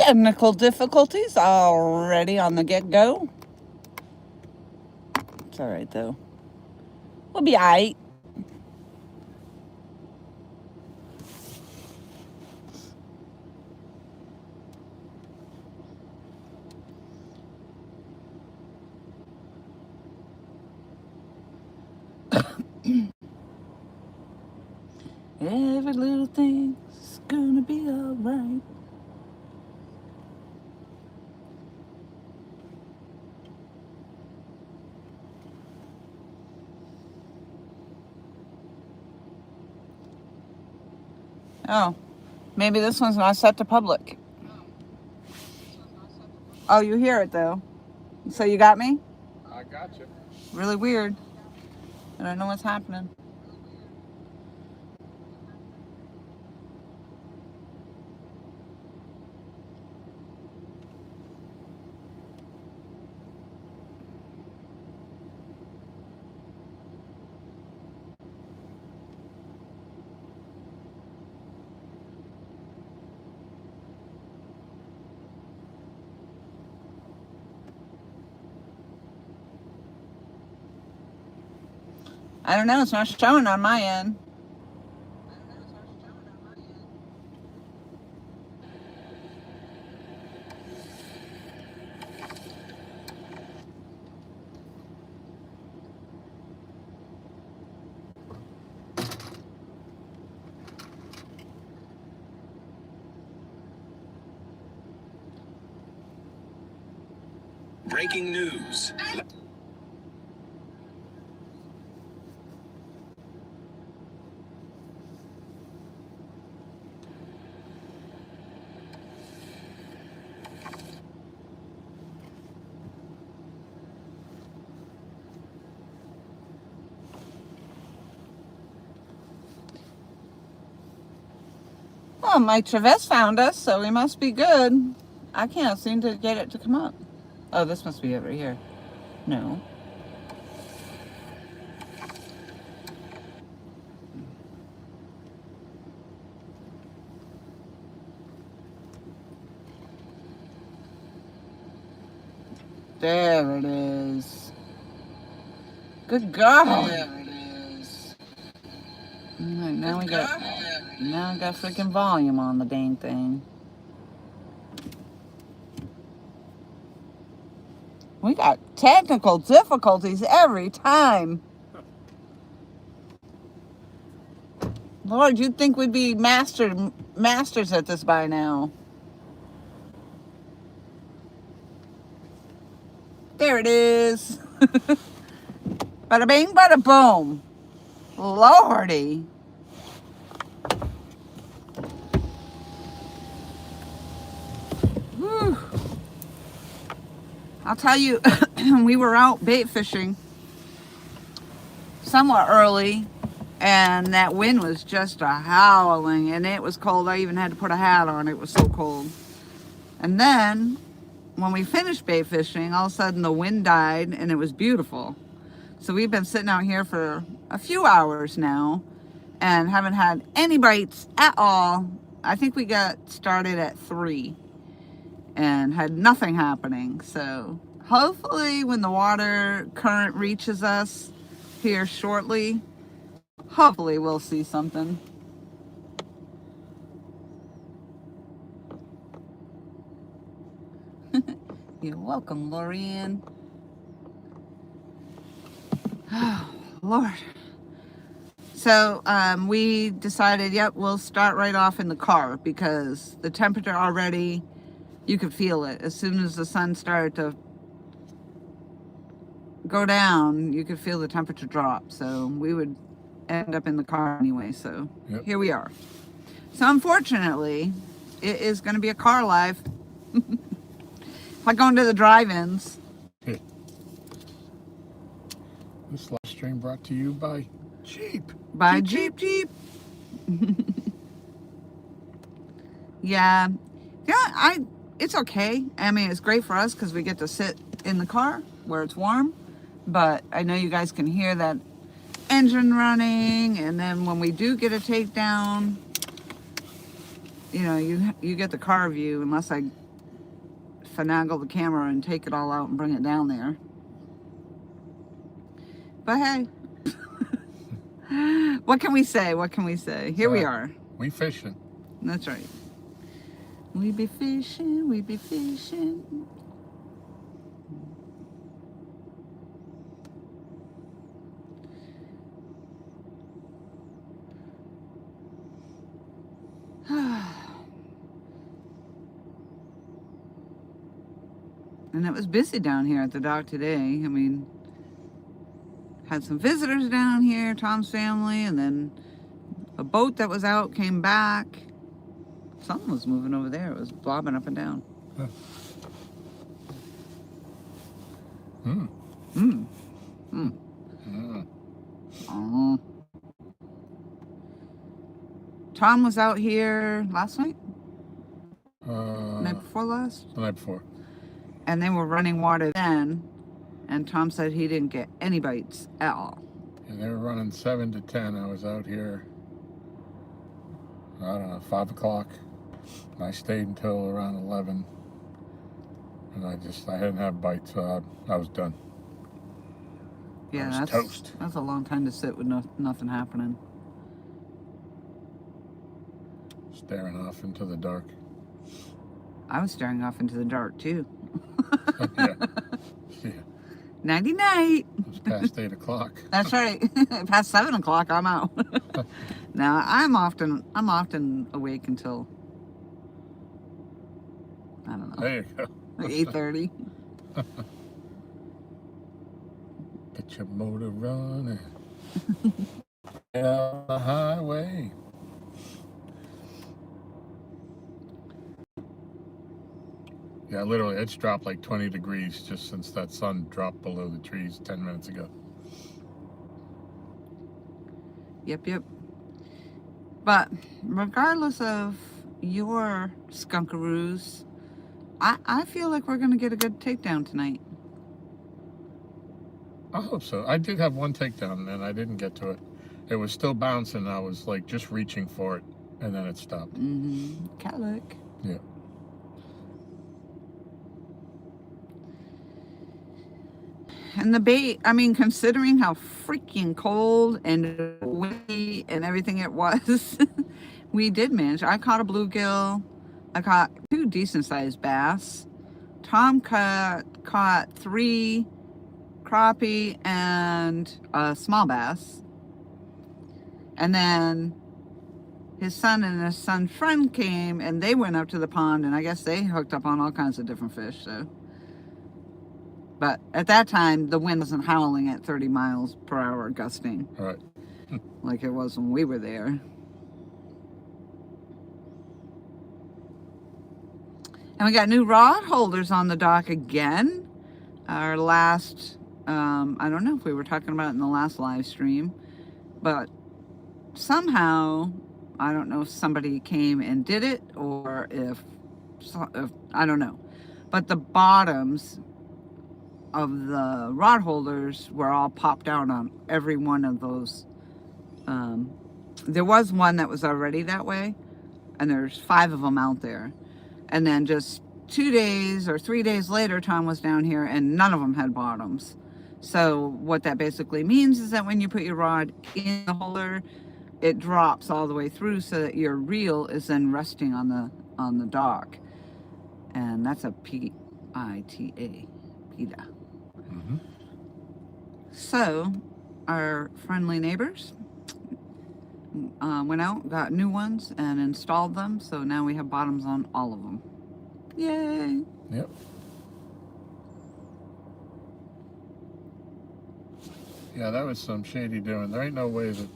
Technical difficulties already on the get-go. It's all right, though. We'll be all right. Every little thing's gonna be all right. Oh, maybe this one's not set to public. Oh, you hear it though. So you got me? I got you. Really weird. I don't know what's happening. I don't know. It's not showing on my end. Breaking news. Well, my Traverse found us, so we must be good. I can't seem to get it to come up. Oh, this must be over here. No. There it is. Good God. There it is. All right, now we got freaking volume on the dang thing. We got technical difficulties every time. Lord, you'd think we'd be masters at this by now. There it is. Bada bing, bada boom. Lordy. Whew. I'll tell you, we were out bait fishing somewhat early, and that wind was just a howling, and it was cold. I even had to put a hat on. It was so cold. And then when we finished bait fishing, all of a sudden the wind died, and it was beautiful. So we've been sitting out here for a few hours now and haven't had any bites at all. I think we got started at 3 and had nothing happening. So hopefully when the water current reaches us here shortly, hopefully we'll see something. You're welcome, Lorianne. Oh, Lord. So we decided, yep, we'll start right off in the car because the temperature already, you could feel it. As soon as the sun started to go down, you could feel the temperature drop. So we would end up in the car anyway. So yep. Here we are. So unfortunately, it is going to be a car live. Like going to the drive-ins. Hey. This live stream brought to you by Jeep. By Jeep. Yeah. Yeah, it's okay. I mean, it's great for us because we get to sit in the car where it's warm. But I know you guys can hear that engine running. And then when we do get a takedown, you know, you get the car view unless I finagle the camera and take it all out and bring it down there. But hey, what can we say? What can we say? Here we are. We fishing. That's right. We be fishing, we be fishing. And it was busy down here at the dock today. I mean, had some visitors down here, Tom's family, and then a boat that was out came back. Something was moving over there. It was bobbing up and down. Huh. Oh. Tom was out here last night? Night before last? The night before. And they were running water then, and Tom said he didn't get any bites at all. Yeah, they were running 7 to 10. I was out here, I don't know, 5 o'clock. And I stayed until around 11. And I hadn't had bites, so I was done. Yeah, I was toast. That's a long time to sit with nothing happening. Staring off into the dark. I was staring off into the dark too. Yeah. Yeah. Nighty night. It was past 8 o'clock. That's right. Past 7 o'clock, I'm out. Now I'm often awake until, I don't know, There you go. like 8:30. Get your motor running. Get out the highway. Yeah, literally, it's dropped like 20 degrees just since that sun dropped below the trees 10 minutes ago. Yep. But regardless of your skunkaroos, I feel like we're going to get a good takedown tonight. I hope so. I did have one takedown and I didn't get to it. It was still bouncing. I was like just reaching for it and then it stopped. Calic. Yeah. And the bait, I mean, considering how freaking cold and windy and everything it was, we did manage. I caught a bluegill. I caught 2 decent-sized bass. Tom caught 3 crappie and a small bass. And then his son and his son's friend came, and they went up to the pond, and I guess they hooked up on all kinds of different fish, so... But at that time, the wind wasn't howling at 30 miles per hour gusting. Right. Like it was when we were there. And we got new rod holders on the dock again. Our last, I don't know if we were talking about it in the last live stream, but somehow, I don't know if somebody came and did it or if I don't know. But the bottoms of the rod holders were all popped out on every one of those. There was one that was already that way, and there's 5 of them out there. And then just 2 days or 3 days later, Tom was down here and none of them had bottoms. So what that basically means is that when you put your rod in the holder, it drops all the way through so that your reel is then resting on the dock. And that's a PITA, PITA. So our friendly neighbors went out, got new ones, and installed them. So now we have bottoms on all of them. Yay! Yep. Yeah, that was some shady doing. There ain't no way that...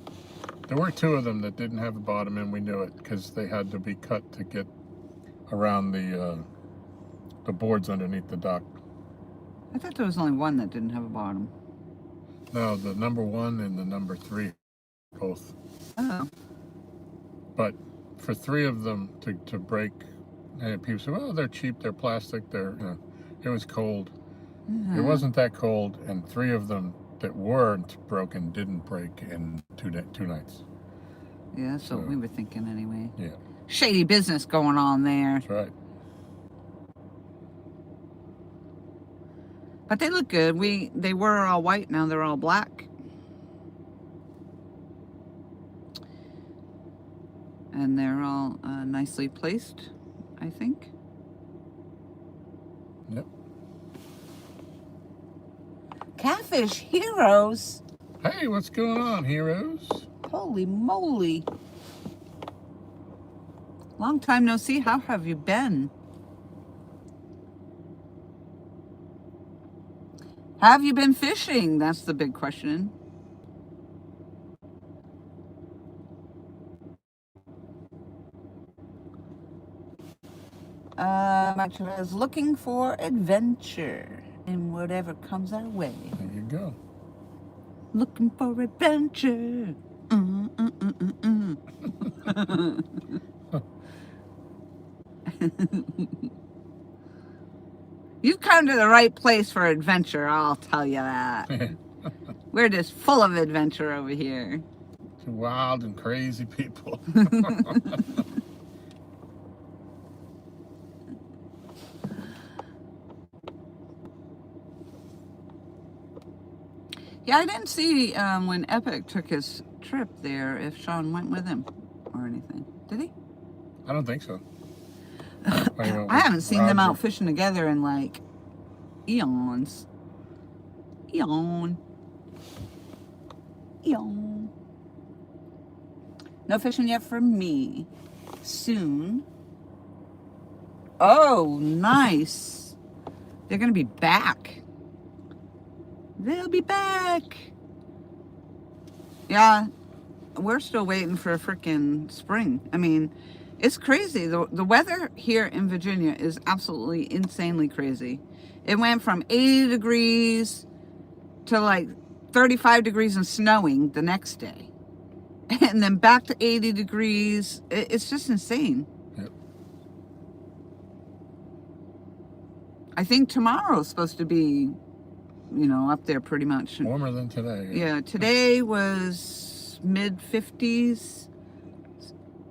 There were 2 of them that didn't have a bottom, and we knew it because they had to be cut to get around the boards underneath the dock. I thought there was only one that didn't have a bottom. No, the number 1 and the number 3, both. Oh. But for 3 of them to break, and people say, well, they're cheap, they're plastic, it was cold. Yeah. It wasn't that cold, and 3 of them that weren't broken didn't break in 2 nights. Yeah, that's what we were thinking anyway. Yeah. Shady business going on there. That's right. But they look good. They were all white, now they're all black. And they're all nicely placed, I think. Yep. Catfish heroes. Hey, what's going on, heroes? Holy moly. Long time no see. How have you been? Have you been fishing? That's the big question. Actually, I was looking for adventure in whatever comes our way. There you go. Looking for adventure. You've come to the right place for adventure, I'll tell you that. We're just full of adventure over here. Two wild and crazy people. Yeah, I didn't see when Epic took his trip there if Sean went with him or anything. Did he? I don't think so. I haven't seen them out fishing together in like eons. Eon. No fishing yet for me. Soon. Oh, nice. They're going to be back. They'll be back. Yeah, we're still waiting for a freaking spring. I mean, it's crazy. The weather here in Virginia is absolutely insanely crazy. It went from 80 degrees to like 35 degrees and snowing the next day. And then back to 80 degrees. It's just insane. Yep. I think tomorrow's supposed to be, up there pretty much. Warmer than today. Yeah, today was mid-50s,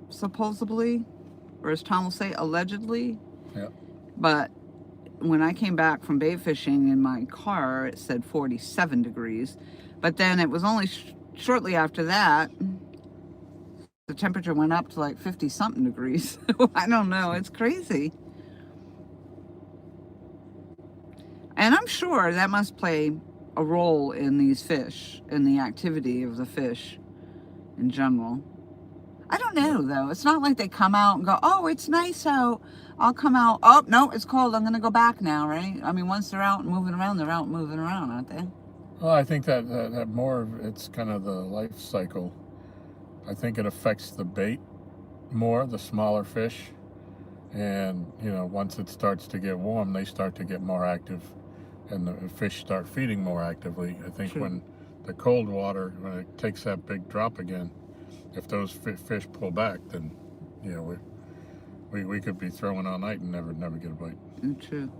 supposedly, or as Tom will say, allegedly. Yeah. But when I came back from bait fishing in my car, it said 47 degrees. But then it was only shortly after that, the temperature went up to like 50-something degrees. I don't know, it's crazy. And I'm sure that must play a role in these fish, in the activity of the fish in general. I don't know, though. It's not like they come out and go, oh, it's nice out. I'll come out. Oh, no, it's cold. I'm going to go back now, right? I mean, once they're out and moving around, they're out and moving around, aren't they? Well, I think that more of it's kind of the life cycle. I think it affects the bait more, the smaller fish. And, once it starts to get warm, they start to get more active. And the fish start feeding more actively. I think when the cold water, when it takes that big drop again, if those fish pull back, then we could be throwing all night and never get a bite. True.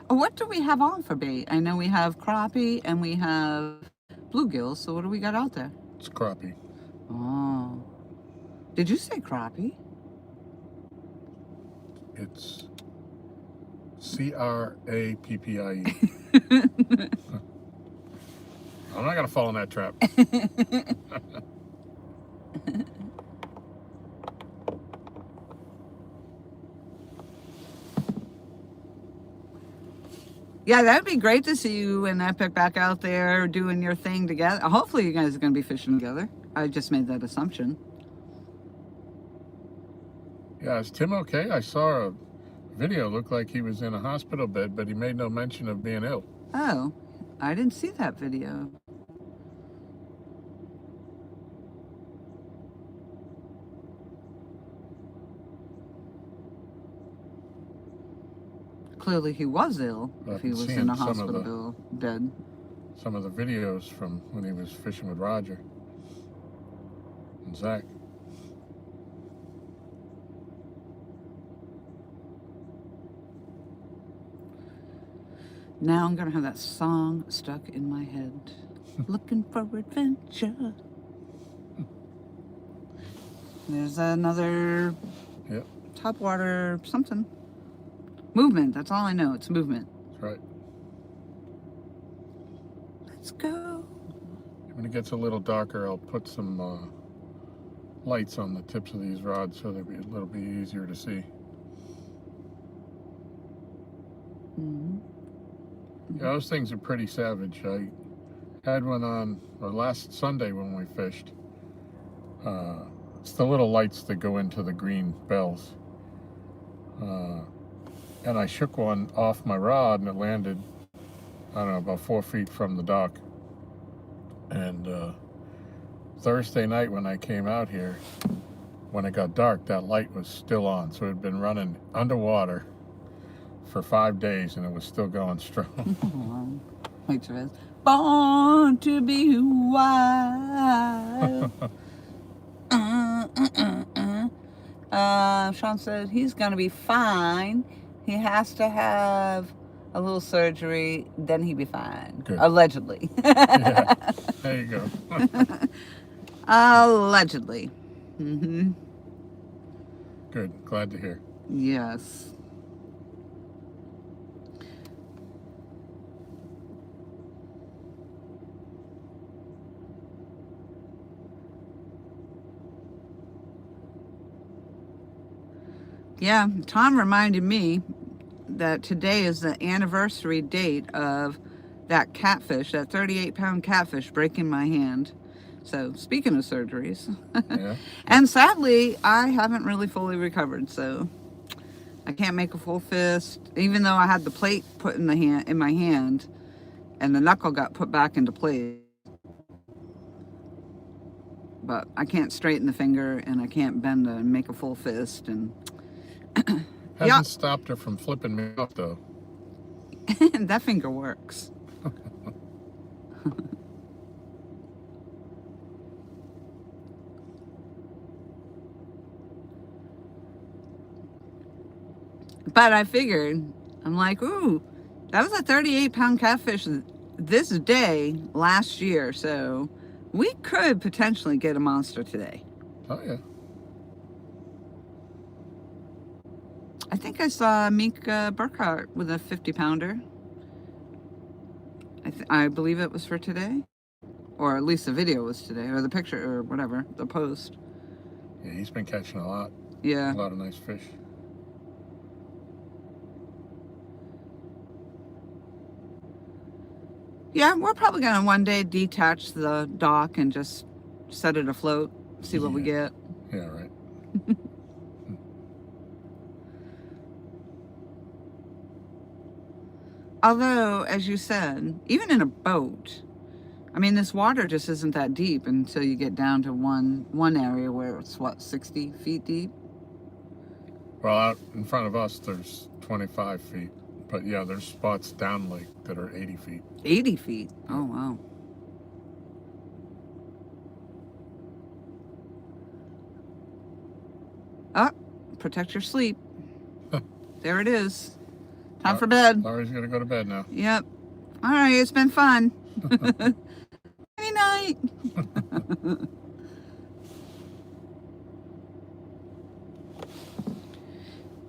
What do we have on for bait? I know we have crappie and we have bluegills. So what do we got out there? It's crappie. Oh, did you say crappie? It's C-R-A-P-P-I-E. I'm not gonna fall in that trap. Yeah, that'd be great to see you and Epic back out there doing your thing together. Hopefully you guys are going to be fishing together. I just made that assumption. Yeah, is Tim okay? I saw a video, looked like he was in a hospital bed, but he made no mention of being ill. Oh, I didn't see that video. Clearly he was ill if he was in a hospital bed. Some of the videos from when he was fishing with Roger and Zach. Now I'm gonna have that song stuck in my head. Looking for adventure. There's another topwater something. Movement, that's all I know. It's movement. That's right. Let's go. When it gets a little darker, I'll put some lights on the tips of these rods so they'll be a little bit easier to see. Yeah, those things are pretty savage. I had one on last Sunday when we fished. It's the little lights that go into the green bells. And I shook one off my rod and it landed, I don't know, about 4 feet from the dock. And Thursday night when I came out here, when it got dark, that light was still on. So it had been running underwater for 5 days and it was still going strong. Wait till it's born to be wild. Sean said he's gonna be fine. He has to have a little surgery, then he'd be fine. Good. Allegedly. Yeah, there you go. Allegedly. Good, glad to hear. Yes. Yeah, Tom reminded me that today is the anniversary date of that catfish, that 38-pound catfish breaking my hand. So, speaking of surgeries. Yeah. And sadly, I haven't really fully recovered, so I can't make a full fist. Even though I had the plate put in my hand, and the knuckle got put back into place. But I can't straighten the finger, and I can't bend and make a full fist, and Hasn't stopped her from flipping me off though. that finger works. But I figured, I'm like, ooh, that was a 38-pound catfish this day last year, so we could potentially get a monster today. Oh yeah. I think I saw Meek Burkhart with a 50-pounder. I believe it was for today. Or at least the video was today, or the picture, or whatever, the post. Yeah, he's been catching a lot. Yeah. A lot of nice fish. Yeah, we're probably going to one day detach the dock and just set it afloat, see what we get. Yeah, right. Although, as you said, even in a boat, I mean, this water just isn't that deep until you get down to one area where it's, what, 60 feet deep? Well, out in front of us, there's 25 feet. But yeah, there's spots down lake that are 80 feet. 80 feet? Oh, wow. Oh, protect your sleep. There it is. Time for bed. Laurie's gonna go to bed now. Yep. All right, it's been fun. Good night.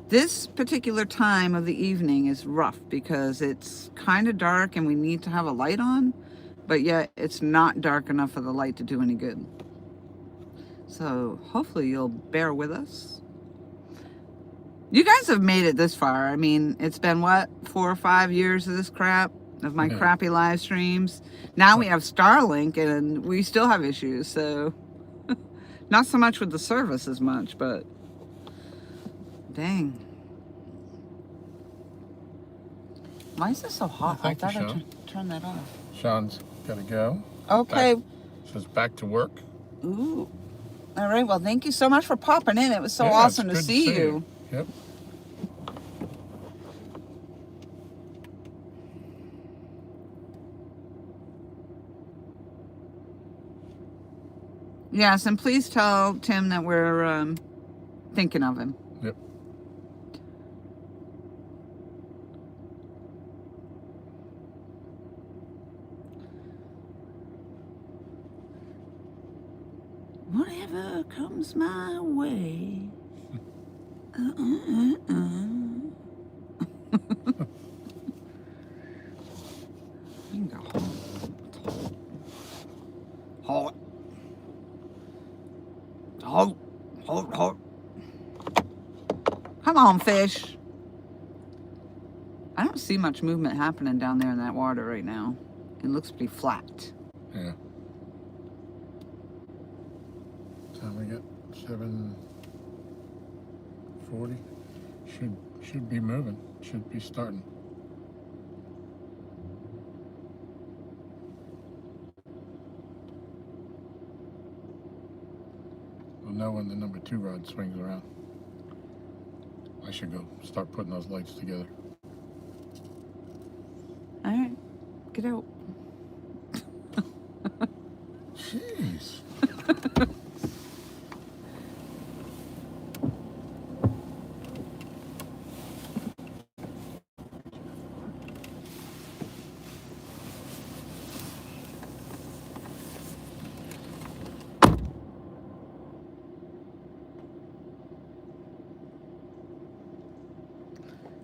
This particular time of the evening is rough because it's kind of dark and we need to have a light on, but yet it's not dark enough for the light to do any good. So hopefully you'll bear with us. You guys have made it this far. I mean, it's been, what, 4 or 5 years of this crap, of my crappy live streams. Now we have Starlink and we still have issues, so not so much with the service as much, but dang. Why is this so hot? I thought I'd turn that off. Sean's gotta go. Okay. Says back to work. Ooh. All right. Well, thank you so much for popping in. It was so awesome to see you. Yep. Yes, and please tell Tim that we're thinking of him. Yep. Whatever comes my way. You can go hold. Hold. Hold. Hold. Come on, fish. I don't see much movement happening down there in that water right now. It looks to be flat. Yeah. Time we get 7:40. Should be moving. Should be starting. We'll know when the number 2 rod swings around. I should go start putting those lights together. All right, get out. Jeez.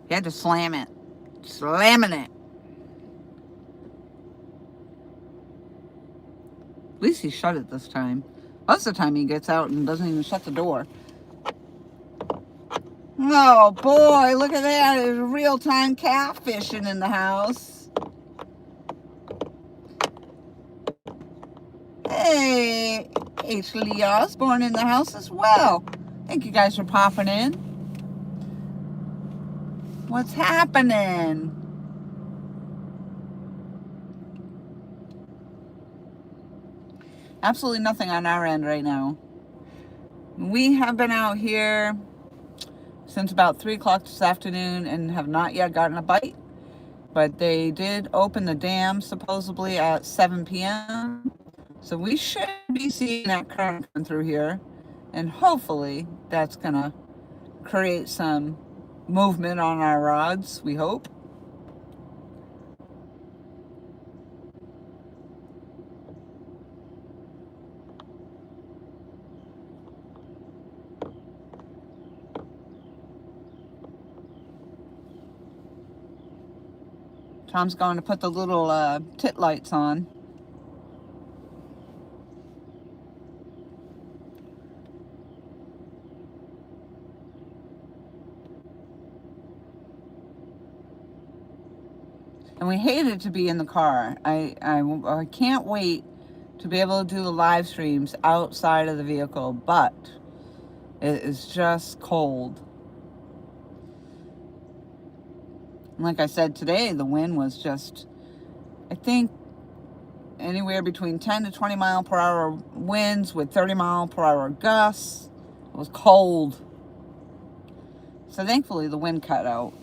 You had to slam it. Slamming it. At least he shut it this time. Most of the time he gets out and doesn't even shut the door. Oh boy, look at that. There's real-time catfishing in the house. Hey, H. Osborne in the house as well. Thank you guys for popping in. What's happening? Absolutely nothing on our end right now. We have been out here since about 3 o'clock this afternoon and have not yet gotten a bite. But they did open the dam supposedly at 7 p.m. So we should be seeing that current come through here. And hopefully that's going to create some movement on our rods, we hope. Tom's going to put the little tit lights on. And we hated to be in the car. I can't wait to be able to do the live streams outside of the vehicle, but it is just cold. And like I said today, the wind was just, I think, anywhere between 10 to 20 mile per hour winds with 30 mile per hour gusts. It was cold. So thankfully the wind cut out.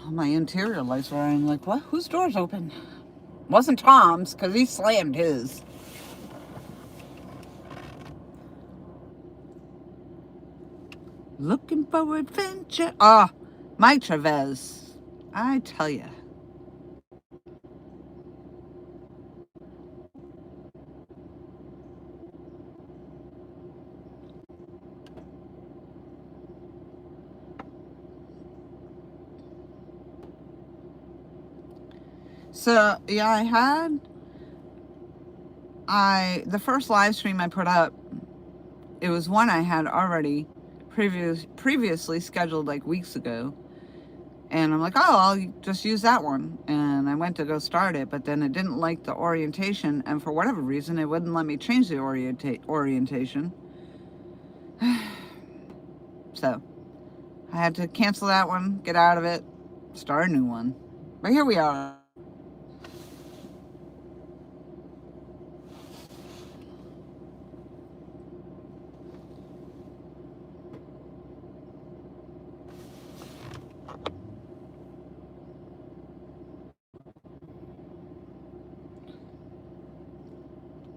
My interior lights were on. I'm like, what? Whose door's open? Wasn't Tom's, because he slammed his. Looking for adventure. Ah, my Trevez. I tell ya. So, yeah, the first live stream I put up, it was one I had already previously scheduled like weeks ago. And I'm like, oh, I'll just use that one. And I went to go start it, but then it didn't like the orientation. And for whatever reason, it wouldn't let me change the orientation. So I had to cancel that one, get out of it, start a new one. But here we are.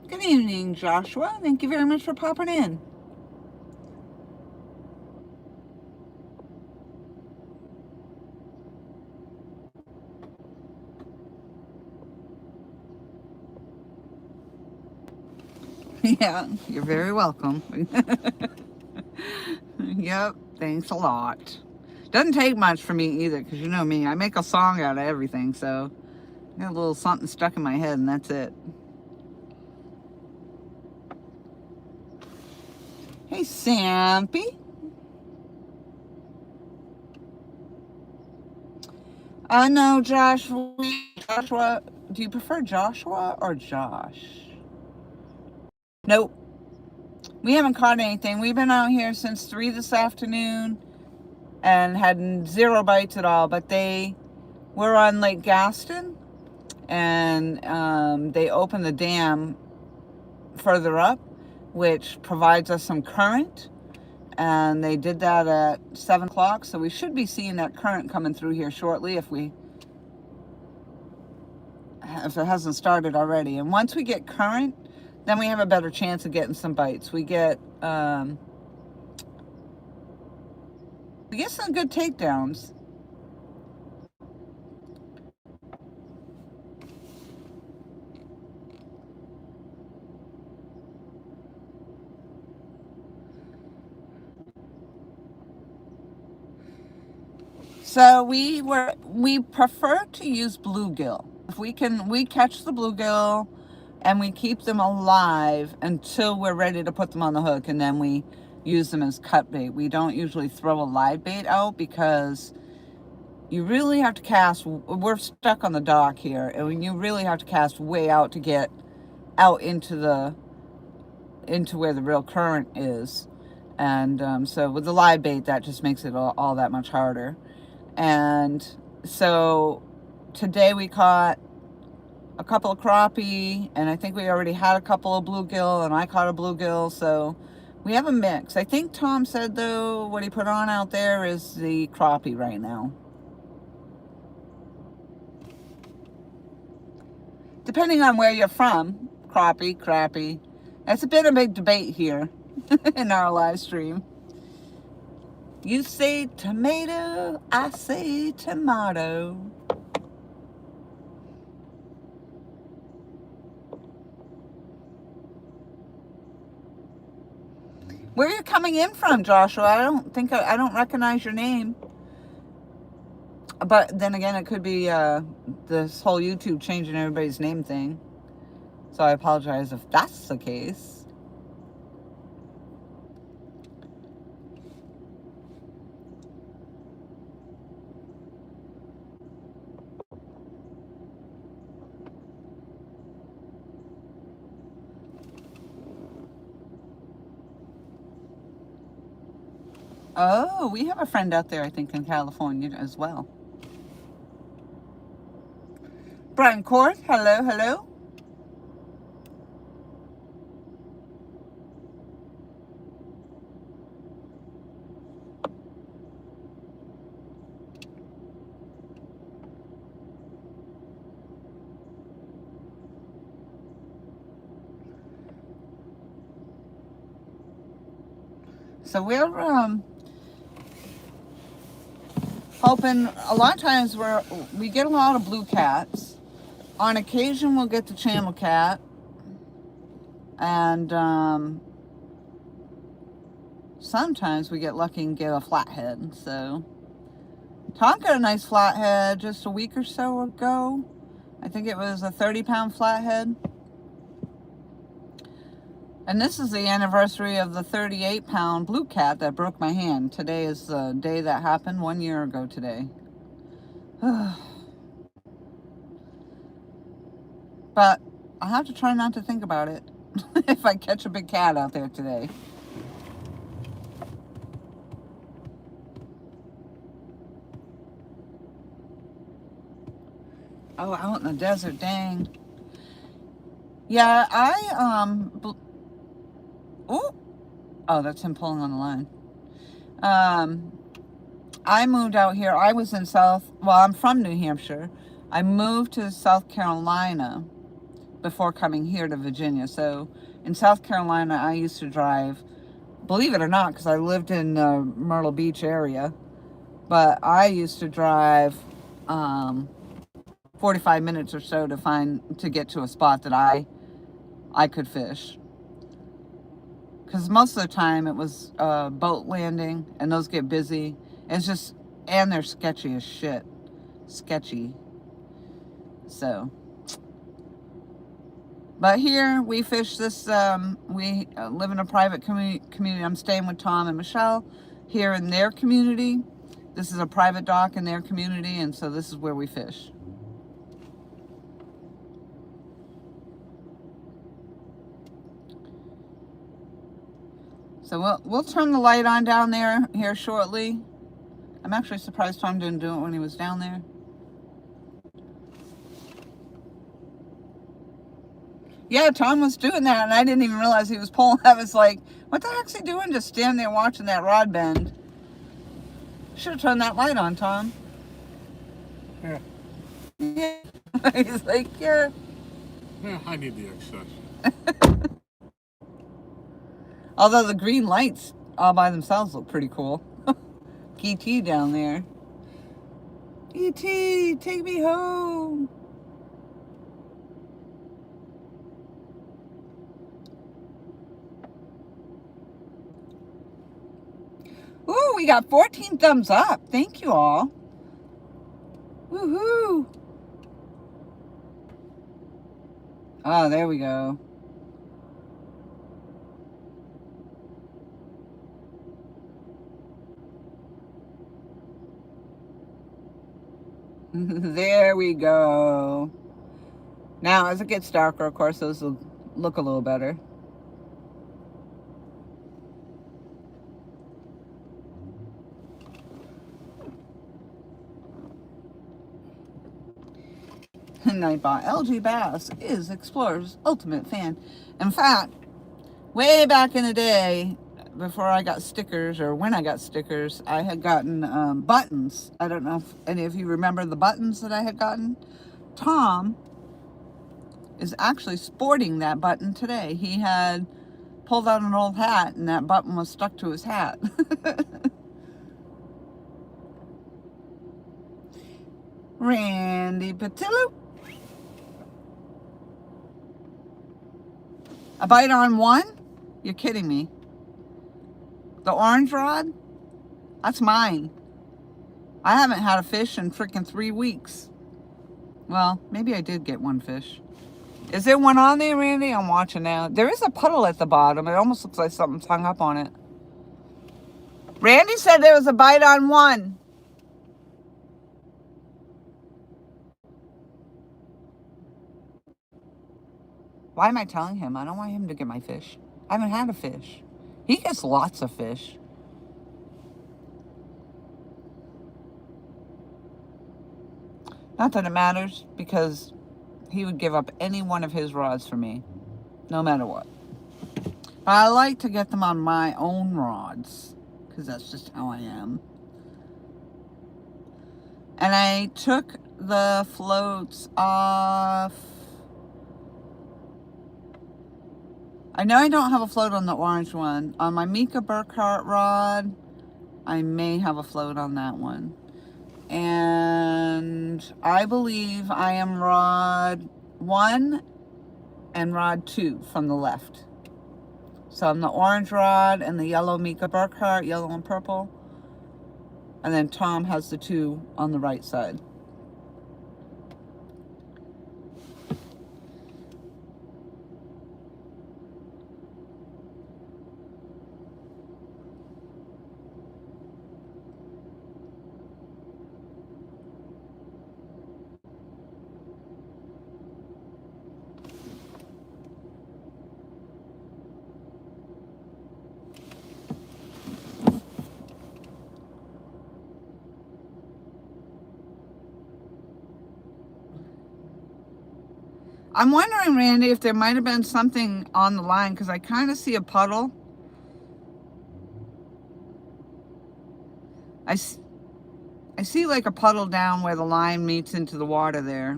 Good evening, Joshua. Thank you very much for popping in. Yeah, you're very welcome. Yep, thanks a lot. Doesn't take much for me either, because you know me, I make a song out of everything, so I got a little something stuck in my head and that's it. Hey, Sampy. No, Joshua. Do you prefer Joshua or Josh? Nope. We haven't caught anything. We've been out here since 3 this afternoon and had 0 bites at all. But we're on Lake Gaston, and they opened the dam further up, which provides us some current. And they did that at 7 o'clock. So we should be seeing that current coming through here shortly if it hasn't started already. And once we get current, then we have a better chance of getting some bites. We get some good takedowns. So we prefer to use bluegill. If we catch the bluegill and we keep them alive until we're ready to put them on the hook, and then we use them as cut bait. We don't usually throw a live bait out because you really have to cast. We're stuck on the dock here, and you really have to cast way out to get out into where the real current is. And so with the live bait, that just makes it all that much harder. And so today we caught a couple of crappie, and I think we already had a couple of bluegill, and I caught a bluegill. So we have a mix. I think Tom said, though, what he put on out there is the crappie right now. Depending on where you're from, crappie. That's a bit of a big debate here in our live stream. You say tomato, I say tomato. Where are you coming in from, Joshua? I don't recognize your name. But then again, it could be this whole YouTube changing everybody's name thing. So I apologize if that's the case. Oh, we have a friend out there, I think, in California as well. Brian Court, hello. So we're hoping. A lot of times we get a lot of blue cats. On occasion, we'll get the channel cat, and sometimes we get lucky and get a flathead. So Tom got a nice flathead just a week or so ago. I think it was a 30-pound flathead. And this is the anniversary of the 38-pound blue cat that broke my hand. Today is the day that happened 1 year ago today. But I have to try not to think about it if I catch a big cat out there today. Oh, out in the desert, dang. Yeah, oh, that's him pulling on the line. I moved out here. I was in I'm from New Hampshire. I moved to South Carolina before coming here to Virginia. So in South Carolina, I used to drive, believe it or not, because I lived in Myrtle Beach area, but I used to drive 45 minutes or so to get to a spot that I could fish. Because most of the time it was boat landing, and those get busy. It's just, and they're sketchy as shit. Sketchy. So, but here we fish this, we live in a private community. I'm staying with Tom and Michelle here in their community. This is a private dock in their community, and so this is where we fish. So we'll turn the light on down there here shortly. I'm actually surprised Tom didn't do it when he was down there. Yeah, Tom was doing that, and I didn't even realize he was pulling. I was like, what the heck's he doing? Just standing there watching that rod bend. Should have turned that light on, Tom. Yeah. Yeah. He's like, yeah. Yeah, I need the access. Although the green lights all by themselves look pretty cool. E.T. down there. E.T., take me home. Ooh, we got 14 thumbs up. Thank you all. Woohoo. Oh, there we go. There we go. Now, as it gets darker, of course, those will look a little better. And I bought LGBASS is Xplorer's ultimate fan. In fact, way back in the day, before I got stickers, or when I got stickers, I had gotten buttons. I don't know if any of you remember the buttons that I had gotten. Tom is actually sporting that button today. He had pulled out an old hat, and that button was stuck to his hat. Randy Patillo. A bite on one? You're kidding me. The orange rod? That's mine. I haven't had a fish in freaking 3 weeks. Well, maybe I did get one fish. Is there one on there, Randy? I'm watching now. There is a puddle at the bottom. It almost looks like something's hung up on it. Randy said there was a bite on one. Why am I telling him? I don't want him to get my fish. I haven't had a fish. He gets lots of fish. Not that it matters, because he would give up any one of his rods for me, no matter what. But I like to get them on my own rods, because that's just how I am. And I took the floats off. I know I don't have a float on the orange one. On my Mika Burkhart rod, I may have a float on that one. And I believe I am rod 1 and rod 2 from the left. So I'm the orange rod and the yellow Mika Burkhart, yellow and purple. And then Tom has the 2 on the right side. I'm wondering, Randy, if there might have been something on the line, because I kind of see a puddle. I see like a puddle down where the line meets into the water there.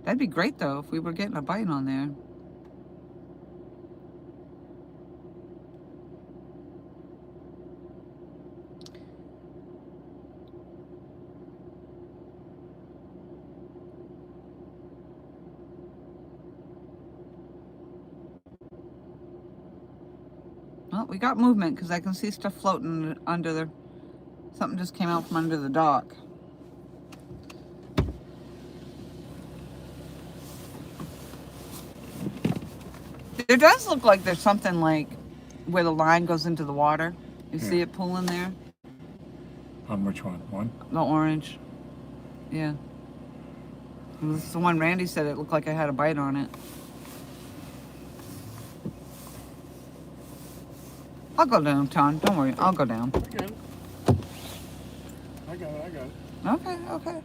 That'd be great though if we were getting a bite on there. Well, we got movement because I can see stuff floating under the... Something just came out from under the dock. There does look like there's something like where the line goes into the water. You see it pulling there? On which one? One? The orange. Yeah. This is the one Randy said it looked like I had a bite on it. I'll go down, Ton. Don't worry. I'll go down. I got it. Okay, okay.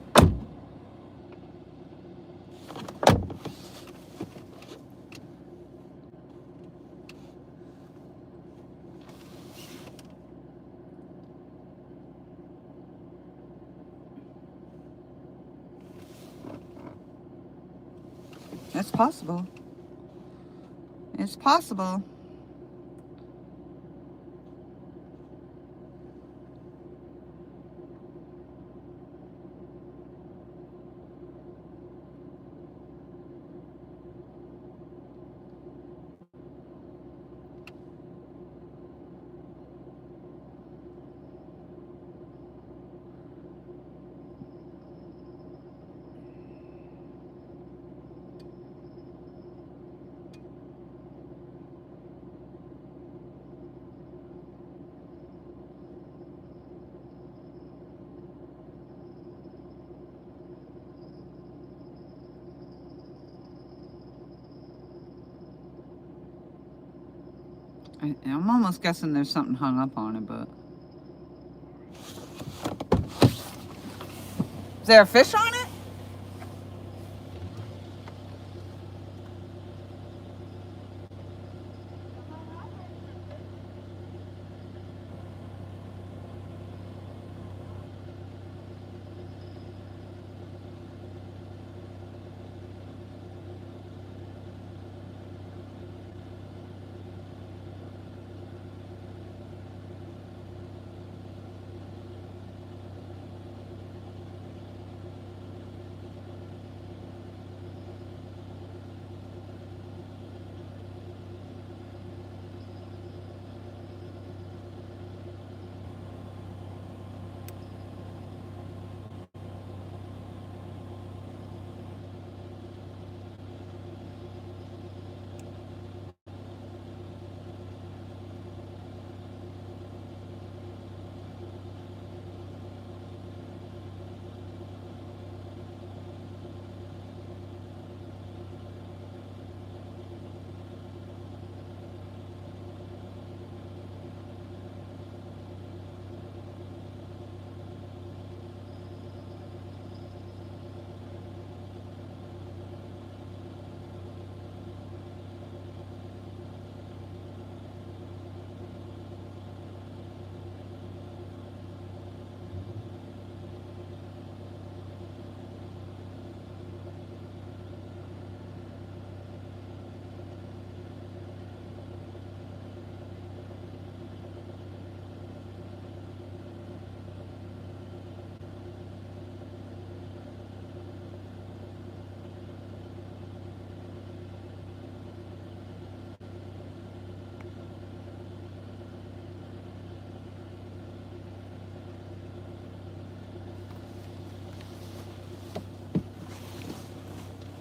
It's possible. It's possible. I'm almost guessing there's something hung up on it, but... Is there a fish on it?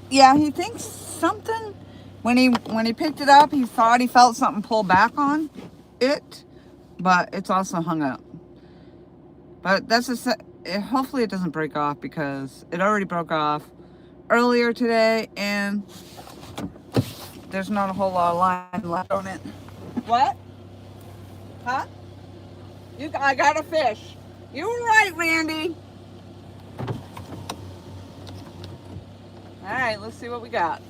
Yeah, he thinks something... When he picked it up, he thought he felt something pull back on it, but it's also hung up. But that's hopefully it doesn't break off, because it already broke off earlier today, and there's not a whole lot of line left on it. What? Huh? I got a fish. You were right, Randy. All right, let's see what we got.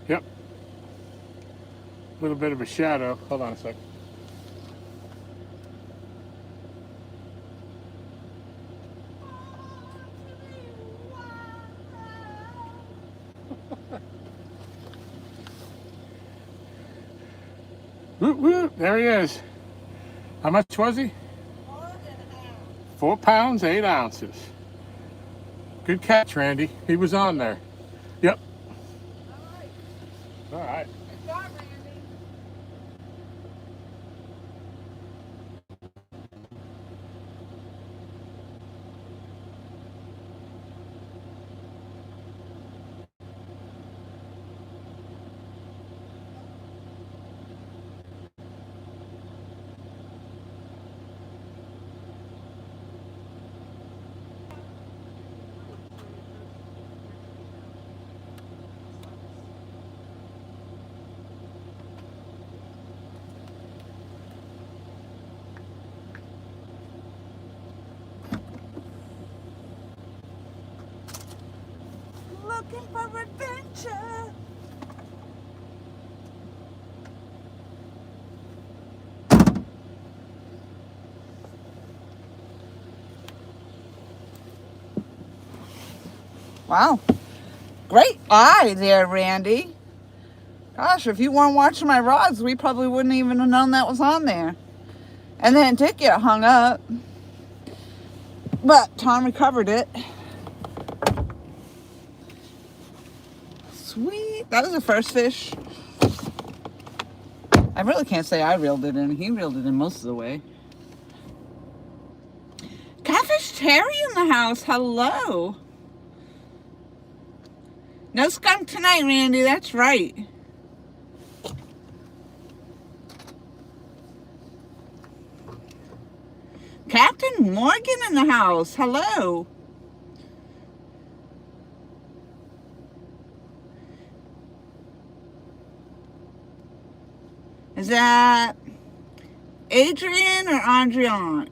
Yep. A little bit of a shadow. Hold on a sec. Woo, woo, there he is. How much was he? 4 pounds, 8 ounces. Good catch, Randy. He was on there. Yep. All right. Good job, Randy. Looking for adventure. Wow. Great eye there, Randy. Gosh, if you weren't watching my rods, we probably wouldn't even have known that was on there. And then it did get hung up. But Tom recovered it. Sweet. That was the first fish. I really can't say I reeled it in. He reeled it in most of the way. Catfish Terry in the house. Hello. No skunk tonight, Randy. That's right. Captain Morgan in the house. Hello. Is that Adrian or Andrian?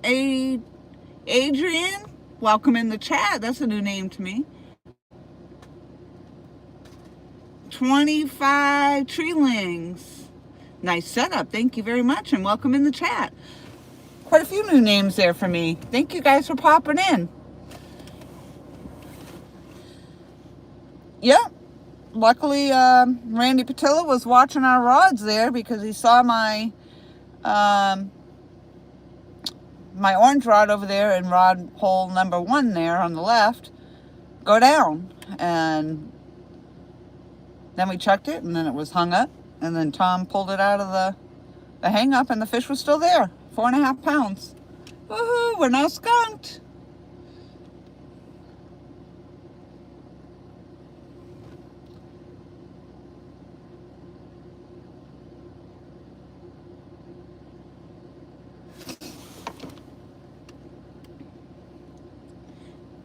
Adrian, welcome in the chat. That's a new name to me. 25 treelings. Nice setup. Thank you very much and welcome in the chat. Quite a few new names there for me. Thank you guys for popping in. Yep. Luckily, Randy Patilla was watching our rods there because he saw my my orange rod over there in rod hole number 1 there on the left go down. And then we checked it and then it was hung up. And then Tom pulled it out of the hang up and the fish was still there. 4.5 pounds. Woohoo, we're not skunked.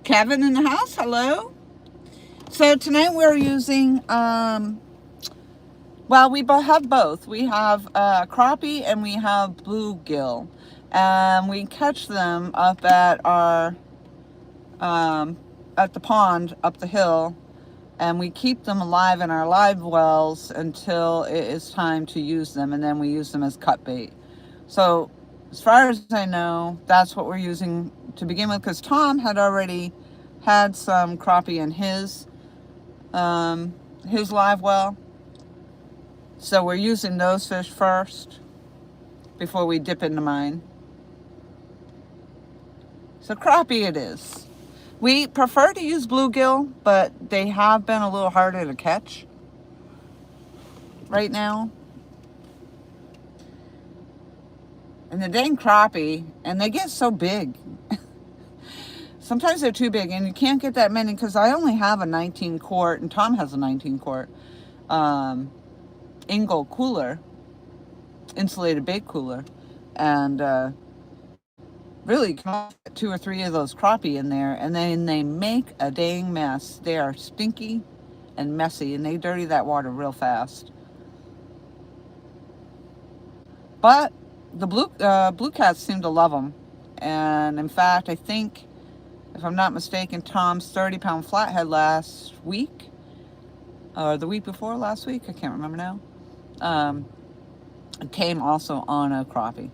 Kevin in the house, hello. So tonight we're using, well, we have both. We have crappie and we have bluegill. And we catch them up at our, at the pond up the hill. And we keep them alive in our live wells until it is time to use them. And then we use them as cut bait. So as far as I know, that's what we're using to begin with, because Tom had already had some crappie in his live well. So we're using those fish first before we dip into mine. So crappie it is. We prefer to use bluegill, but they have been a little harder to catch right now. And the dang crappie, and they get so big. Sometimes they're too big, and you can't get that many because I only have a 19 quart, and Tom has a 19 quart Engel cooler, insulated bait cooler, and really you can only get 2 or 3 of those crappie in there, and then they make a dang mess. They are stinky and messy, and they dirty that water real fast. But the blue cats seem to love them. And in fact, I think, if I'm not mistaken, Tom's 30-pound flathead last week or the week before, last week, I can't remember now. It came also on a crappie.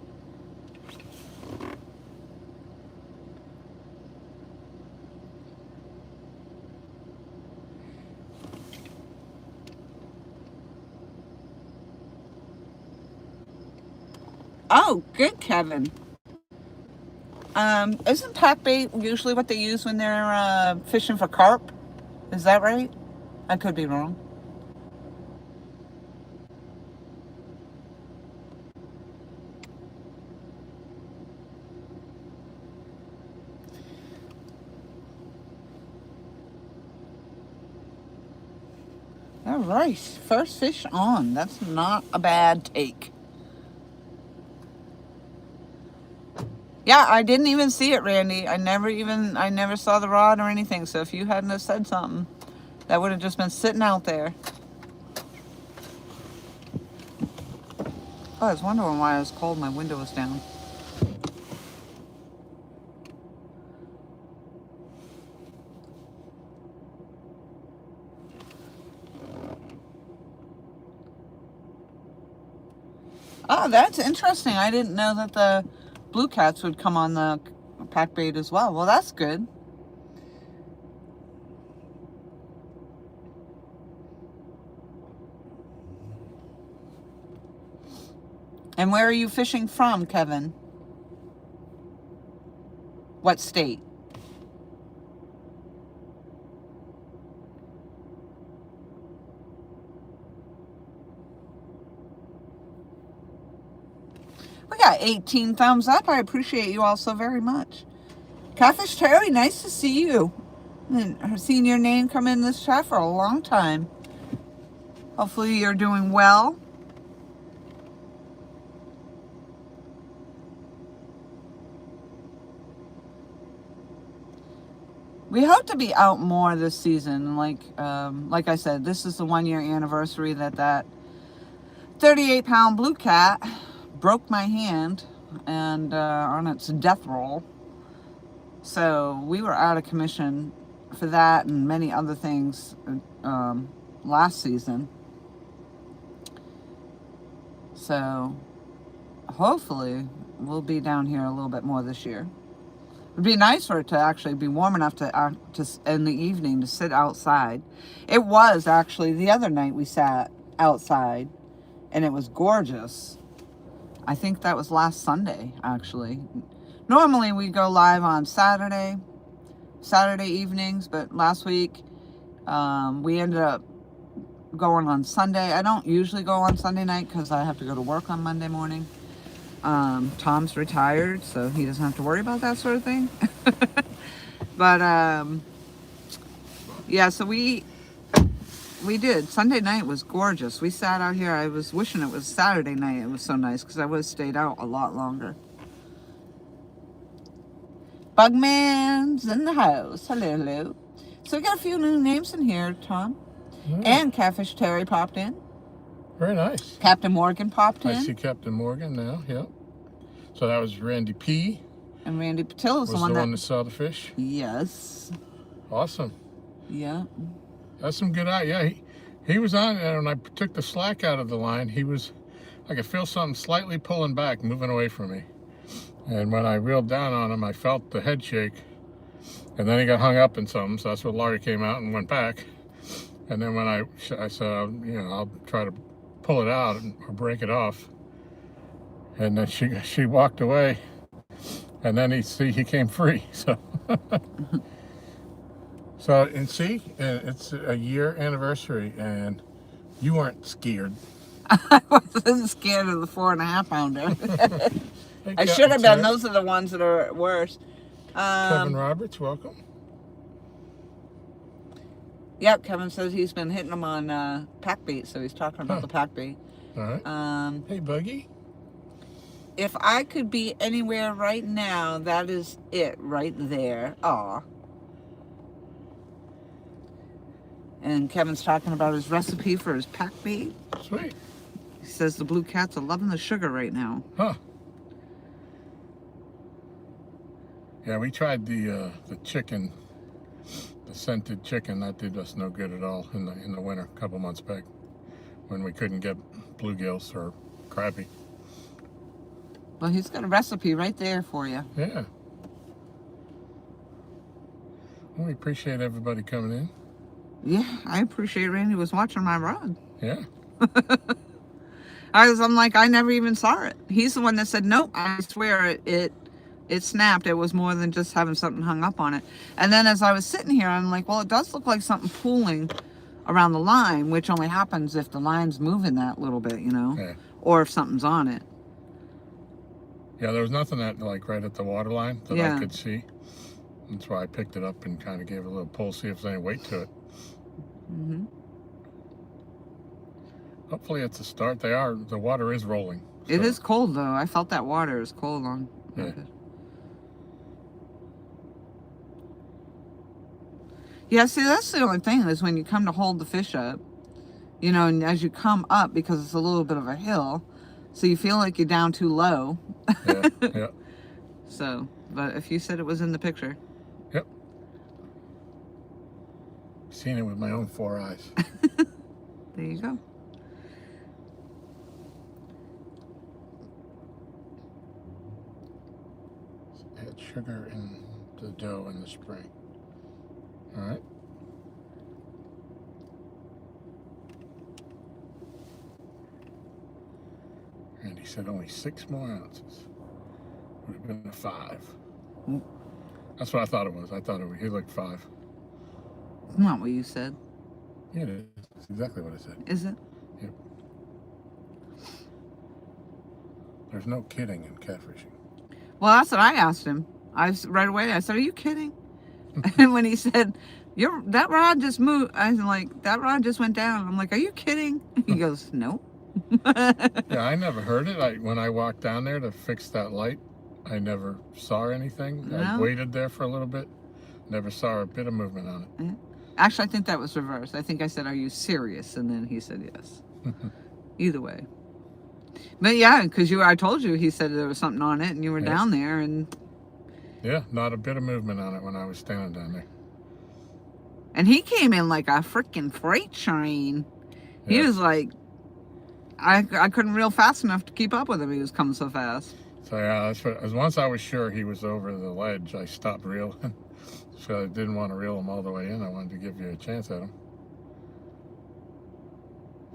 Oh, good, Kevin. Isn't pack bait usually what they use when they're fishing for carp? Is that right? I could be wrong. All right, first fish on. That's not a bad take. Yeah, I didn't even see it, Randy. I never saw the rod or anything. So if you hadn't have said something, that would have just been sitting out there. Oh, I was wondering why I was cold. My window was down. Oh, that's interesting. I didn't know that the blue cats would come on the pack bait as well. Well, that's good. And where are you fishing from, Kevin? What state? We got 18 thumbs up. I appreciate you all so very much. Catfish Terry, nice to see you. I've seen your name come in this chat for a long time. Hopefully you're doing well. We hope to be out more this season. Like I said, this is the 1-year anniversary that 38-pound blue cat broke my hand and on its death roll. So we were out of commission for that and many other things last season. So hopefully we'll be down here a little bit more this year. It'd be nice for it to actually be warm enough to in the evening to sit outside. It was actually the other night we sat outside and it was gorgeous. I think that was last Sunday, actually. Normally we go live on Saturday evenings, but last week we ended up going on Sunday. I don't usually go on Sunday night because I have to go to work on Monday morning. Tom's retired, so he doesn't have to worry about that sort of thing. But yeah, so we did. Sunday night was gorgeous. We sat out here. I was wishing it was Saturday night. It was so nice because I would have stayed out a lot longer. Bugman's in the house. Hello, hello. So we got a few new names in here, Tom. Yeah. And Catfish Terry popped in. Very nice. Captain Morgan popped in. I see Captain Morgan now, yep. So that was Randy P. And Randy Patil was the one that saw the fish? Yes. Awesome. Yeah. That's some good eye. Yeah, he was on, and when I took the slack out of the line, I could feel something slightly pulling back, moving away from me. And when I reeled down on him, I felt the head shake. And then he got hung up in something, so that's when Laurie came out and went back. And then when I said, I'll try to pull it out or break it off. And then she walked away. And then he came free, so. So, and see, it's a year anniversary, and you weren't scared. I wasn't scared of the 4.5 pounder. I should have been. Those are the ones that are worse. Kevin Roberts, welcome. Yep, Kevin says he's been hitting them on pack bait, so he's talking about the pack bait. All right. Hey, Buggy. If I could be anywhere right now, that is it right there. Aw. And Kevin's talking about his recipe for his pack bait. Sweet. He says the blue cats are loving the sugar right now. Huh. Yeah, we tried the chicken, the scented chicken, that did us no good at all in the winter, a couple months back, when we couldn't get bluegills or crappie. Well, he's got a recipe right there for you. Yeah. Well, we appreciate everybody coming in. Yeah, I appreciate Randy was watching my rod. Yeah. I'm like, I never even saw it. He's the one that said, nope, I swear it snapped. It was more than just having something hung up on it. And then as I was sitting here, I'm like, well, it does look like something pooling around the line, which only happens if the line's moving that little bit, you know, Yeah. or if something's on it. Yeah, there was nothing like right at the water line that Yeah. I could see. That's why I picked it up and kind of gave it a little pull, see if there's any weight to it. Mm-hmm. Hopefully it's a start. The water is rolling. It so- is cold though. I felt that water is cold on. Yeah. Yeah, see, that's the only thing is when you come to hold the fish up, you know, and as you come up, because it's a little bit of a hill, so you feel like you're down too low. Yeah, yeah. So, but if you said it was in the picture. Yep. Seen it with my own 4 eyes. There you go. Add sugar in the dough in the spring. All right. And he said only 6 more ounces. Would have been a 5. Mm. That's what I thought it was. I thought he looked 5. Not what you said, Yeah, it is. That's exactly what I said. is it? Yep. There's no kidding in catfishing. Well, that's what I asked him. Right away, I said, are you kidding? And when he said, that rod just moved, I was like, that rod just went down. I'm like, are you kidding? He goes, no. Yeah, I never heard it. When I walked down there to fix that light, I never saw anything. I No. waited there for a little bit. Never saw a bit of movement on it. Actually, I think that was reversed. I think I said, are you serious? And then he said yes. Either way. But yeah, because I told you, he said there was something on it and you were Yes. down there and Yeah, not a bit of movement on it when I was standing down there. he came in like a freaking freight train. He Yeah. was like, I couldn't reel fast enough to keep up with him. He was coming so fast. So yeah, that's what. Once I was sure he was over the ledge, I stopped reeling. So I didn't want to reel him all the way in. I wanted to give you a chance at him.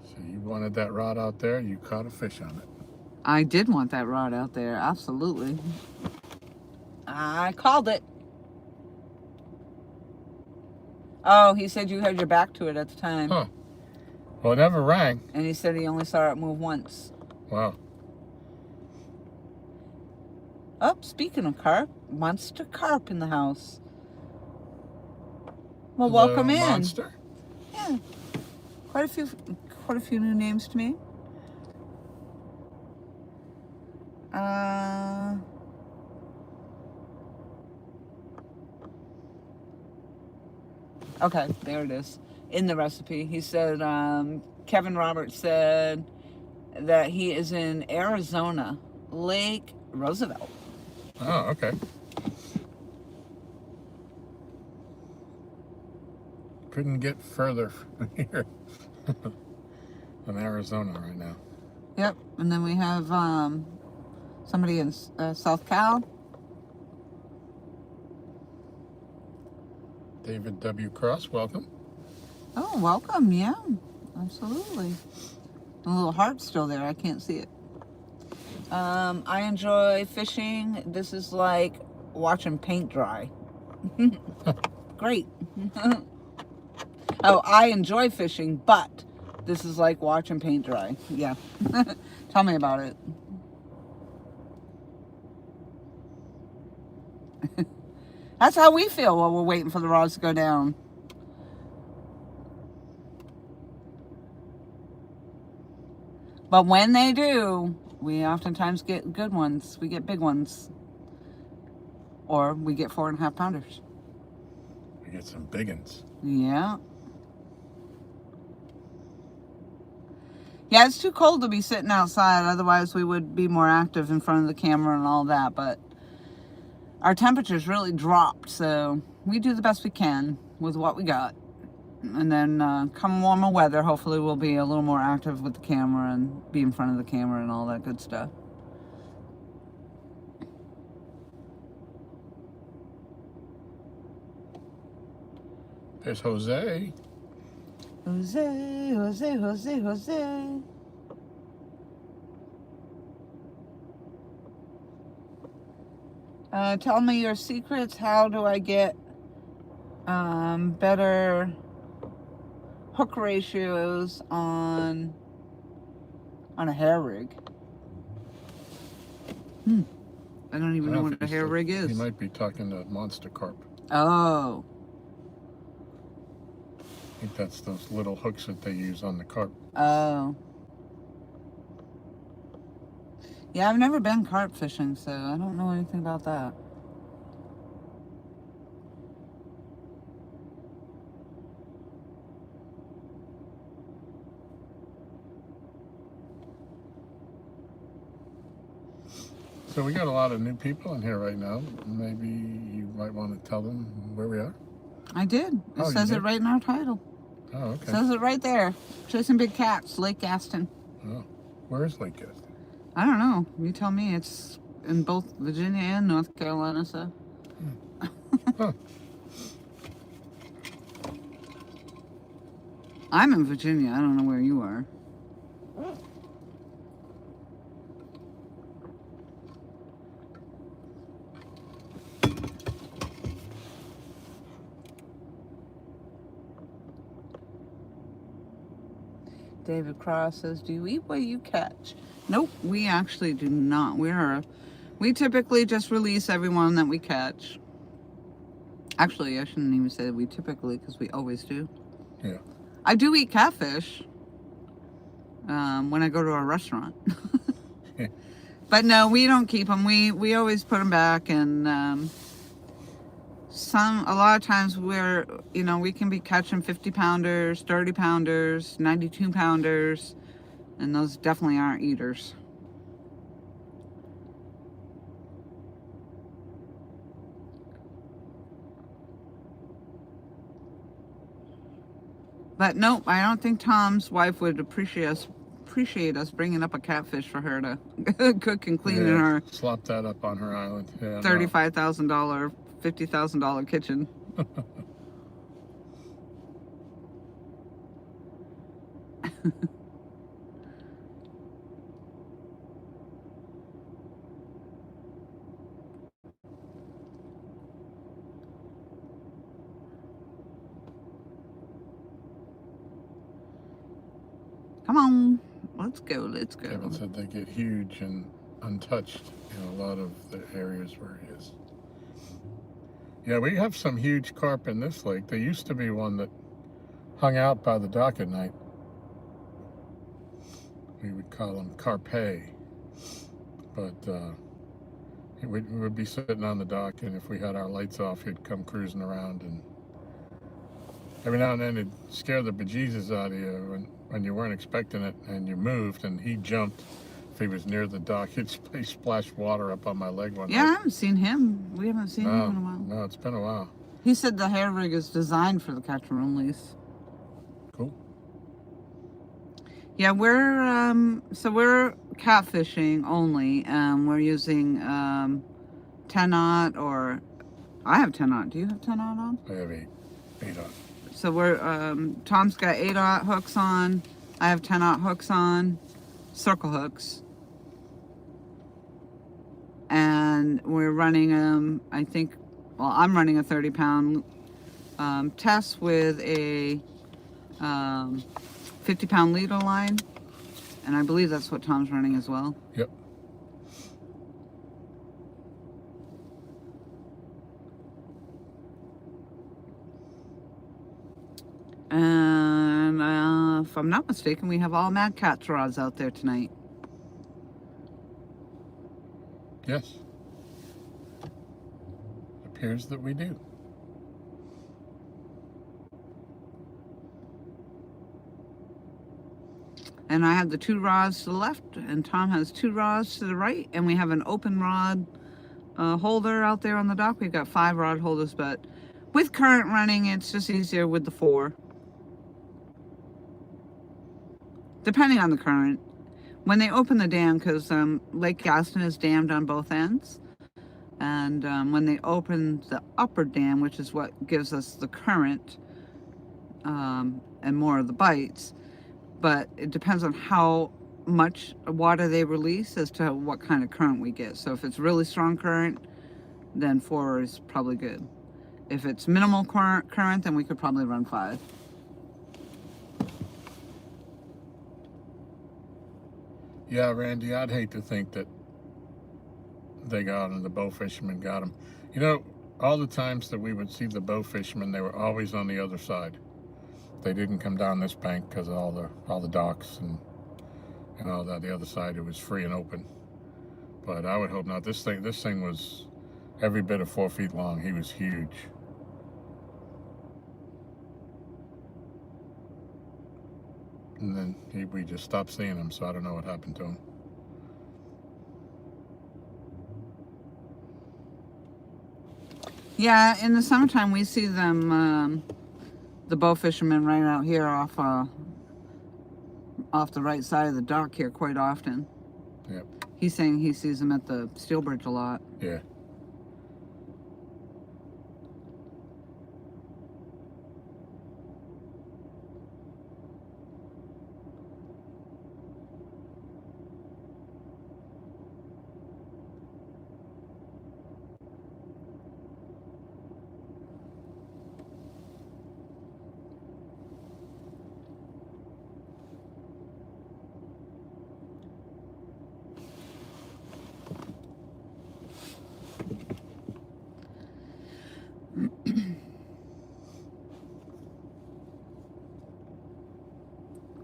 So you wanted that rod out there. You caught a fish on it. I did want that rod out there, absolutely. I called it. Oh, he said you had your back to it at the time. Huh. Well, it never rang. And he said he only saw it move once. Wow. Oh, speaking of carp, monster carp in the house. Well, welcome The in. Monster. Yeah. Quite a few new names to me. Okay, there it is. In the recipe, he said, Kevin Roberts said that he is in Arizona, Lake Roosevelt. Oh, okay. Couldn't get further from here than Arizona right now. Yep, and then we have somebody in South Cal. David W. Cross, welcome. Oh, welcome, yeah, absolutely. A little heart still there, I can't see it. I enjoy fishing. This is like watching paint dry. Great. Oh, I enjoy fishing, but this is like watching paint dry. Yeah. Tell me about it. That's how we feel while we're waiting for the rods to go down. But when they do, we oftentimes get good ones. We get big ones. Or we get 4.5 pounders. We get some big ones. Yeah. Yeah, it's too cold to be sitting outside. Otherwise, we would be more active in front of the camera and all that. But our temperatures really dropped. So we do the best we can. with what we got. And then come warmer weather, hopefully we'll be a little more active with the camera and be in front of the camera and all that good stuff. There's Jose. Jose. Tell me your secrets. How do I get better hook ratios on a hair rig? I don't even know what a hair rig is. He might be talking to Monster Carp. Oh. I think that's those little hooks that they use on the carp. Oh. Yeah, I've never been carp fishing, so I don't know anything about that. So we got a lot of new people in here right now. Maybe you might want to tell them where we are. I did. It says it right in our title. Oh, okay. It says it right there. Chasing big cats, Lake Gaston. Oh, where is Lake Gaston? I don't know. You tell me. It's in both Virginia and North Carolina, so. Huh. I'm in Virginia. I don't know where you are. David Cross says, do you eat what you catch? Nope, we actually do not. We typically just release everyone that we catch. Actually, I shouldn't even say that we typically, because we always do. Yeah. I do eat catfish when I go to a restaurant. But no, we don't keep them. We always put them back, and a lot of times we can be catching 50 pounders, 30 pounders, 92 pounders, and those definitely aren't eaters. But nope, I don't think Tom's wife would appreciate us bringing up a catfish for her to cook and clean in her slop that up on her island. Yeah, $35,000, $50,000 kitchen. Come on, let's go. Kevin said they get huge and untouched in a lot of the areas where he is. Yeah, we have some huge carp in this lake. There used to be one that hung out by the dock at night. We would call him Carpe. But he would be sitting on the dock, and if we had our lights off, he'd come cruising around. And every now and then it'd scare the bejesus out of you when you weren't expecting it, and you moved, and he jumped. If he was near the dock, he'd splash water up on my leg one night. I haven't seen him. We haven't seen him in a while. No, it's been a while. He said the hair rig is designed for the catch and release. Cool. Yeah, we're catfishing only. We're using 10-aught, or I have 10-aught. Do you have 10-aught on? I have 8-aught. So we're Tom's got 8-aught hooks on. I have 10-aught hooks on, circle hooks. And we're running I'm running a 30-pound test with a 50-pound leader line, and I believe that's what Tom's running as well. Yep. And if I'm not mistaken, we have all Mad Cat's rods out there tonight. Yes. Appears that we do. And I have the 2 rods to the left, and Tom has 2 rods to the right, and we have an open rod holder out there on the dock. We've got 5 rod holders, but With current running, it's just easier with the 4. Depending on the current. When they open the dam, because Lake Gaston is dammed on both ends, and when they open the upper dam, which is what gives us the current and more of the bites, but it depends on how much water they release as to what kind of current we get. So if it's really strong current, then 4 is probably good. If it's minimal current, then we could probably run 5. Yeah, Randy, I'd hate to think that they got them, the bow fishermen got them. You know, all the times that we would see the bow fishermen, they were always on the other side. They didn't come down this bank because of all the docks and all that. The other side, it was free and open. But I would hope not. This thing was every bit of 4 feet long. He was huge. And then we just stopped seeing him, so I don't know what happened to him. Yeah, in the summertime we see them, the bow fishermen right out here off the right side of the dock here quite often. Yep. He's saying he sees them at the steel bridge a lot. Yeah.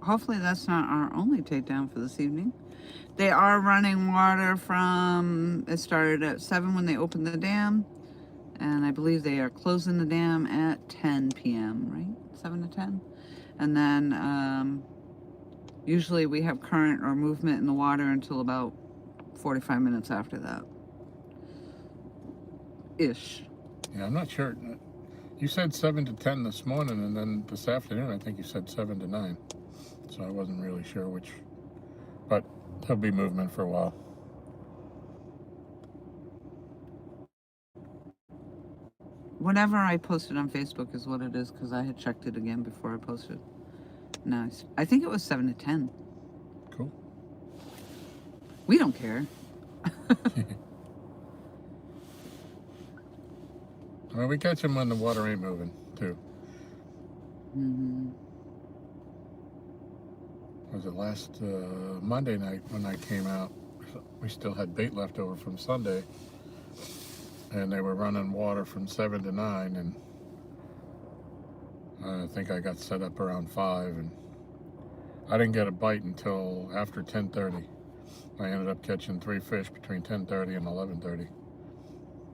Hopefully that's not our only takedown for this evening. They are running water from, it started at 7 when they opened the dam, and I believe they are closing the dam at 10 p.m., right? 7 to 10? And then usually we have current or movement in the water until about 45 minutes after that. Ish. Yeah, I'm not sure. You said 7 to 10 this morning, and then this afternoon I think you said 7 to 9. So I wasn't really sure which, but there'll be movement for a while. Whatever I posted on Facebook is what it is, because I had checked it again before I posted. No, I think it was 7 to 10. Cool. We don't care. Well, we catch them when the water ain't moving, too. Mm-hmm. Was it last Monday night when I came out? We still had bait left over from Sunday, and they were running water from 7 to 9, and I think I got set up around 5, and I didn't get a bite until after 10:30. I ended up catching 3 fish between 10:30 and 11:30,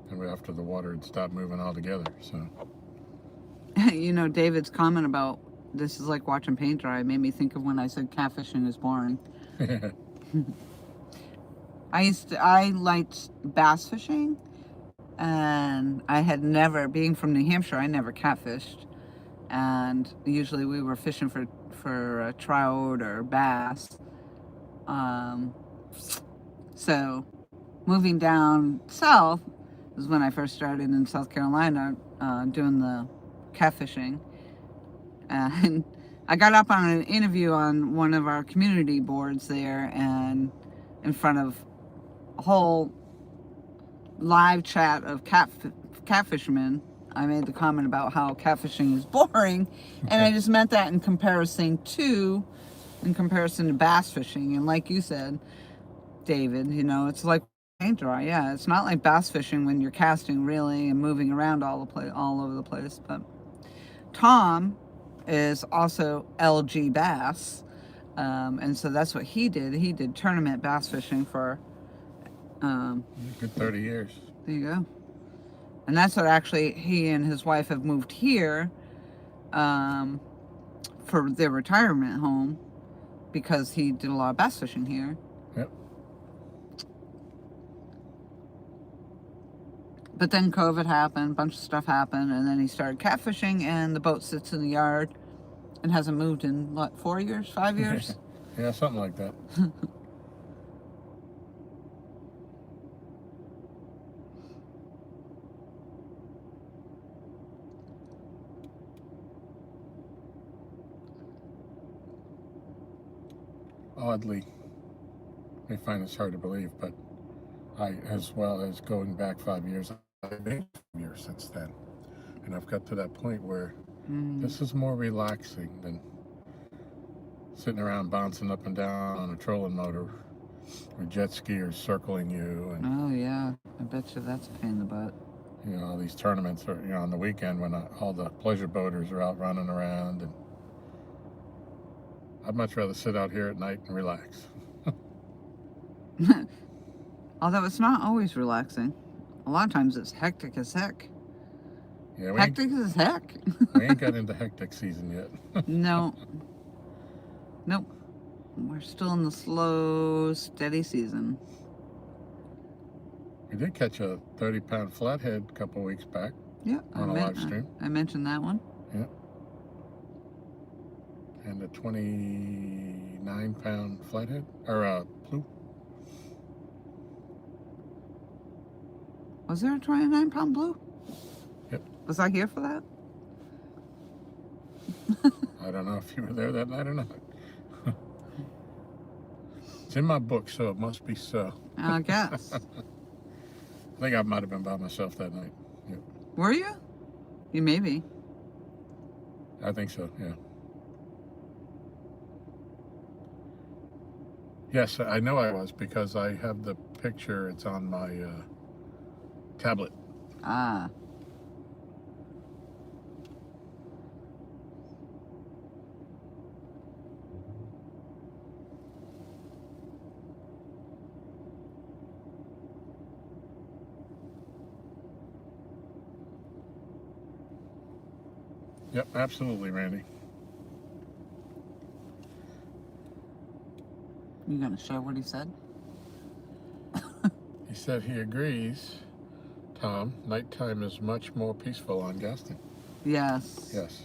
and after the water had stopped moving altogether. So, You know, David's comment about this is like watching paint dry made me think of when I said catfishing is boring. I liked bass fishing, and I had never, being from New Hampshire, I never catfished, and usually we were fishing for trout or bass. So moving down south is when I first started in South Carolina doing the catfishing. And I got up on an interview on one of our community boards there, and in front of a whole live chat of catfishermen, I made the comment about how catfishing is boring, and I just meant that in comparison to bass fishing. And like you said, David, you know, it's like paint dry. Yeah, it's not like bass fishing when you're casting really and moving around all over the place. But Tom is also LGBASS, and so that's what he did. He did tournament bass fishing for good 30 years. there you go. And that's what actually he and his wife have moved here for their retirement home, because he did a lot of bass fishing here. Yep. But then COVID happened, a bunch of stuff happened, and then he started catfishing, and the boat sits in the yard and hasn't moved in, what, 4 years, 5 years? Yeah, something like that. Oddly, I find this hard to believe, but as well as going back 5 years, I've been 5 years since then. And I've got to that point where this is more relaxing than sitting around bouncing up and down on a trolling motor with jet skiers circling you. And, oh, yeah. I bet you that's a pain in the butt. you know, all these tournaments are, you know, on the weekend when all the pleasure boaters are out running around. And I'd much rather sit out here at night and relax. Although it's not always relaxing. A lot of times it's hectic as heck. Yeah, Hectic as heck. we ain't got into hectic season yet. No. Nope. We're still in the slow, steady season. We did catch a 30-pound flathead a couple weeks back. Yeah, on a live stream. I mentioned that one. Yeah. And a 29-pound flathead, or blue. Was there a 29-pound blue? Yep. Was I here for that? I don't know if you were there that night or not. It's in my book, so it must be so. I guess. I think I might have been by myself that night. Yep. Were you? You may be. I think so, yeah. Yes, I know I was because I have the picture. It's on my tablet. Ah. Yep, absolutely, Randy. You gonna share what he said? He said he agrees, Tom, nighttime is much more peaceful on Gaston. Yes. Yes.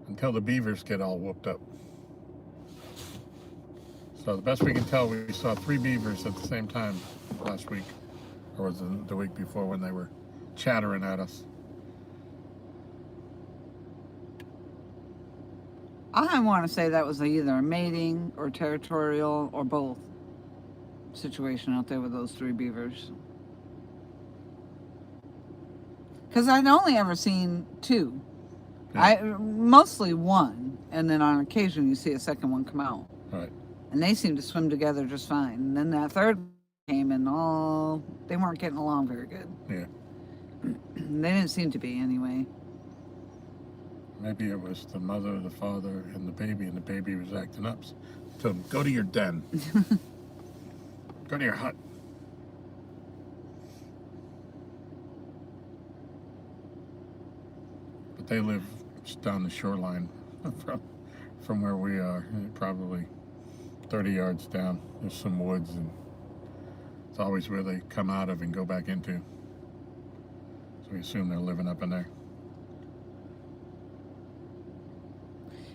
Until the beavers get all whooped up. So the best we can tell, we saw 3 beavers at the same time last week. Or was it the week before when they were chattering at us? I want to say that was either a mating or territorial or both situation out there with those 3 beavers. Because I'd only ever seen 2. Yeah. Mostly 1, and then on occasion you see a second one come out. Right. And they seemed to swim together just fine. And then that third came and they weren't getting along very good. Yeah. They didn't seem to be anyway. Maybe it was the mother, the father, and the baby was acting up. Told him, go to your den. Go to your hut. But they live just down the shoreline from where we are, probably 30 yards down. There's some woods, and it's always where they come out of and go back into. So we assume they're living up in there.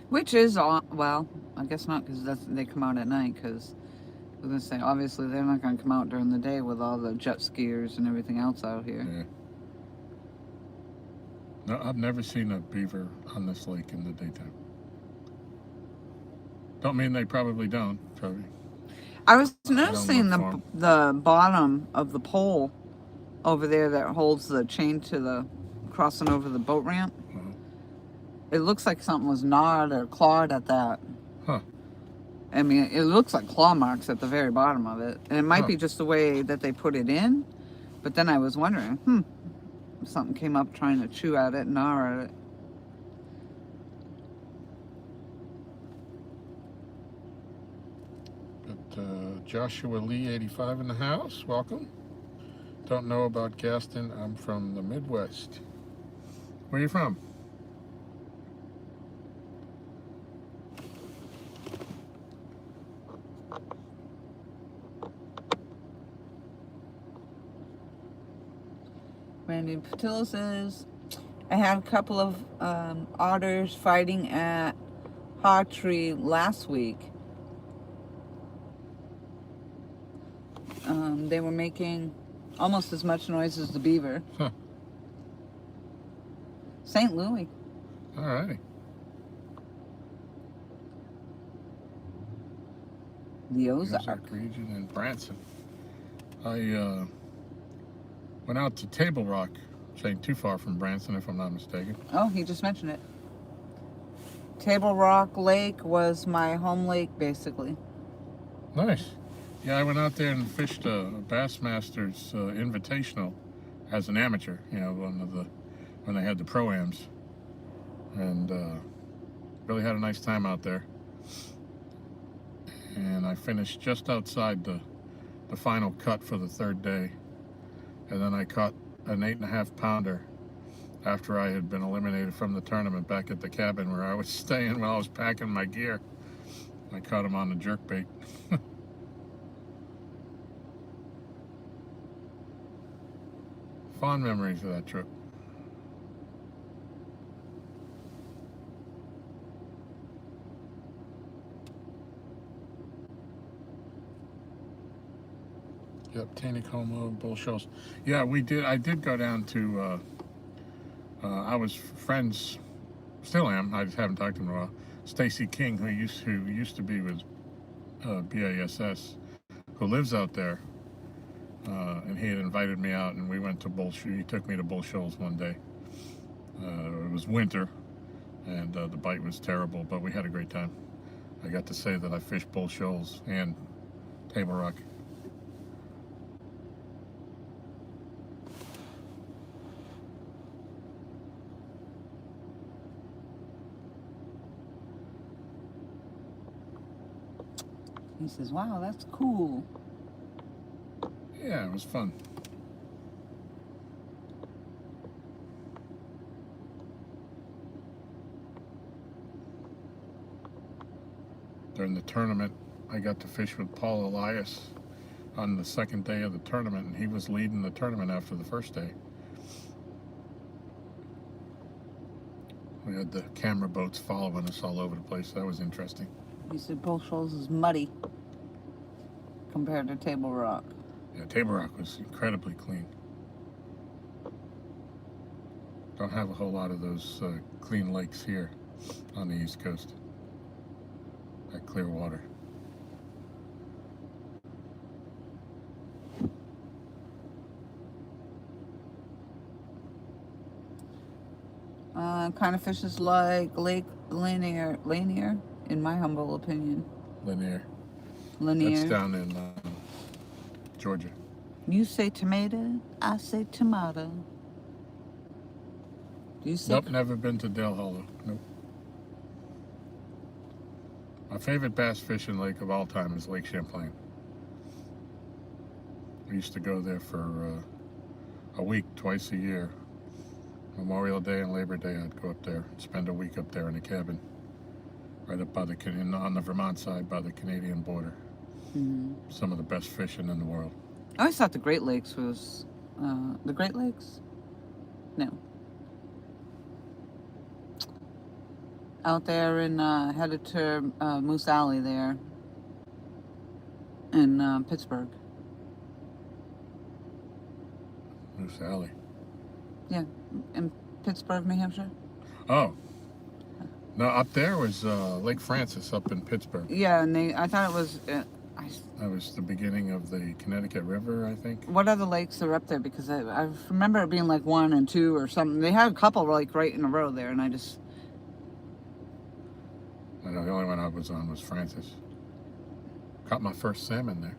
Which is, well, I guess not, because they come out at night, because I was going to say, obviously they're not going to come out during the day with all the jet skiers and everything else out here. Yeah. No, I've never seen a beaver on this lake in the daytime. Don't mean they probably don't, Toby. I was noticing the bottom of the pole over there that holds the chain to the crossing over the boat ramp. It looks like something was gnawed or clawed at that. Huh. I mean, it looks like claw marks at the very bottom of it. And it might be just the way that they put it in. But then I was wondering, something came up trying to chew at it, gnaw at it. But Joshua Lee, 85 in the house. Welcome. Don't know about Gaston. I'm from the Midwest. Where are you from? Randy Patillo says, I had a couple of otters fighting at Hawtree last week. They were making almost as much noise as the beaver. Huh. St. Louis. Alrighty. The Ozark. Region in Branson. I went out to Table Rock, which ain't too far from Branson, if I'm not mistaken. Oh, he just mentioned it. Table Rock Lake was my home lake, basically. Nice. Yeah, I went out there and fished a Bassmasters Invitational as an amateur. You know, when they had the pro-ams, and really had a nice time out there. And I finished just outside the final cut for the third day, and then I caught an 8.5 pounder after I had been eliminated from the tournament back at the cabin where I was staying while I was packing my gear. I caught him on the jerkbait. Fond memories of that trip. Yep, Taneycomo, Bull Shoals. Yeah, we did. I did go down to. I was friends, still am. I just haven't talked to him in a while. Stacy King, who used to be with BASS, who lives out there, and he had invited me out, and we went to Bull Shoals. He took me to Bull Shoals one day. It was winter, and the bite was terrible, but we had a great time. I got to say that I fished Bull Shoals and Table Rock. He says, wow, that's cool. Yeah, it was fun. During the tournament, I got to fish with Paul Elias on the second day of the tournament, and he was leading the tournament after the first day. We had the camera boats following us all over the place. That was interesting. He said Bull Shoals is muddy compared to Table Rock. Yeah, Table Rock was incredibly clean. Don't have a whole lot of those clean lakes here on the East Coast. That clear water. Kind of fishes like Lake Lanier, in my humble opinion. Lanier. Lanier. That's down in Georgia. You say tomato, I say tomato. Do you say? Nope, never been to Dale Hollow. Nope. My favorite bass fishing lake of all time is Lake Champlain. We used to go there for a week, twice a year. Memorial Day and Labor Day, I'd go up there and spend a week up there in a cabin, right up by on the Vermont side by the Canadian border. Mm-hmm. Some of the best fishing in the world. I always thought the Great Lakes was the Great Lakes. No. Out there in headed to Moose Alley there in Pittsburgh. Moose Alley. Yeah, in Pittsburgh, New Hampshire. Oh. No, up there was Lake Francis up in Pittsburgh. Yeah, and I thought it was. That was the beginning of the Connecticut River, I think. What other lakes are up there? Because I remember it being like 1 and 2 or something. They had a couple like right in a row there, and I just. I know the only one I was on was Francis. Caught my first salmon there.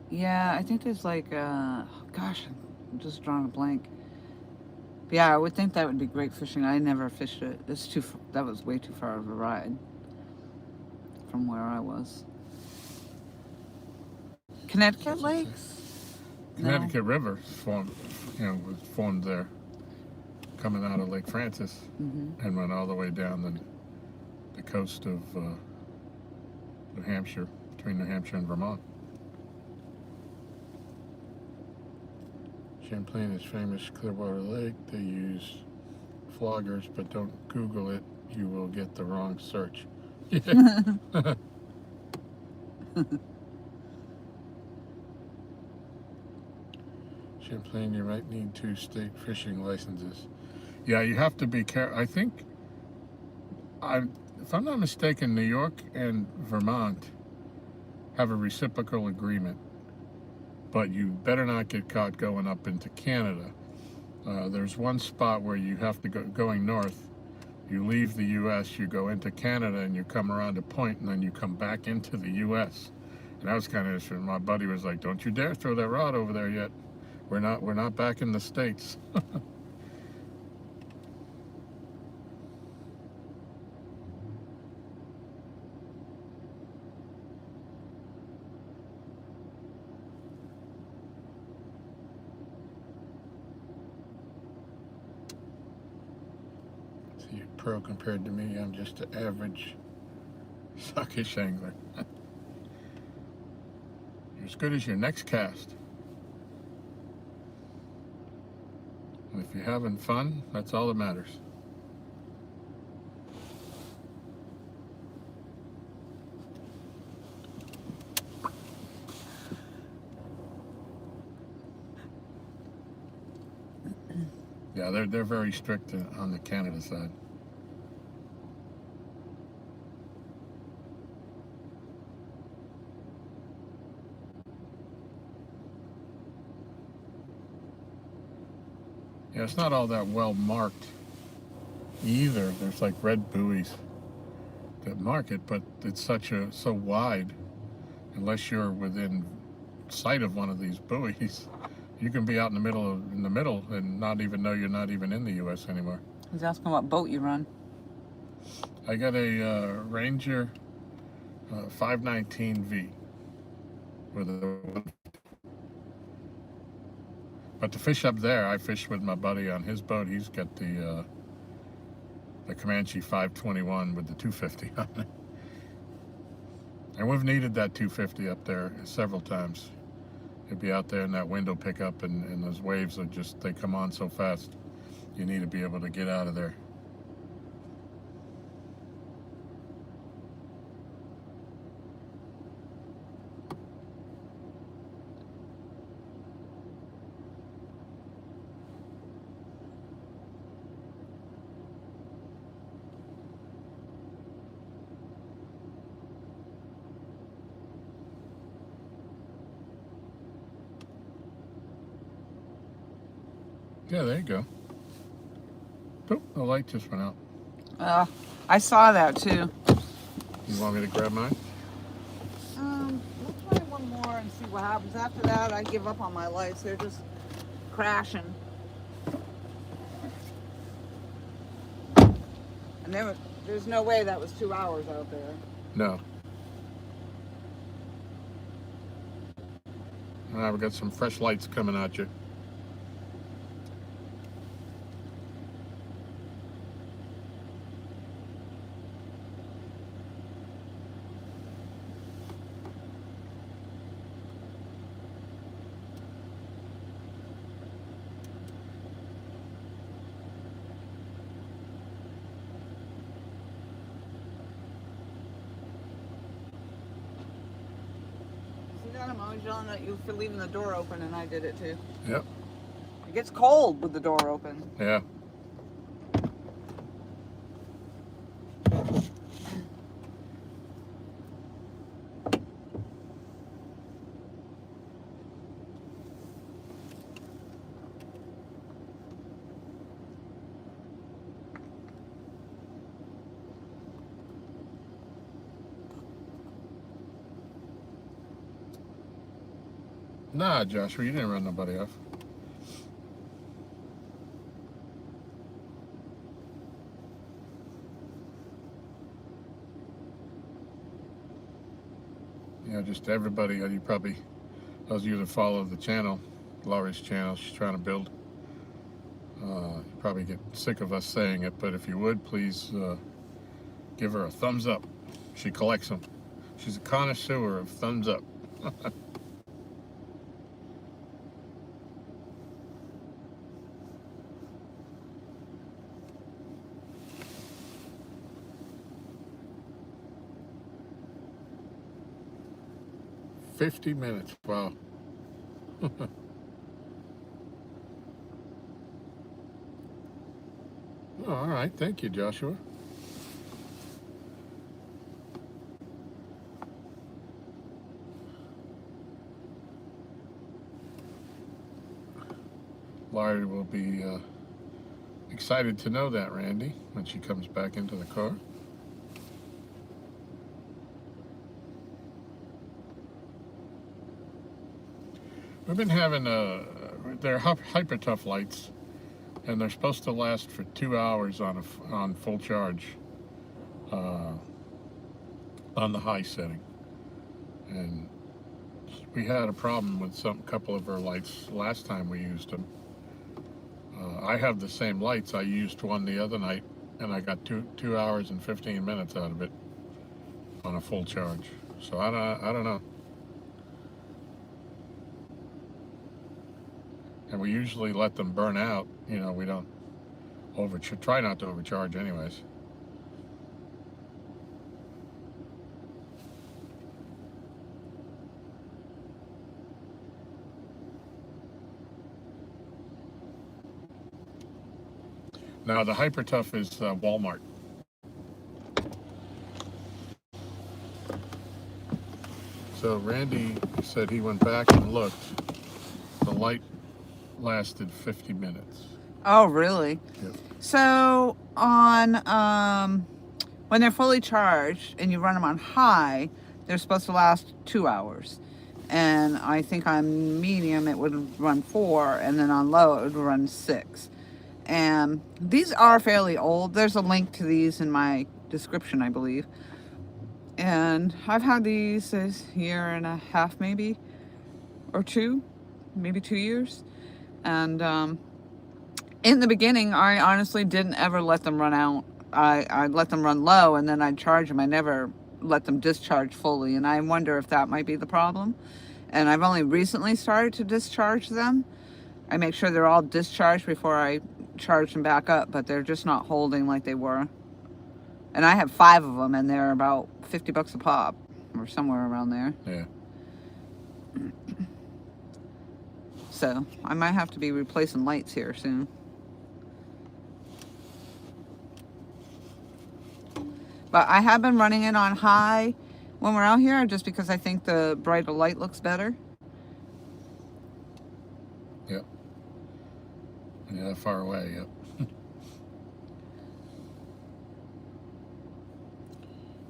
Yeah, I think there's like, gosh, I'm just drawing a blank. But yeah, I would think that would be great fishing. I never fished it. That was way too far of a ride from where I was. Connecticut lakes? Connecticut River was formed there, coming out of Lake Francis, and went all the way down the coast of New Champlain is famous Clearwater Lake. They use floggers, but don't Google it. You will get the wrong search. Champlain, you might need 2 state fishing licenses. Yeah, you have to be careful. I think, if I'm not mistaken, New York and Vermont have a reciprocal agreement, but you better not get caught going up into Canada. There's one spot where you have to go going north. You leave the U.S., you go into Canada, and you come around a point, and then you come back into the U.S. And that was kind of interesting. My buddy was like, "Don't you dare throw that rod over there yet. We're not back in the States." See, you're pro compared to me. I'm just an average suckish angler. You're as good as your next cast. And if you're having fun, that's all that matters. Yeah, they're very strict on the Canada side. Yeah, it's not all that well marked either. There's like red buoys that mark it, but it's so wide. Unless you're within sight of one of these buoys, you can be out in the middle and not even know you're not even in the U.S. anymore. He's asking what boat you run. I got a Ranger 519V with a. But to fish up there, I fish with my buddy on his boat. He's got the Comanche 521 with the 250 on it. And we've needed that 250 up there several times. You'd be out there in that window pickup, and those waves they come on so fast. You need to be able to get out of there. Yeah, there you go. Oh, the light just went out. I saw that too. You want me to grab mine? We'll try one more and see what happens. After that, I give up on my lights. They're just crashing. And there's no way that was 2 hours out there. No. Now we got some fresh lights coming at you. I'm always yelling at you for leaving the door open, and I did it too. Yep. It gets cold with the door open. Yeah. Nah, Joshua, you didn't run nobody off. Yeah, just everybody, you probably, those of you that follow the channel, Laurie's channel, she's trying to build. You probably get sick of us saying it, but if you would, please give her a thumbs up. She collects them. She's a connoisseur of thumbs up. 50 minutes. Wow. Oh, all right. Thank you, Joshua. Laurie will be excited to know that, Randy, when she comes back into the car. We've been having they're hyper tough lights, and they're supposed to last for 2 hours on full charge on the high setting. And we had a problem with couple of our lights last time we used them. I have the same lights. I used one the other night, and I got 2 hours and 15 minutes out of it on a full charge. So I don't know. And we usually let them burn out. You know, we don't try not to overcharge anyways. Now the Hyper Tough is Walmart. So Randy said he went back and looked. The light lasted 50 minutes. Oh, really? Yep. So on when they're fully charged and you run them on high, they're supposed to last 2 hours. And I think on medium it would run 4, and then on low it would run 6. And these are fairly old. There's a link to these in my description, I believe. And I've had these a year and a half, maybe, or 2, maybe 2 years. And in the beginning, I honestly didn't ever let them run out. I'd let them run low, and then I'd charge them. I never let them discharge fully, and I wonder if that might be the problem. And I've only recently started to discharge them. I make sure they're all discharged before I charge them back up, but they're just not holding like they were. And I have 5 of them, and they're about $50 a pop, or somewhere around there. Yeah. So I might have to be replacing lights here soon. But I have been running it on high when we're out here, just because I think the brighter light looks better. Yep. Yeah, far away, yep.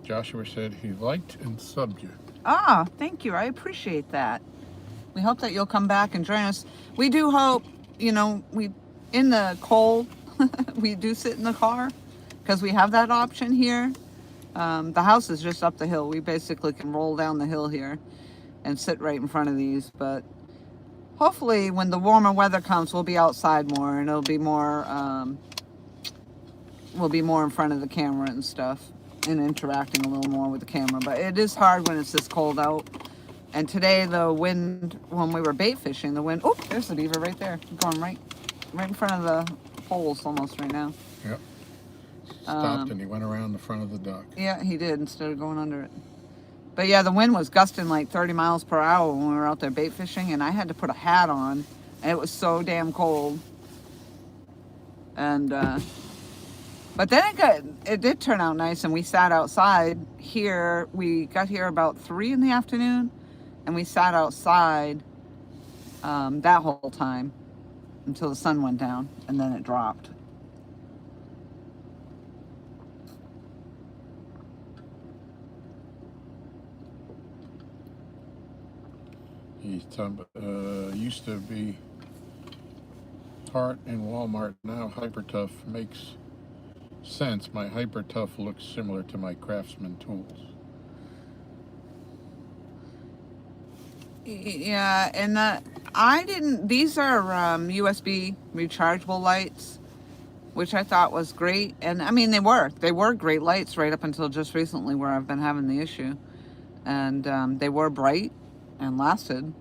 Joshua said he liked and subbed you. Ah, thank you. I appreciate that. We hope that you'll come back and join us. We do hope, you know, in the cold, we do sit in the car because we have that option here. The house is just up the hill. We basically can roll down the hill here and sit right in front of these. But hopefully when the warmer weather comes, we'll be outside more, and it'll be more, we'll be more in front of the camera and stuff and interacting a little more with the camera. But it is hard when it's this cold out. And today the wind, when we were bait fishing, the wind, oh, there's the beaver right there. Going right in front of the poles almost right now. Yep. Stopped and he went around the front of the dock. Yeah, he did, instead of going under it. But yeah, the wind was gusting like 30 miles per hour when we were out there bait fishing, and I had to put a hat on. And it was so damn cold. And but then it did turn out nice, and we sat outside here. We got here about 3 in the afternoon, and we sat outside that whole time until the sun went down, and then it dropped. He's talking about, used to be Hart and Walmart, now Hyper Tough. Makes sense. My Hyper Tough looks similar to my Craftsman tools. Yeah, and these are USB rechargeable lights, which I thought was great. And I mean, they were great lights right up until just recently, where I've been having the issue. And they were bright and lasted.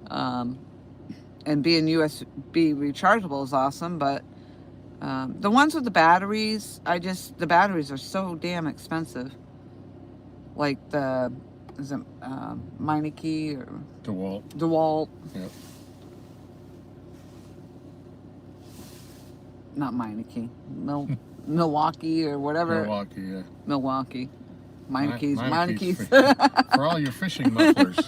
And being USB rechargeable is awesome, but the ones with the batteries, the batteries are so damn expensive. Like the is it Meineke or DeWalt. DeWalt? Yep. Not Meineke. Milwaukee or whatever. Milwaukee, yeah. Milwaukee. Meineke's. Meineke's for all your fishing mufflers.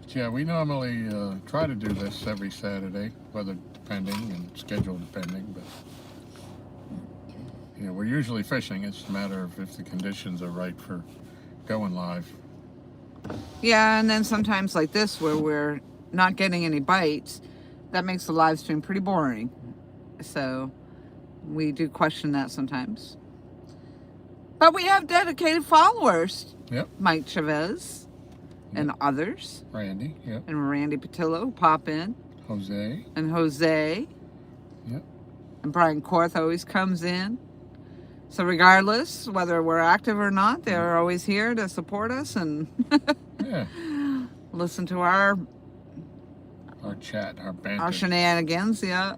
Yeah, we normally try to do this every Saturday, weather depending and schedule depending, but you know, we're usually fishing. It's a matter of if the conditions are right for going live. Yeah, and then sometimes like this where we're not getting any bites, that makes the live stream pretty boring. So we do question that sometimes. But we have dedicated followers. Yep. Mike Chavez. And others. Randy, yep. And Randy Patillo pop in. Jose. And Jose. Yep. And Brian Korth always comes in. So regardless, whether we're active or not, they're always here to support us and yeah. listen to our chat, our banter. Our shenanigans, yeah.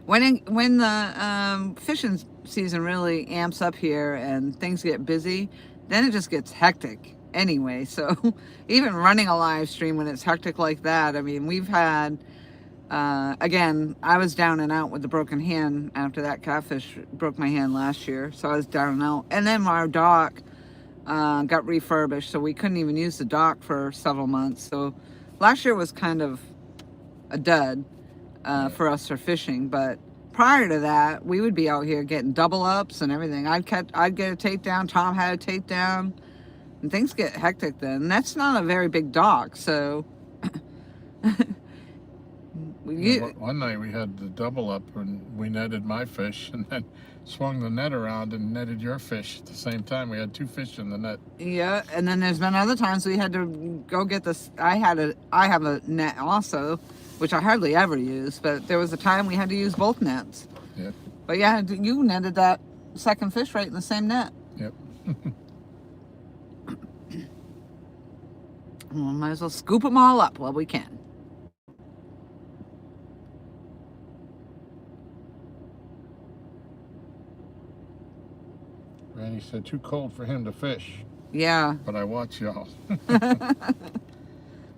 When the fishing season really amps up here and things get busy, then it just gets hectic anyway. So even running a live stream when it's hectic like that, I mean, we've had, again, I was down and out with the broken hand after that catfish broke my hand last year. So I was down and out. And then our dock got refurbished, so we couldn't even use the dock for several months. So last year was kind of a dud. For us for fishing, but prior to that, we would be out here getting double ups and everything. I'd get a takedown. Tom had a takedown, and things get hectic then. And that's not a very big dock, so. One night we had the double up, and we netted my fish, and then swung the net around and netted your fish at the same time. We had two fish in the net. Yeah, and then there's been other times we had to go get this. I have a net also, which I hardly ever use, but there was a time we had to use both nets. Yep. But yeah, you netted that second fish right in the same net. Yep. Well, might as well scoop them all up while we can. Randy said too cold for him to fish. Yeah. But I watch y'all.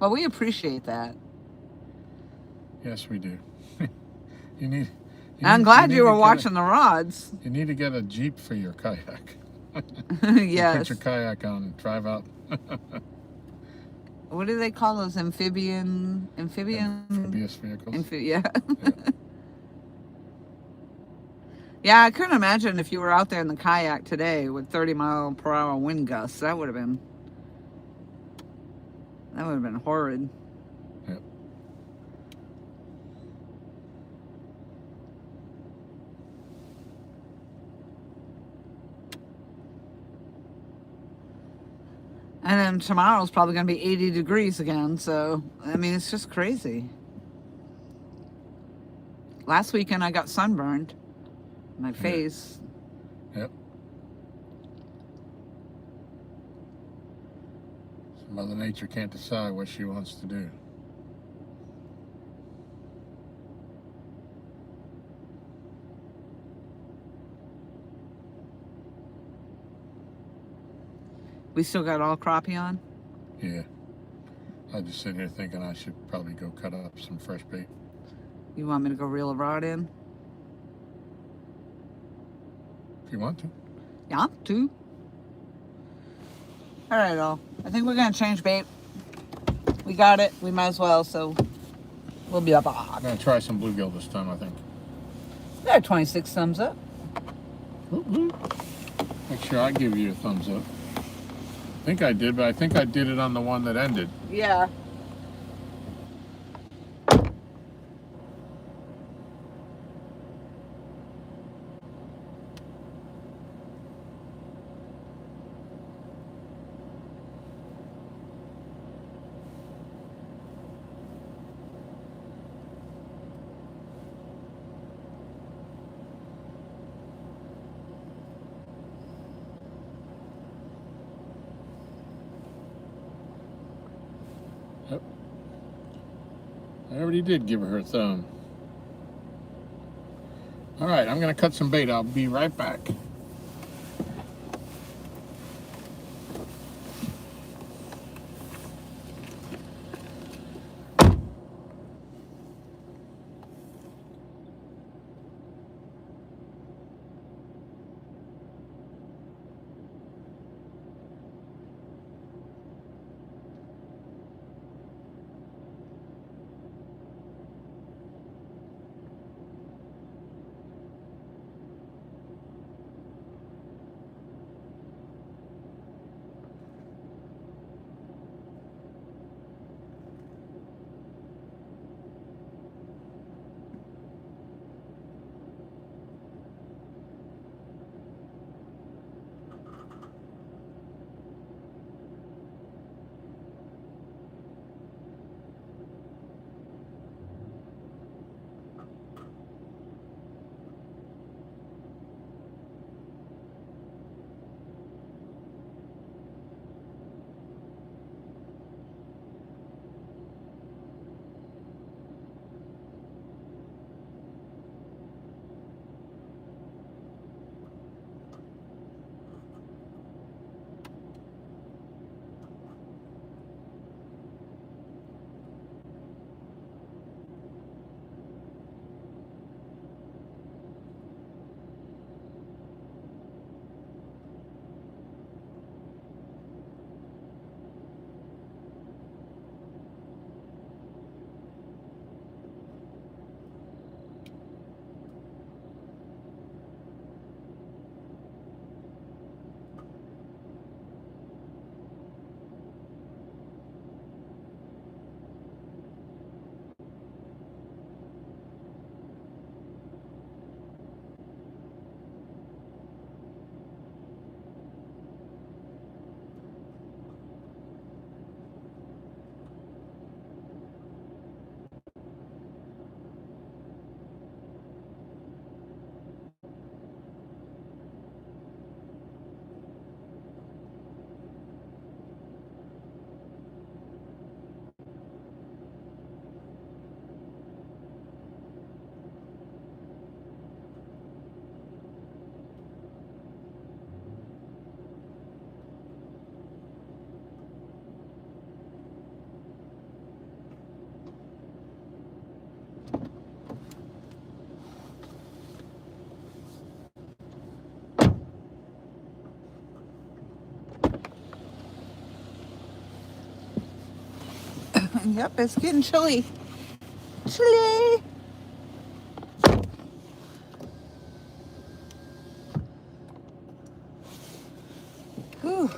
Well, we appreciate that. Yes, we do. I'm glad you were watching the rods. You need to get a Jeep for your kayak. Yes. Put your kayak on and drive out. What do they call those? Amphibious vehicles. Yeah. Yeah, I couldn't imagine if you were out there in the kayak today with 30-mile-per-hour wind gusts. That would have been horrid. Yep. And then tomorrow's probably going to be 80 degrees again. So, I mean, it's just crazy. Last weekend, I got sunburned. My face. Yep. So Mother Nature can't decide what she wants to do. We still got all crappie on? Yeah. I just sit here thinking I should probably go cut up some fresh bait. You want me to go reel a rod in? If you want to. Yeah, too. All right, all. I think we're going to change bait. We got it. We might as well, so we'll be up. I'm going to try some bluegill this time, I think. There, 26 thumbs up. Make sure I give you a thumbs up. I think I did, but I think I did it on the one that ended. Yeah. I already did give her a thumb. Alright, I'm going to cut some bait. I'll be right back. Yep, it's getting chilly. Chilly. Whew.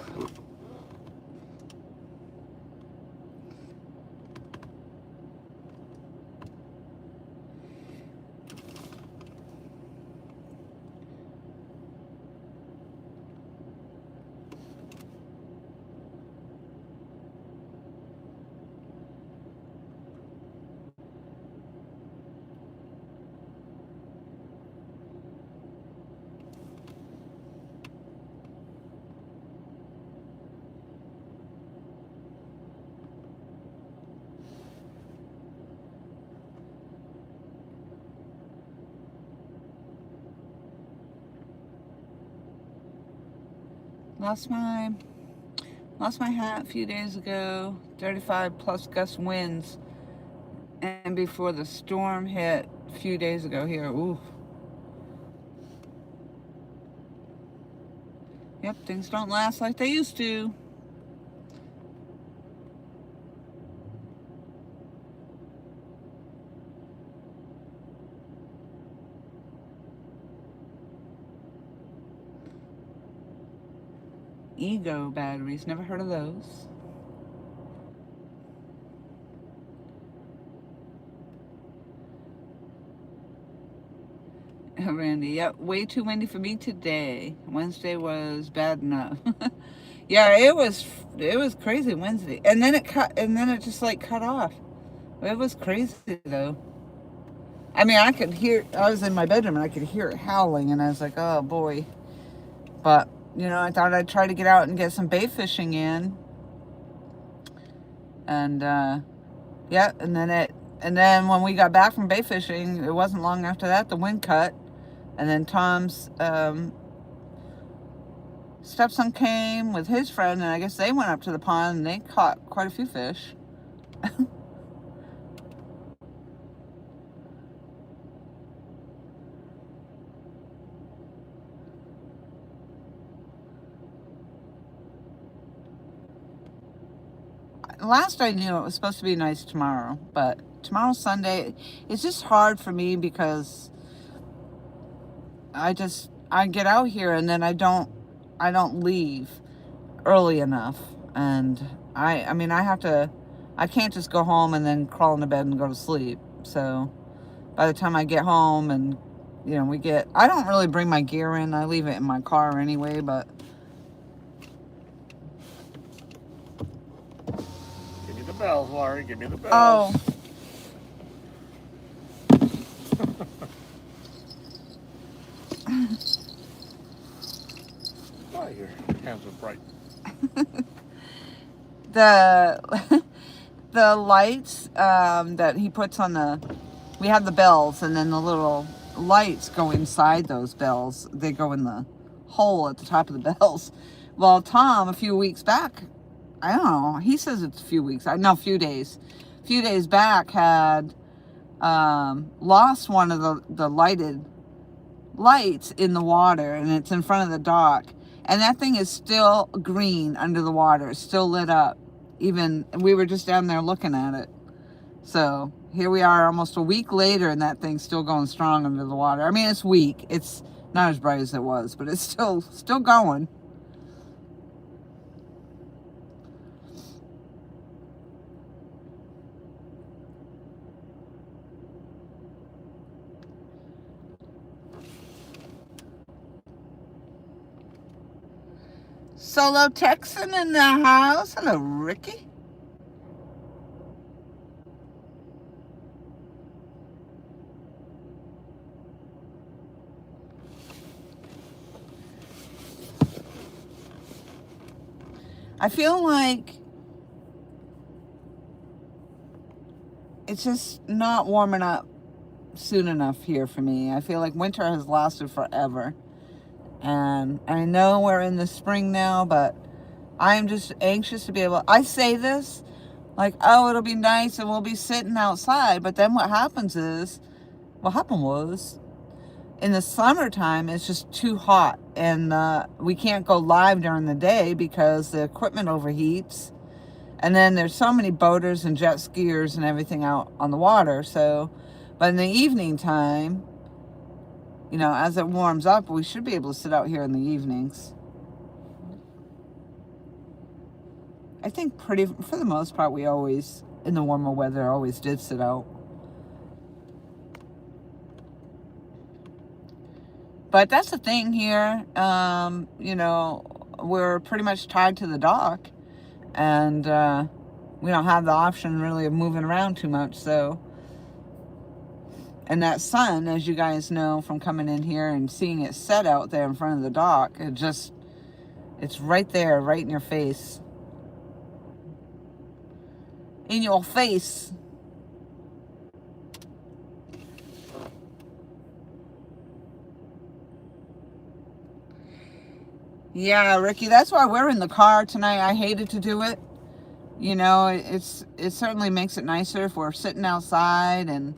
Lost my hat a few days ago. 35 plus gust winds, and before the storm hit a few days ago here. Ooh. Yep, things don't last like they used to. Ego batteries, never heard of those. Randy, yep, way too windy for me today. Wednesday was bad enough. Yeah, it was crazy Wednesday. And then it just like cut off. It was crazy though. I mean, I was in my bedroom and I could hear it howling, and I was like, oh boy. But, I thought I'd try to get out and get some bait fishing in. And, yeah, and then And then when we got back from bait fishing, it wasn't long after that, the wind cut. And then Tom's stepson came with his friend, and I guess they went up to the pond and they caught quite a few fish. Last I knew, it was supposed to be nice tomorrow, but tomorrow's Sunday. It's just hard for me because I get out here and then I don't leave early enough, and I mean I can't just go home and then crawl into bed and go to sleep. So by the time I get home and I don't really bring my gear in. I leave it in my car anyway, but Give me the bells, Laurie. Give me the bells. oh. Oh, your hands are bright. The lights that he puts on we have the bells, and then the little lights go inside those bells. They go in the hole at the top of the bells. Well, Tom, a few weeks back, I don't know, he says it's a few weeks, a few days back, had lost one of the lighted lights in the water, and it's in front of the dock, and that thing is still green under the water. It's still lit up. Even we were just down there looking at it. So here we are almost a week later, and that thing's still going strong under the water. I mean, it's weak. It's not as bright as it was, but it's still going. Solo Texan in the house. Hello, Ricky. I feel like it's just not warming up soon enough here for me. I feel like winter has lasted forever. And I know we're in the spring now, but I'm just anxious to be able... I say this like, oh, it'll be nice and we'll be sitting outside. But then what happened was, in the summertime, it's just too hot. And we can't go live during the day because the equipment overheats. And then there's so many boaters and jet skiers and everything out on the water. So, but in the evening time, as it warms up, we should be able to sit out here in the evenings. I think for the most part, we always, in the warmer weather, always did sit out. But that's the thing here. We're pretty much tied to the dock, and we don't have the option really of moving around too much. So, and that sun, as you guys know from coming in here and seeing it set out there in front of the dock, it's right there, right in your face. In your face. Yeah, Ricky, that's why we're in the car tonight. I hated to do it. It certainly makes it nicer if we're sitting outside and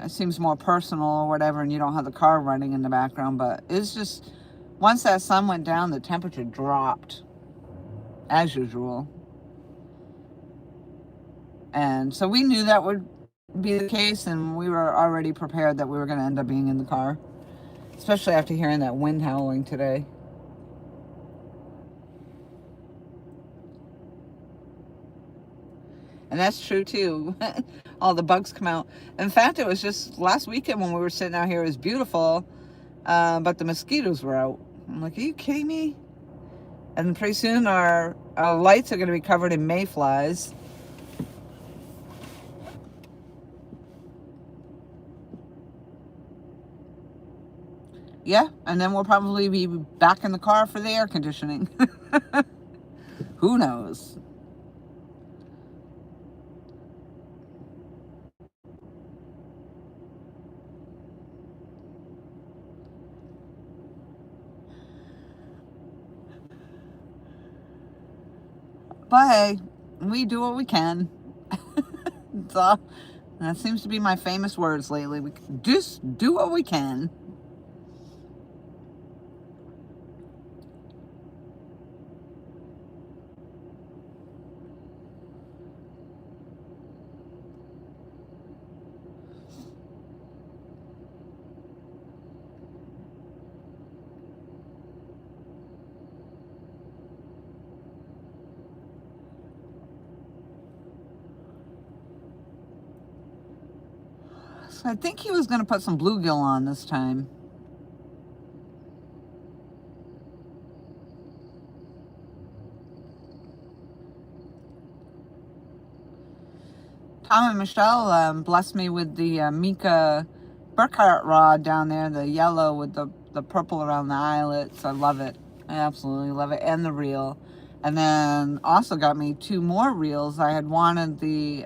it seems more personal or whatever, and you don't have the car running in the background. But it's just, once that sun went down, the temperature dropped as usual. And so we knew that would be the case, and we were already prepared that we were going to end up being in the car, especially after hearing that wind howling today. And that's true too. All the bugs come out. In fact, it was just last weekend when we were sitting out here, it was beautiful, but the mosquitoes were out. I'm like, are you kidding me? And pretty soon our lights are going to be covered in mayflies. Yeah, and then we'll probably be back in the car for the air conditioning. Who knows? But hey, we do what we can. So, that seems to be my famous words lately. We just do what we can. So I think he was going to put some bluegill on this time. Tom and Michelle blessed me with the Mika Burkhart rod down there, the yellow with the purple around the eyelets. I love it. I absolutely love it. And the reel. And then also got me 2 more reels. I had wanted the,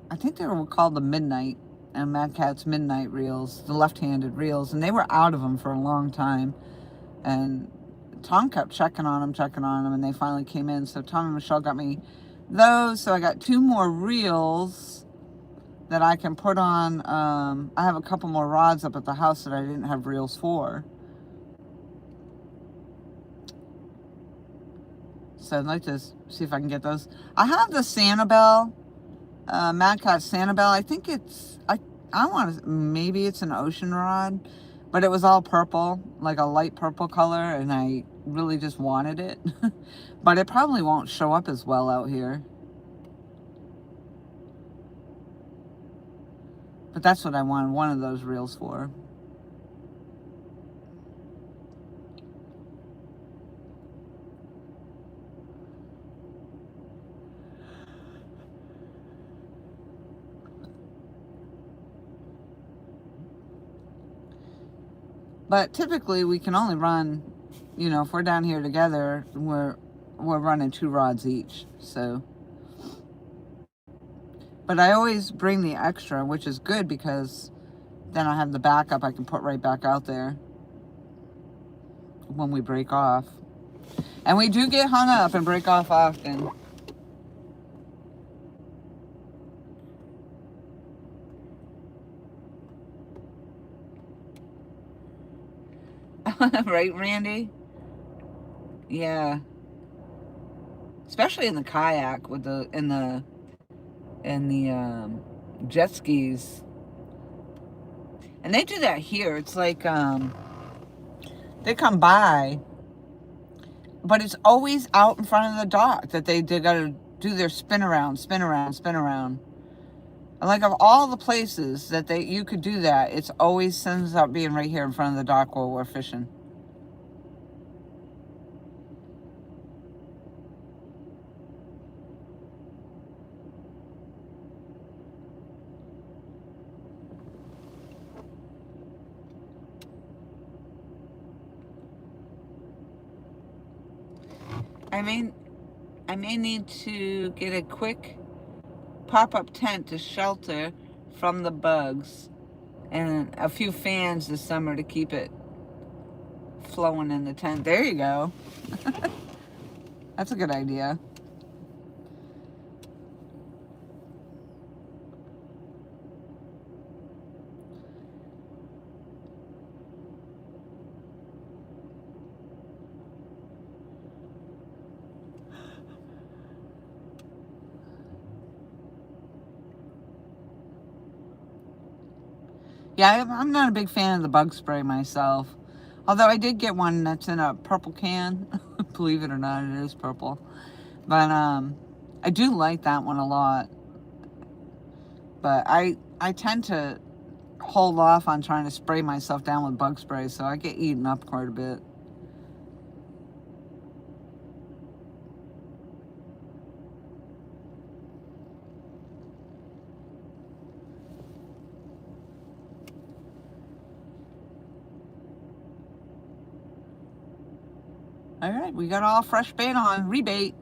I think they were called the Midnight, and Mad Cat's Midnight reels, the left-handed reels. And they were out of them for a long time. And Tom kept checking on them, and they finally came in. So Tom and Michelle got me those. So I got 2 more reels that I can put on. I have a couple more rods up at the house that I didn't have reels for. So I'd like to see if I can get those. I have the Sanibel, Mad Cat Sanibel. I think it's, I want to, maybe it's an ocean rod, but it was all purple, like a light purple color, and I really just wanted it. But it probably won't show up as well out here. But that's what I wanted one of those reels for. But typically we can only run, you know, if we're down here together, we're running 2 rods each. So, but I always bring the extra, which is good because then I have the backup I can put right back out there when we break off. And we do get hung up and break off often. Right, Randy? Yeah. Especially in the kayak with the in the jet skis. And they do that here. It's like they come by, but it's always out in front of the dock that they gotta do their spin around, spin around, spin around. And like of all the places that you could do that, it's always ends up being right here in front of the dock while we're fishing. I may need to get a quick pop-up tent to shelter from the bugs and a few fans this summer to keep it flowing in the tent. There you go. That's a good idea. Yeah, I'm not a big fan of the bug spray myself. Although I did get one that's in a purple can. Believe it or not, it is purple. But I do like that one a lot. But I tend to hold off on trying to spray myself down with bug spray, so I get eaten up quite a bit. All right, we got all fresh bait on, rebait.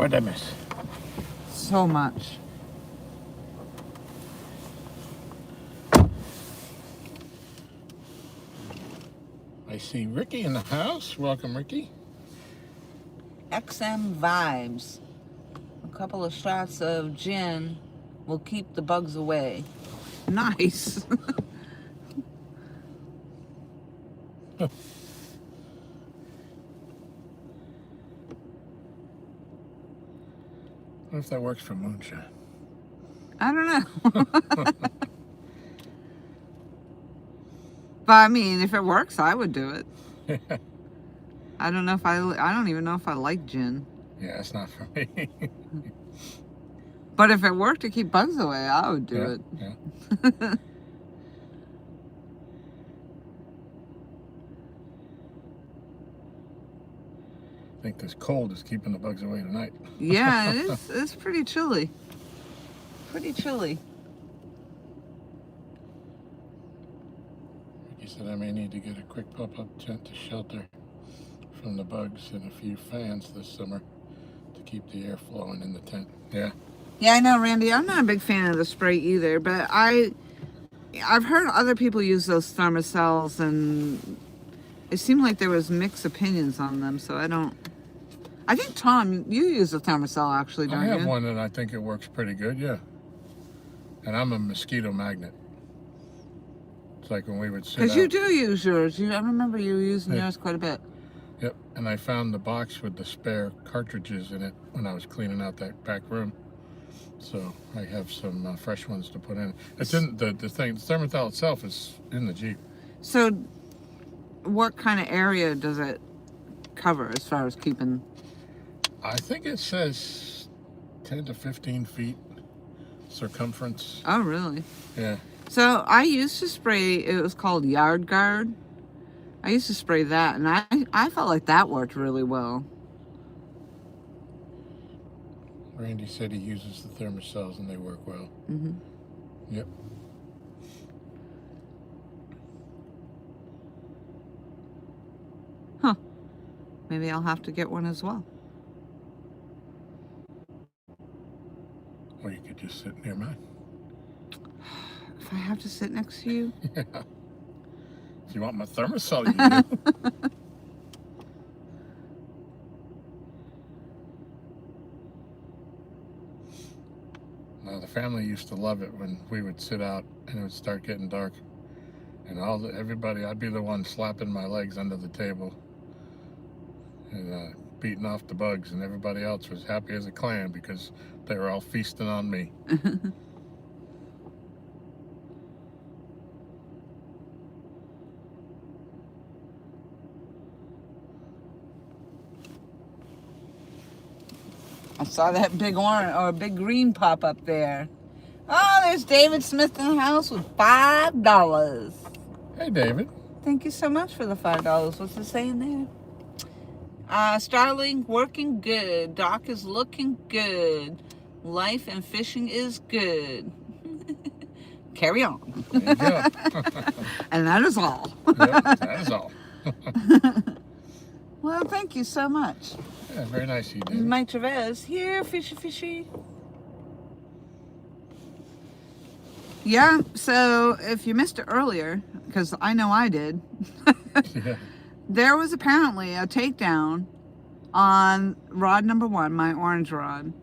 What did I miss? So much. I see Ricky in the house. Welcome, Ricky. XM Vibes. A couple of shots of gin will keep the bugs away. Nice. What if that works for moonshine? I don't know. But I mean, if it works, I would do it. I don't know if I don't even know if I like gin. Yeah, it's not for me. But if it worked to keep bugs away, I would do it. Yeah. I think this cold is keeping the bugs away tonight. Yeah, it is. It's pretty chilly. Pretty chilly. Ricky said I may need to get a quick pop-up tent to shelter from the bugs and a few fans this summer to keep the air flowing in the tent. Yeah. Yeah, I know, Randy. I'm not a big fan of the spray either, but I've heard other people use those thermocells, and it seemed like there was mixed opinions on them. So I don't. I think Tom, you use a thermocell actually, don't you? I have one that I think it works pretty good. Yeah. And I'm a mosquito magnet. It's like when we would sit Because out. you do use yours. I remember you using Yeah. yours quite a bit. Yep. And I found the box with the spare cartridges in it when I was cleaning out that back room. So I have some fresh ones to put in. It's in the thing. The thermothal itself is in the Jeep. So, what kind of area does it cover as far as keeping? I think it says 10 to 15 feet circumference. Oh, really? Yeah. So I used to spray. It was called Yard Guard. I used to spray that, and I felt like that worked really well. Randy said he uses the thermocells and they work well. Mm-hmm. Yep. Huh. Maybe I'll have to get one as well. Or you could just sit near mine. If I have to sit next to you? Yeah. If you want my thermocell, you do. Now, the family used to love it when we would sit out and it would start getting dark. And everybody, I'd be the one slapping my legs under the table and beating off the bugs, and everybody else was happy as a clam because they were all feasting on me. I saw that big orange or big green pop up there. Oh, there's David Smith in the house with $5. Hey, David. Thank you so much for the $5. What's it saying there? Starlink working good. Dock is looking good. Life and fishing is good. Carry on. There you go. And that is all. Yep, that is all. Well, thank you so much. Yeah, very nice of you, David. Mike Chavez. Here, fishy, fishy. Yeah, so if you missed it earlier, because I know I did, Yeah. there was apparently a takedown on rod number 1, my orange rod.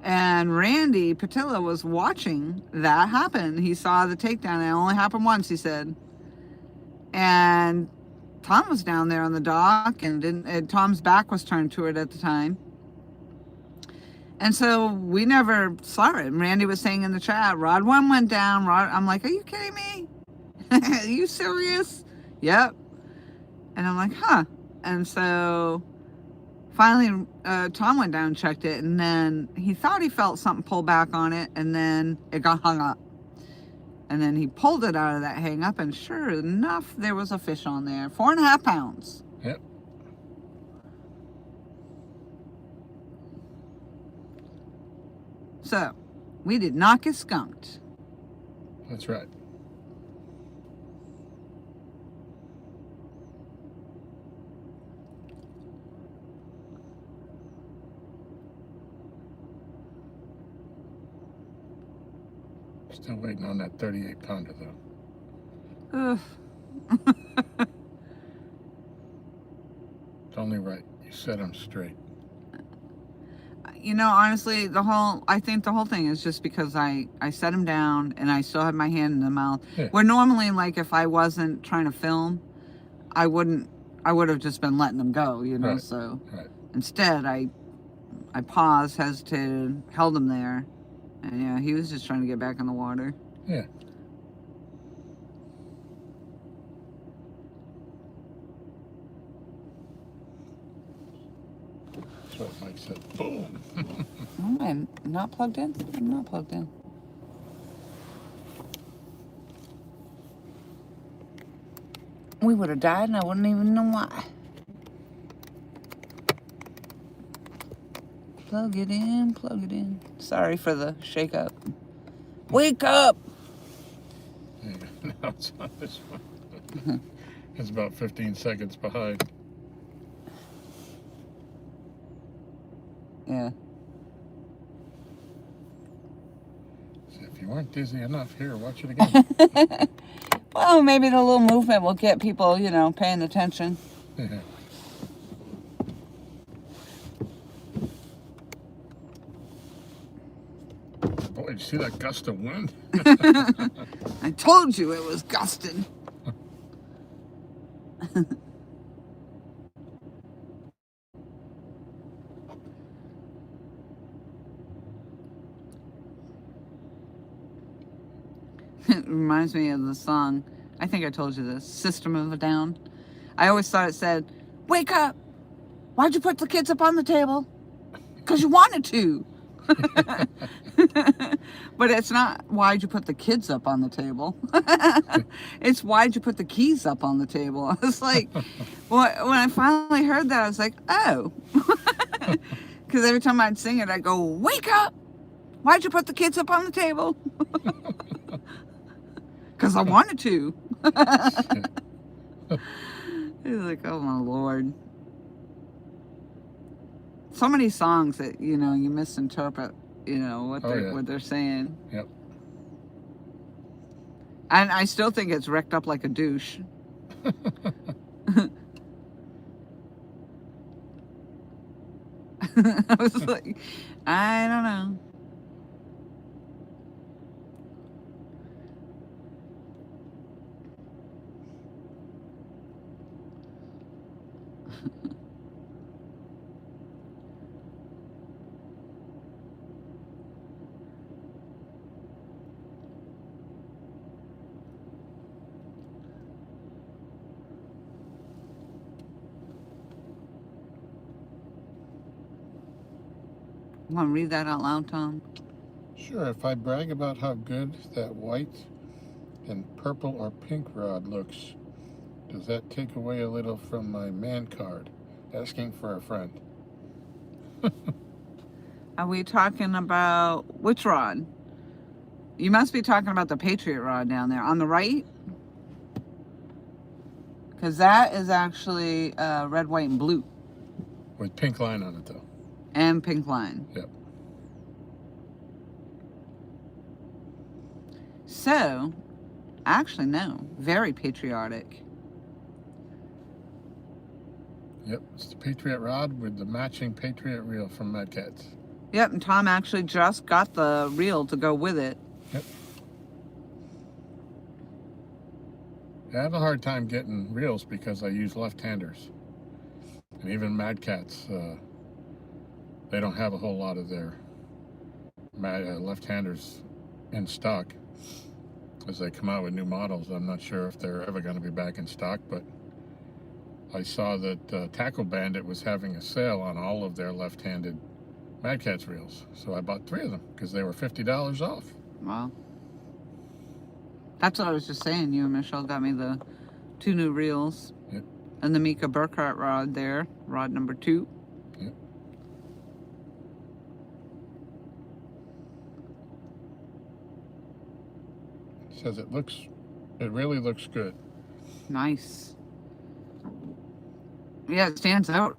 And Randy Patilla was watching that happen. He saw the takedown. It only happened once, he said. And Tom was down there on the dock, and Tom's back was turned to it at the time. And so we never saw it. And Randy was saying in the chat, rod 1 went down. I'm like, are you kidding me? Are you serious? Yep. And I'm like, huh. And so finally, Tom went down and checked it, and then he thought he felt something pull back on it, and then it got hung up. And then he pulled it out of that hang up, and sure enough, there was a fish on there. 4.5 pounds. Yep. So, we did not get skunked. That's right. Still waiting on that 38 pounder though. Ugh. It's only right. You set them straight. You know, honestly, I think the whole thing is just because I set him down and I still have my hand in the mouth. Yeah. Where normally, like, if I wasn't trying to film, I would have just been letting them go, you know. Right. So Right. instead, I paused, hesitated, held him there, and yeah, he was just trying to get back in the water. Yeah. That's what Mike said. Boom. Oh, I'm not plugged in? I'm not plugged in. We would have died and I wouldn't even know why. Plug it in, plug it in. Sorry for the shake up. Wake up! There you go. Now it's on this one. It's about 15 seconds behind. Yeah. So if you weren't dizzy enough, here, watch it again. Well, maybe the little movement will get people, you know, paying attention. Yeah. Boy, did you see that gust of wind? I told you it was Gaston. It reminds me of the song, I think I told you this, System of a Down. I always thought it said, wake up! Why'd you put the kids up on the table? Because you wanted to. But it's not, why'd you put the kids up on the table? It's why'd you put the keys up on the table? I was like, well, when I finally heard that, I was like, oh. Because every time I'd sing it, I'd go, wake up! Why'd you put the kids up on the table? Because I wanted to. He's like, oh my Lord. So many songs that, you know, you misinterpret, you know, what they're saying. Yep. And I still think it's wrecked up like a douche. I was like, I don't know. Want to read that out loud, Tom? Sure, if I brag about how good that white and purple or pink rod looks, does that take away a little from my man card? Asking for a friend. Are we talking about which rod? You must be talking about the Patriot rod down there on the right. Because that is actually red, white, and blue. With pink line on it, though. And pink line. Yep. So, actually, no. Very patriotic. Yep, it's the Patriot rod with the matching Patriot reel from Mad Catz. Yep, and Tom actually just got the reel to go with it. Yep. I have a hard time getting reels because I use left-handers. And even Mad Catz, they don't have a whole lot of their left-handers in stock. As they come out with new models, I'm not sure if they're ever going to be back in stock, but I saw that Tackle Bandit was having a sale on all of their left-handed Mad Catz reels. So I bought 3 of them because they were $50 off. Wow. That's what I was just saying. You and Michelle got me the 2 new reels. Yep. And the Mika Burkhart rod there, rod number 2. Yep. It says it really looks good. Nice. Yeah, it stands out.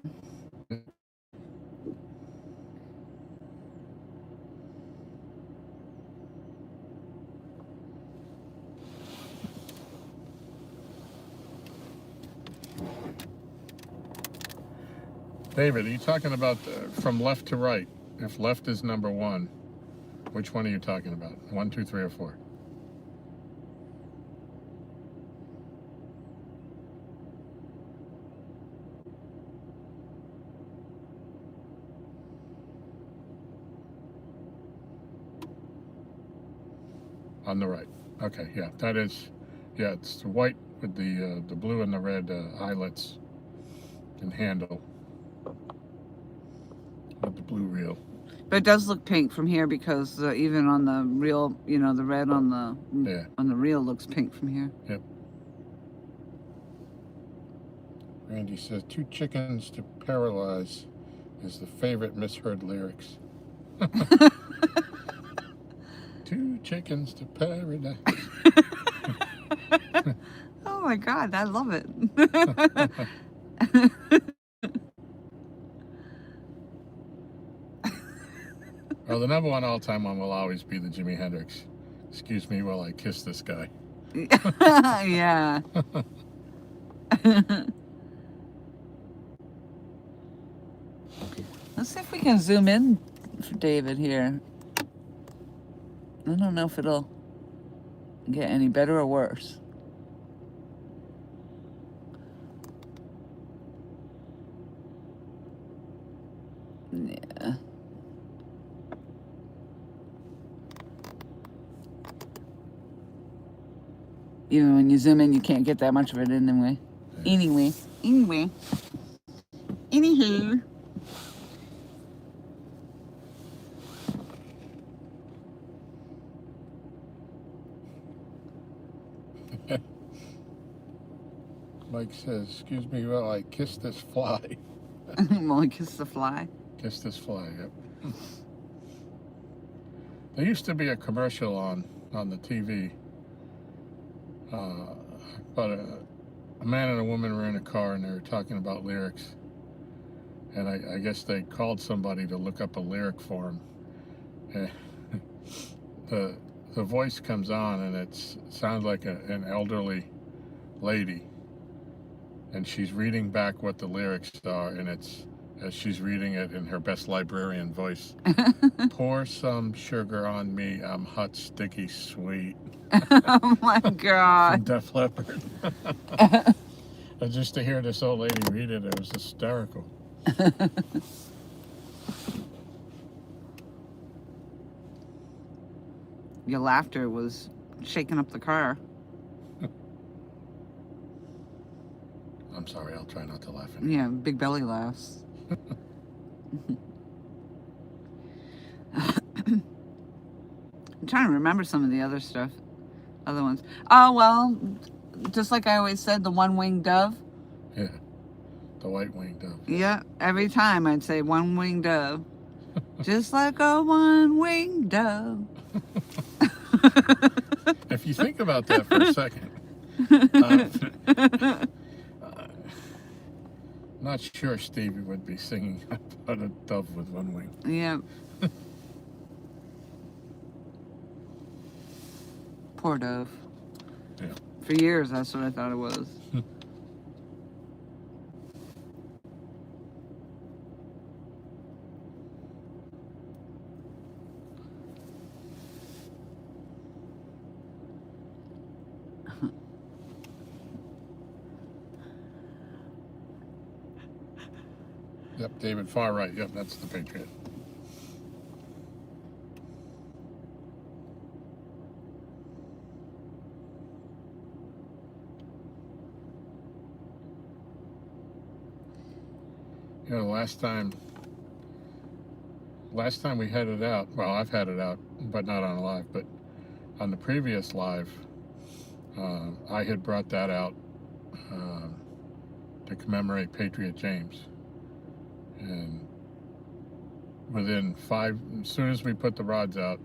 David, are you talking about from left to right? If left is number 1, which one are you talking about? 1, 2, 3, or 4? On the right. Okay, yeah, that is, yeah, it's the white with the blue and the red eyelets and handle with the blue reel. But it does look pink from here because even on the reel, you know, the red on the reel looks pink from here. Yep. Randy says 2 chickens to paralyze is the favorite misheard lyrics. 2 chickens to paradise. Oh my God, I love it. Well, the number 1 all-time one will always be the Jimi Hendrix. Excuse me while I kiss this guy. Yeah. Let's see if we can zoom in for David here. I don't know if it'll get any better or worse. Yeah. Even when you zoom in, you can't get that much of it anyway. Anyway. Anywho. Mike says, excuse me while I kiss this fly. Well, kiss the fly. Kiss this fly, yep. There used to be a commercial on the TV. But a man and a woman were in a car and they were talking about lyrics. And I guess they called somebody to look up a lyric for them. The voice comes on and it sounds like an elderly lady. And she's reading back what the lyrics are, and it's as she's reading it in her best librarian voice. Pour some sugar on me, I'm hot, sticky, sweet. Oh my God. From Def Leppard. And just to hear this old lady read it, it was hysterical. Your laughter was shaking up the car. I'm sorry, I'll try not to laugh anymore. Yeah, big belly laughs. I'm trying to remember some of the other stuff. Other ones. Oh, well, just like I always said, the one-winged dove. Yeah, the white-winged dove. Yeah, every time I'd say one-winged dove. Just like a one-winged dove. If you think about that for a second, not sure Stevie would be singing about a dove with one wing. Yeah. Poor dove. Yeah. For years, that's what I thought it was. Yep, David, far right. Yep, that's the Patriot. You know, last time we had it out, well, I've had it out, but not on a live, but on the previous live, I had brought that out to commemorate Patriot James. And within as soon as we put the rods out,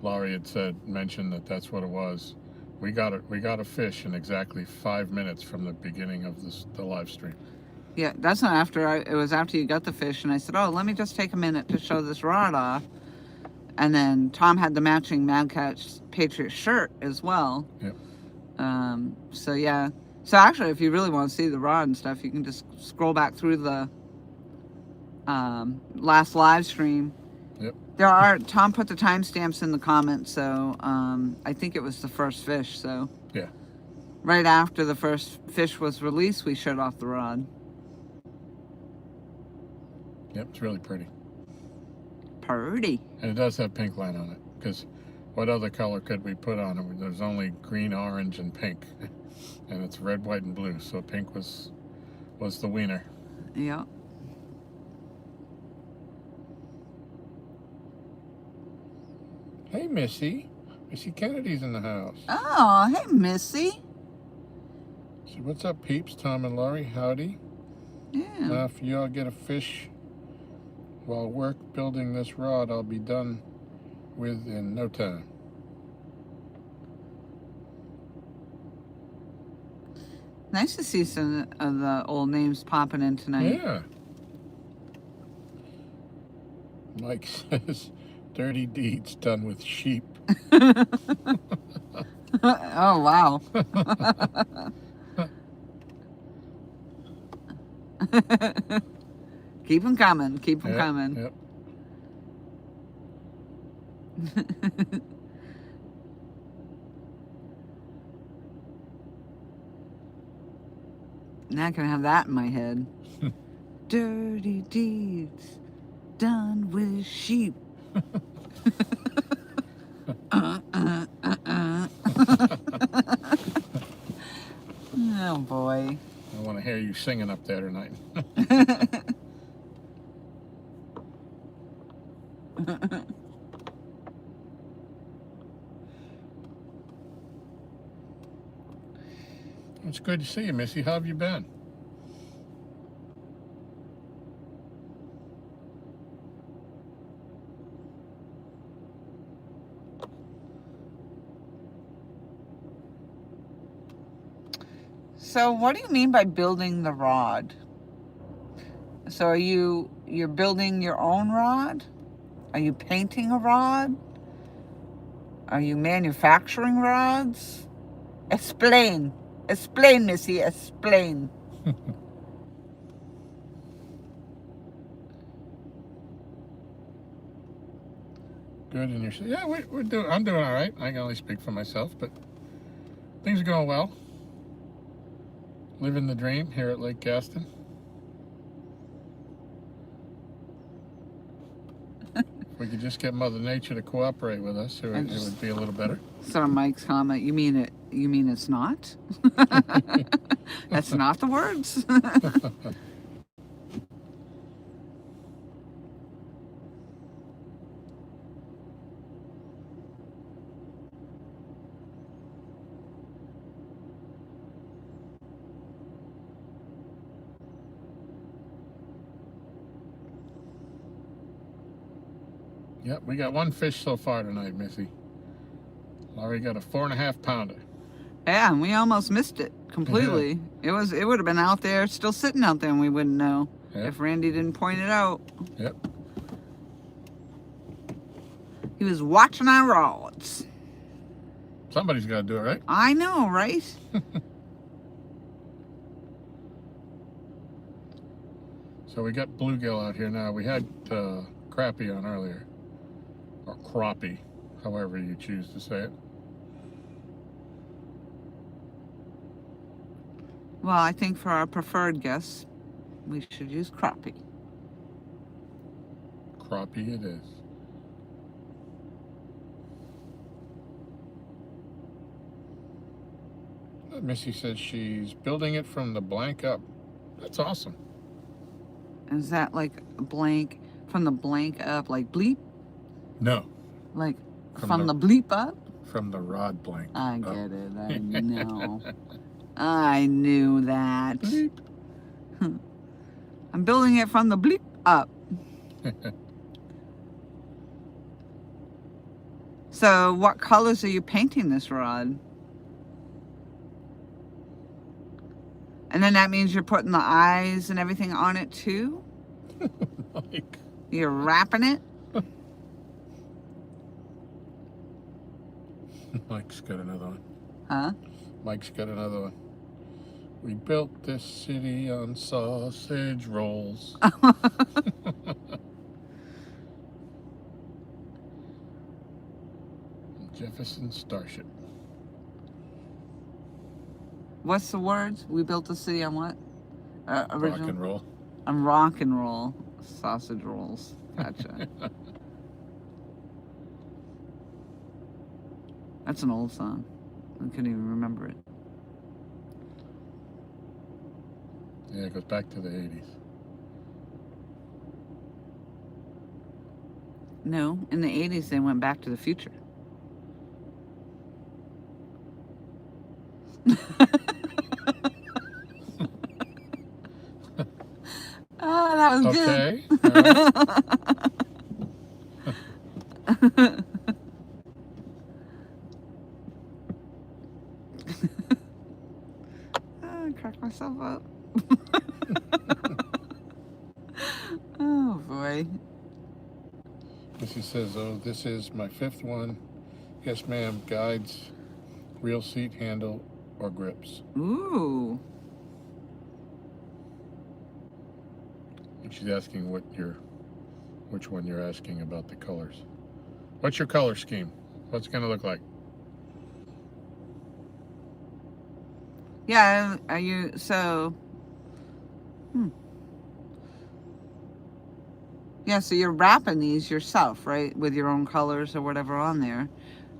Laurie had mentioned that that's what it was. We got a fish in exactly 5 minutes from the beginning of the live stream. Yeah, that's not after it was after you got the fish, and I said, oh, let me just take a minute to show this rod off. And then Tom had the matching Mad Catch Patriot shirt as well. Yep. So yeah. So actually, if you really want to see the rod and stuff, you can just scroll back through the last live stream. Yep. Tom put the timestamps in the comments, so I think it was the first fish. So Yeah. right after the first fish was released, we shut off the rod. Yep, it's really pretty. Pretty. And it does have pink line on it, because what other color could we put on it? There's only green, orange, and pink. And it's red, white, and blue, so pink was the wiener. Yeah. Hey, Missy. Missy Kennedy's in the house. Oh, hey, Missy. So what's up, peeps? Tom and Laurie, howdy. Yeah. Now, if you all get a fish while work building this rod, I'll be done with in no time. Nice to see some of the old names popping in tonight. Yeah. Mike says, dirty deeds done with sheep. Oh, wow. Keep them coming. Keep them coming. Yep. Now I can have that in my head. Dirty deeds done with sheep. Oh boy. I want to hear you singing up there tonight. It's good to see you, Missy. How have you been? So what do you mean by building the rod? So are you're building your own rod? Are you painting a rod? Are you manufacturing rods? Explain. Explain, Missy. Explain. Good, and you're yeah, we're doing. I'm doing all right. I can only speak for myself, but things are going well. Living the dream here at Lake Gaston. If we could just get Mother Nature to cooperate with us, it would be a little better. So Mike's comment. You mean it? You mean it's not? That's not the words. Yep, we got one fish so far tonight, Missy. Laurie got a 4.5 pounder. Yeah, and we almost missed it completely. Yeah. It would have been out there, still sitting out there, and we wouldn't know if Randy didn't point it out. Yep. He was watching our rods. Somebody's got to do it, right? I know, right? So we got bluegill out here now. We had crappie on earlier, or crappie, however you choose to say it. Well, I think for our preferred guests, we should use crappie. Crappie it is. Missy says she's building it from the blank up. That's awesome. Is that like a blank, from the blank up, like bleep? No. Like from the bleep up? From the rod blank. I get it. I know. I knew that. Bleep. I'm building it from the bleep up. So what colors are you painting this rod? And then that means you're putting the eyes and everything on it too? Mike. You're wrapping it? Mike's got another one. Huh? Mike's got another one. We built this city on sausage rolls. Jefferson Starship. What's the words? We built the city on what? Original? Rock and roll. On rock and roll. Sausage rolls. Gotcha. That's an old song. I couldn't even remember it. Yeah, it goes back to the 80s. No, in the 80s they went back to the future. Oh, that was okay. good. I cracked myself up. Oh boy. She says, oh, this is my 5th one. Yes, ma'am. Guides, real seat handle, or grips. Ooh. And she's asking which one you're asking about the colors. What's your color scheme? What's it going to look like? Yeah, are you, so, yeah, so you're wrapping these yourself, right? With your own colors or whatever on there.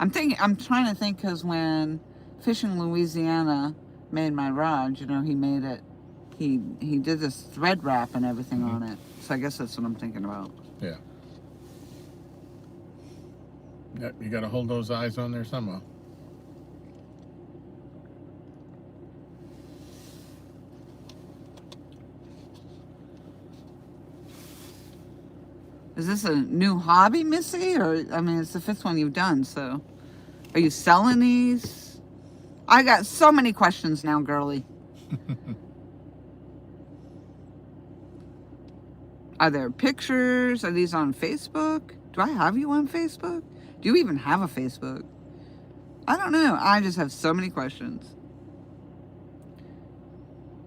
I'm trying to think, because when Fishing Louisiana made my rod, you know, he made it, he did this thread wrap and everything on it. So I guess that's what I'm thinking about. Yeah. Yep, you got to hold those eyes on there somehow. Is this a new hobby, Missy? Or, I mean, it's the 5th one you've done, so. Are you selling these? I got so many questions now, girly. Are there pictures? Are these on Facebook? Do I have you on Facebook? Do you even have a Facebook? I don't know. I just have so many questions.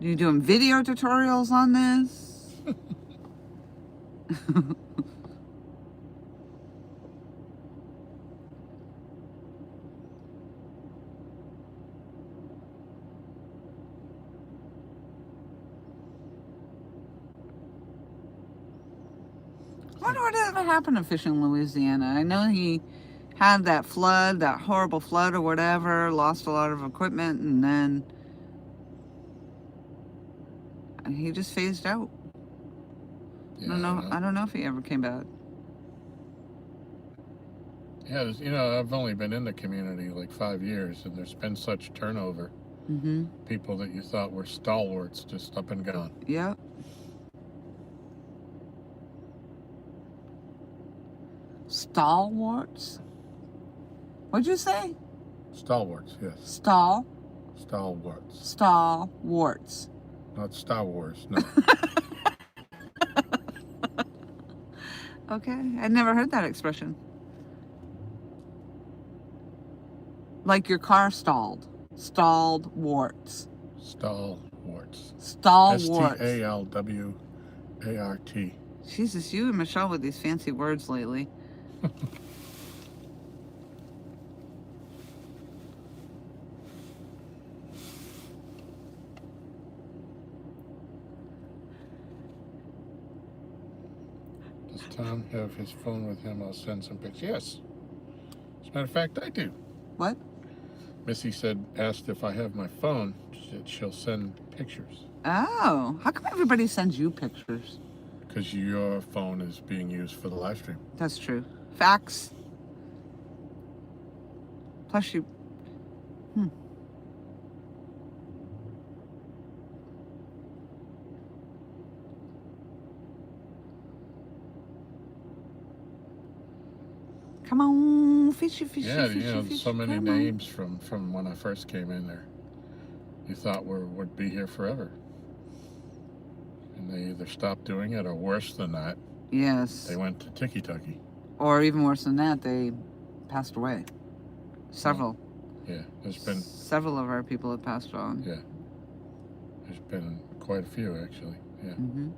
Are you doing video tutorials on this? I wonder what ever happened to Fishing Louisiana. I know he had that flood, that horrible flood or whatever, lost a lot of equipment, and then he just phased out. Yeah, I don't know if he ever came back. Yeah, you know, I've only been in the community like 5 years, and there's been such turnover. Mm-hmm. People that you thought were stalwarts just up and gone. Yep. Stalwarts? What'd you say? Stalwarts, yes. Stalwarts. Stalwarts. Not Star Wars, no. Okay, I'd never heard that expression. Like your car stalled. Stalled warts. Stalwarts. Stalwarts. Stalwart. Jesus, you and Michelle with these fancy words lately. Does Tom have his phone with him? I'll send some pictures. Yes. As a matter of fact, I do. What? Missy asked if I have my phone. She'll send pictures. Oh, how come everybody sends you pictures? Because your phone is being used for the live stream. That's true. Facts. Plus you... Come on, fishy, fishy, Yeah, fishy, you know, fishy, so many come on. names from when I first came in there. You thought would be here forever. And they either stopped doing it, or worse than that, Yes. they went to Tiki-Taki. Or even worse than that, they passed away. Several. Yeah, there's been... Several of our people have passed on. Yeah. There's been quite a few, actually. Yeah. Mm-hmm.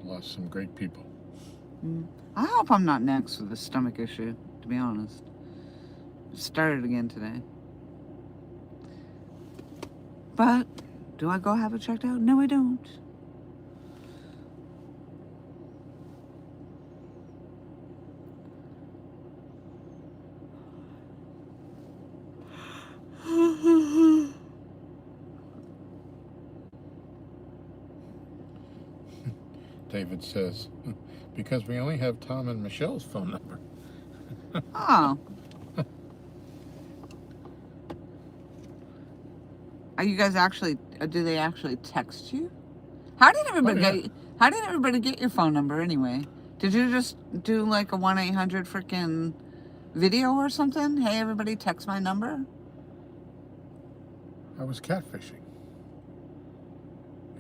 Lost some great people. I hope I'm not next with a stomach issue, to be honest. It started again today. But, do I go have it checked out? No, I don't. David says, because we only have Tom and Michelle's phone number. Oh. Are you guys actually, do they actually text you? How did everybody how did everybody get your phone number anyway? Did you just do like a 1-800 freaking video or something? Hey, everybody, text my number? I was catfishing.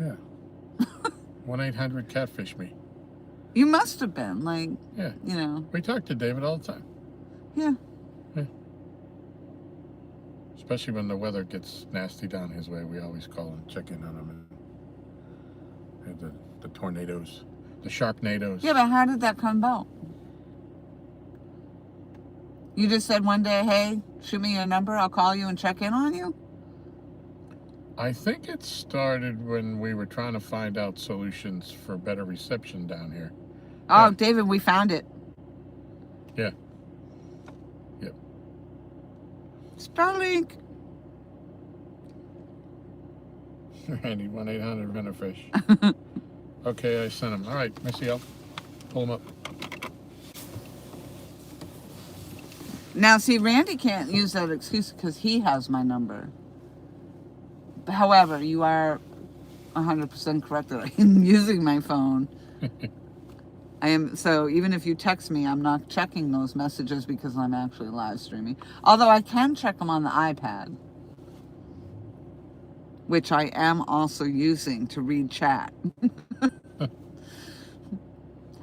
Yeah. 1-800 catfish me. You must have been, like, Yeah. you know. We talk to David all the time. Yeah. Yeah. Especially when the weather gets nasty down his way, we always call and check in on him. And the tornadoes, the sharknadoes. Yeah, but how did that come about? You just said one day, hey, shoot me your number, I'll call you and check in on you? I think it started when we were trying to find out solutions for better reception down here. Oh, Yeah. David, we found it. Yeah. Yep. Starlink. Randy, 1-800 Venefish. Okay, I sent him. All right, Missy, I'll pull him up. Now, see, Randy can't use that excuse because he has my number. However, you are 100% correct that I am using my phone. I am, so even if you text me, I'm not checking those messages because I'm actually live streaming. Although I can check them on the iPad, which I am also using to read chat.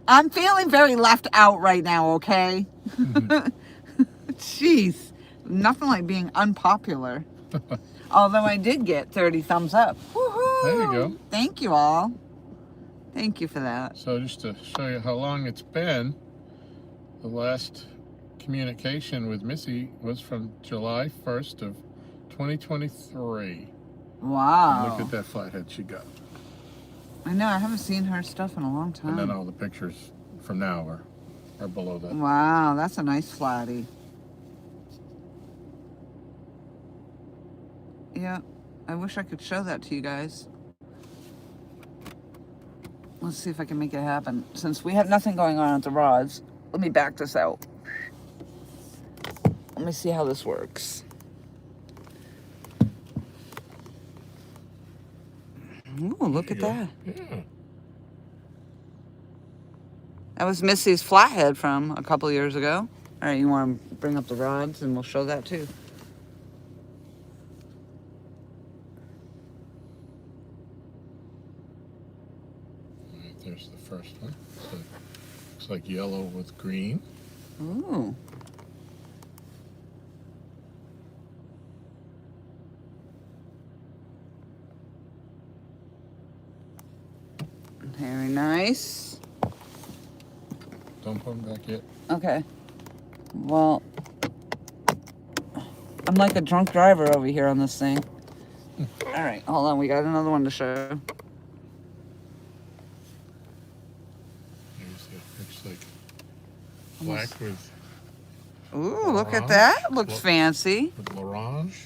I'm feeling very left out right now, okay? Jeez, nothing like being unpopular. Although I did get 30 thumbs up. Woohoo! There you go. Thank you all. Thank you for that. So just to show you how long it's been, the last communication with Missy was from July 1st of 2023. Wow. And look at that flathead she got. I know, I haven't seen her stuff in a long time. And then all the pictures from now are below that. Wow, that's a nice flatty. Yeah, I wish I could show that to you guys. Let's see if I can make it happen. Since we have nothing going on at the rods, let me back this out. Let me see how this works. Ooh, look at that. Yeah. That was Missy's flathead from a couple years ago. All right, you want to bring up the rods and we'll show that too. There's the first one. So looks like yellow with green. Ooh. Very nice. Don't put them back yet. Okay. Well, I'm like a drunk driver over here on this thing. All right, hold on. We got another one to show. Looks like black with Ooh, look at orange. that. Looks fancy. With orange.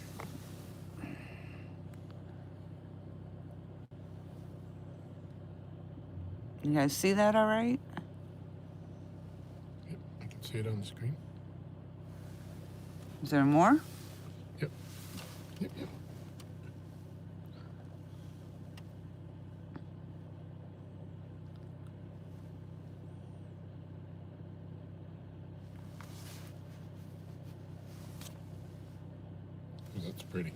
You guys see that all right? Yep, I can see it on the screen. Is there more? Yep. Yep, yep. That's pretty.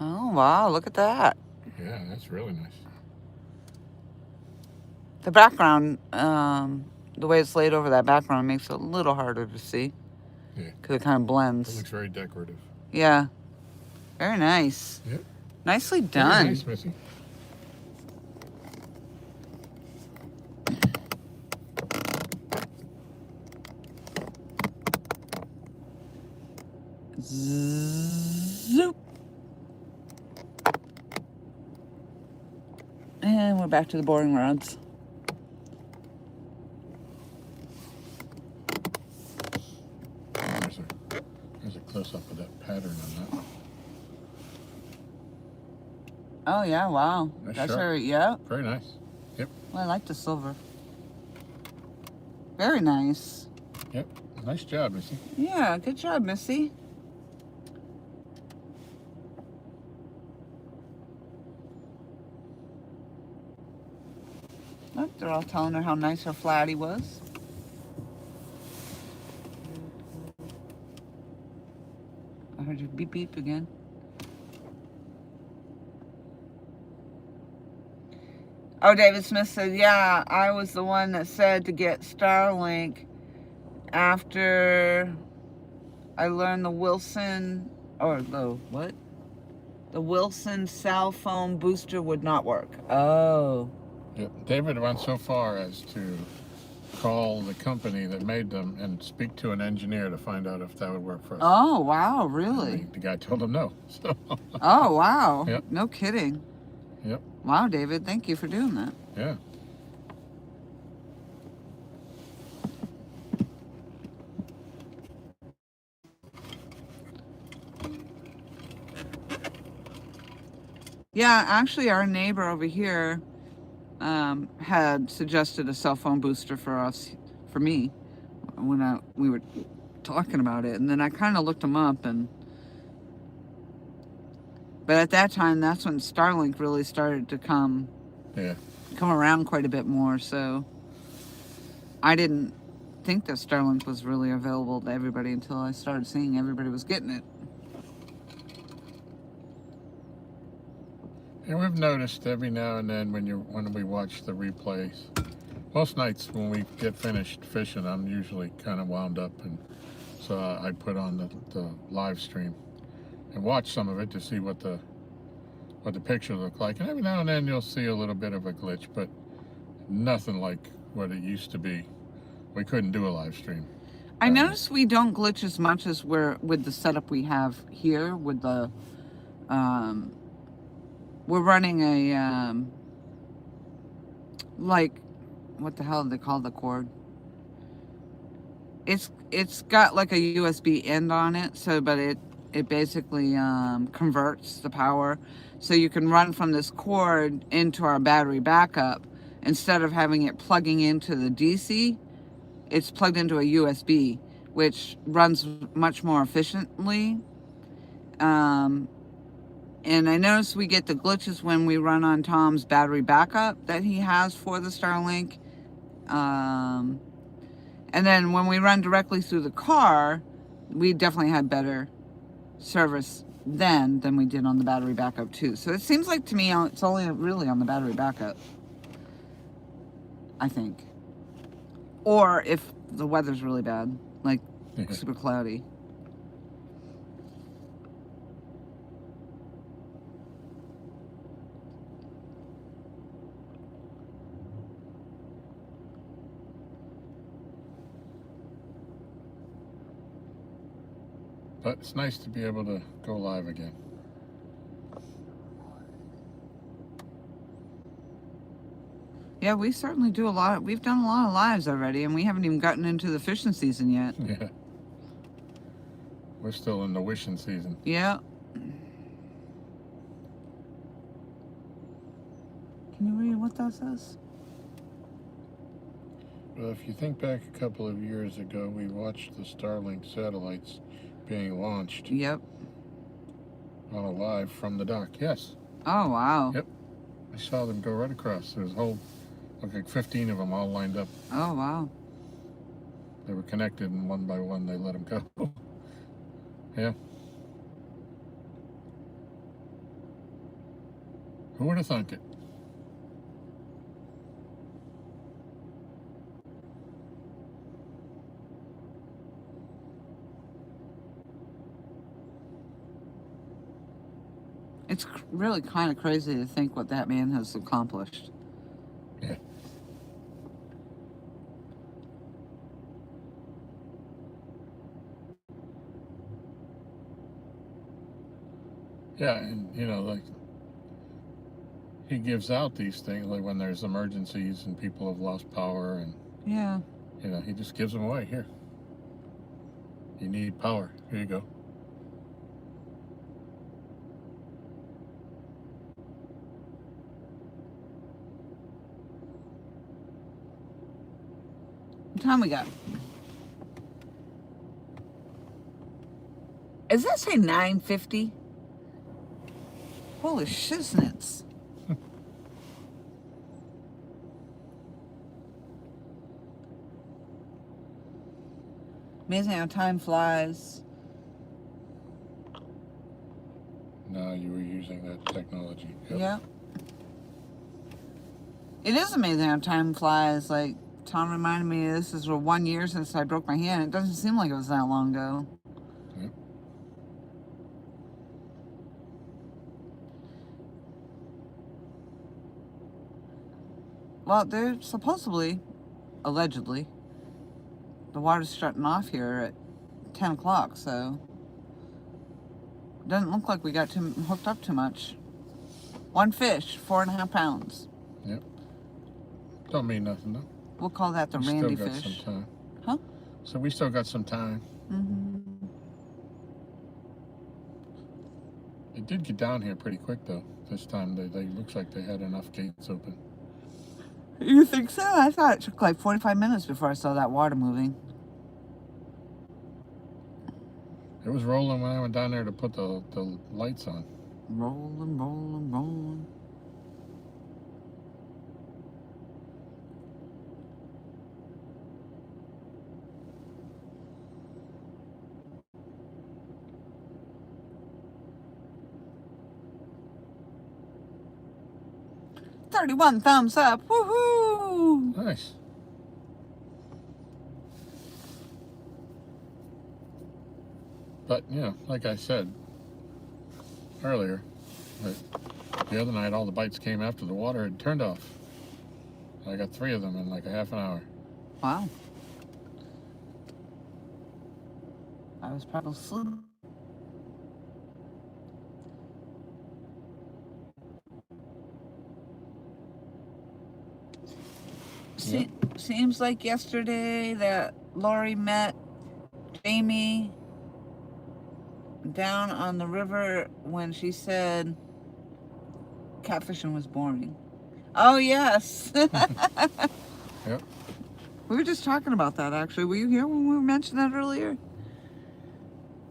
Oh, wow. Look at that. Yeah, that's really nice. The background the way it's laid over that background makes it a little harder to see. Yeah. Because it kind of blends. It looks very decorative. Yeah. Very nice. Yep. Nicely done. Very nice, Missy. Zoop. And we're back to the boring rods. There's a close-up of that pattern on that. Oh, yeah, wow. Nice That's sharp. very, yeah. Very nice. Yep. Well, I like the silver. Very nice. Yep. Nice job, Missy. Yeah, good job, Missy. Look, they're all telling her how nice her flatty was. I heard you beep beep again. Oh, David Smith said, yeah, I was the one that said to get Starlink after I learned the Wilson, or the what? The Wilson cell phone booster would not work. Oh. Yep. David went so far as to call the company that made them and speak to an engineer to find out if that would work for us. Oh, wow, really? The guy told him no. So. Oh, wow. Yep. No kidding. Yep. Wow, David, thank you for doing that. Yeah. Yeah, actually, our neighbor over here had suggested a cell phone booster for us, for me, when we were talking about it. And then I kind of looked them up, but at that time, that's when Starlink really started to come around quite a bit more. So I didn't think that Starlink was really available to everybody until I started seeing everybody was getting it. And we've noticed every now and then when we watch the replays, most nights when we get finished fishing, I'm usually kind of wound up, and so I put on the live stream and watch some of it to see what the pictures look like. And every now and then you'll see a little bit of a glitch, but nothing like what it used to be. We couldn't do a live stream. I noticed we don't glitch as much as we're with the setup we have here with the we're running a like, what the hell do they call the cord? It's got like a USB end on it, so but it basically converts the power, so you can run from this cord into our battery backup instead of having it plugging into the DC. It's plugged into a USB, which runs much more efficiently. And I notice we get the glitches when we run on Tom's battery backup that he has for the Starlink. And then when we run directly through the car, we definitely had better service then than we did on the battery backup too. So it seems like to me it's only really on the battery backup, I think. Or if the weather's really bad, like super cloudy. But it's nice to be able to go live again. Yeah, we certainly do a lot. We've done a lot of lives already, and we haven't even gotten into the fishing season yet. Yeah. We're still in the wishing season. Yeah. Can you read what that says? Well, if you think back a couple of years ago, we watched the Starlink satellites being launched. Yep. On a live from the dock. Yes. Oh, wow. Yep. I saw them go right across. There was a whole, like 15 of them all lined up. Oh, wow. They were connected, and one by one they let them go. Yeah. Who would have thunk it? It's really kind of crazy to think what that man has accomplished. Yeah. Yeah, and you know, like he gives out these things like when there's emergencies and people have lost power, and Yeah. you know, he just gives them away. Here, you need power. Here you go. What time we got? Does that say 9:50? Holy shiznits. Amazing how time flies. No, you were using that technology. Yep. Yeah. It is amazing how time flies. Like, Tom reminded me this is 1 year since I broke my hand. It doesn't seem like it was that long ago. Yep. Well, they're supposedly, allegedly, the water's shutting off here at 10 o'clock, so it doesn't look like we got hooked up too much. One fish, 4.5 pounds. Yep. Don't mean nothing though. We'll call that the We Randy still got fish. some time. Huh? So we still got some time. Mm-hmm. It did get down here pretty quick though. This time they looks like they had enough gates open. You think so? I thought it took like 45 minutes before I saw that water moving. It was rolling when I went down there to put the lights on. Rolling, rolling, rolling. $31 thumbs up. Woohoo! Nice. But, you know, like I said earlier, that the other night all the bites came after the water had turned off. I got 3 of them in like a half an hour. Wow. I was probably asleep. Seems like yesterday that Lori met Jamie down on the river when she said catfishing was boring. Oh, yes. Yep. We were just talking about that, actually. Were you here when we mentioned that earlier?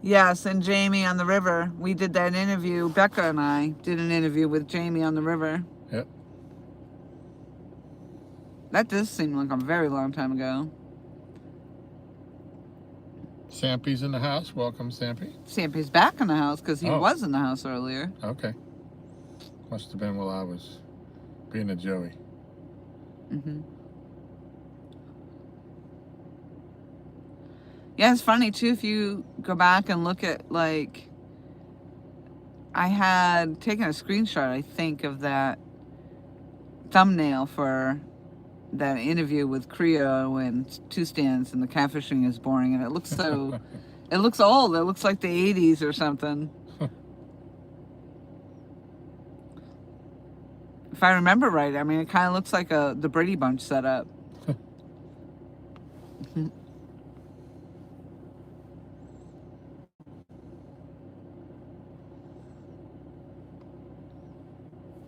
Yes, and Jamie on the river. We did that interview. Becca and I did an interview with Jamie on the river. Yep. That does seem like a very long time ago. Sampy's in the house. Welcome, Sampy. Sampy's back in the house because he Oh. was in the house earlier. Okay. Must have been while I was being a Joey. Mm-hmm. Yeah, it's funny too if you go back and look at, like, I had taken a screenshot, I think, of that thumbnail for that interview with Creo and Two Stands and the catfishing is boring, and it looks so, it looks old. It looks like the 80s or something. If I remember right, I mean, it kind of looks like the Brady Bunch setup.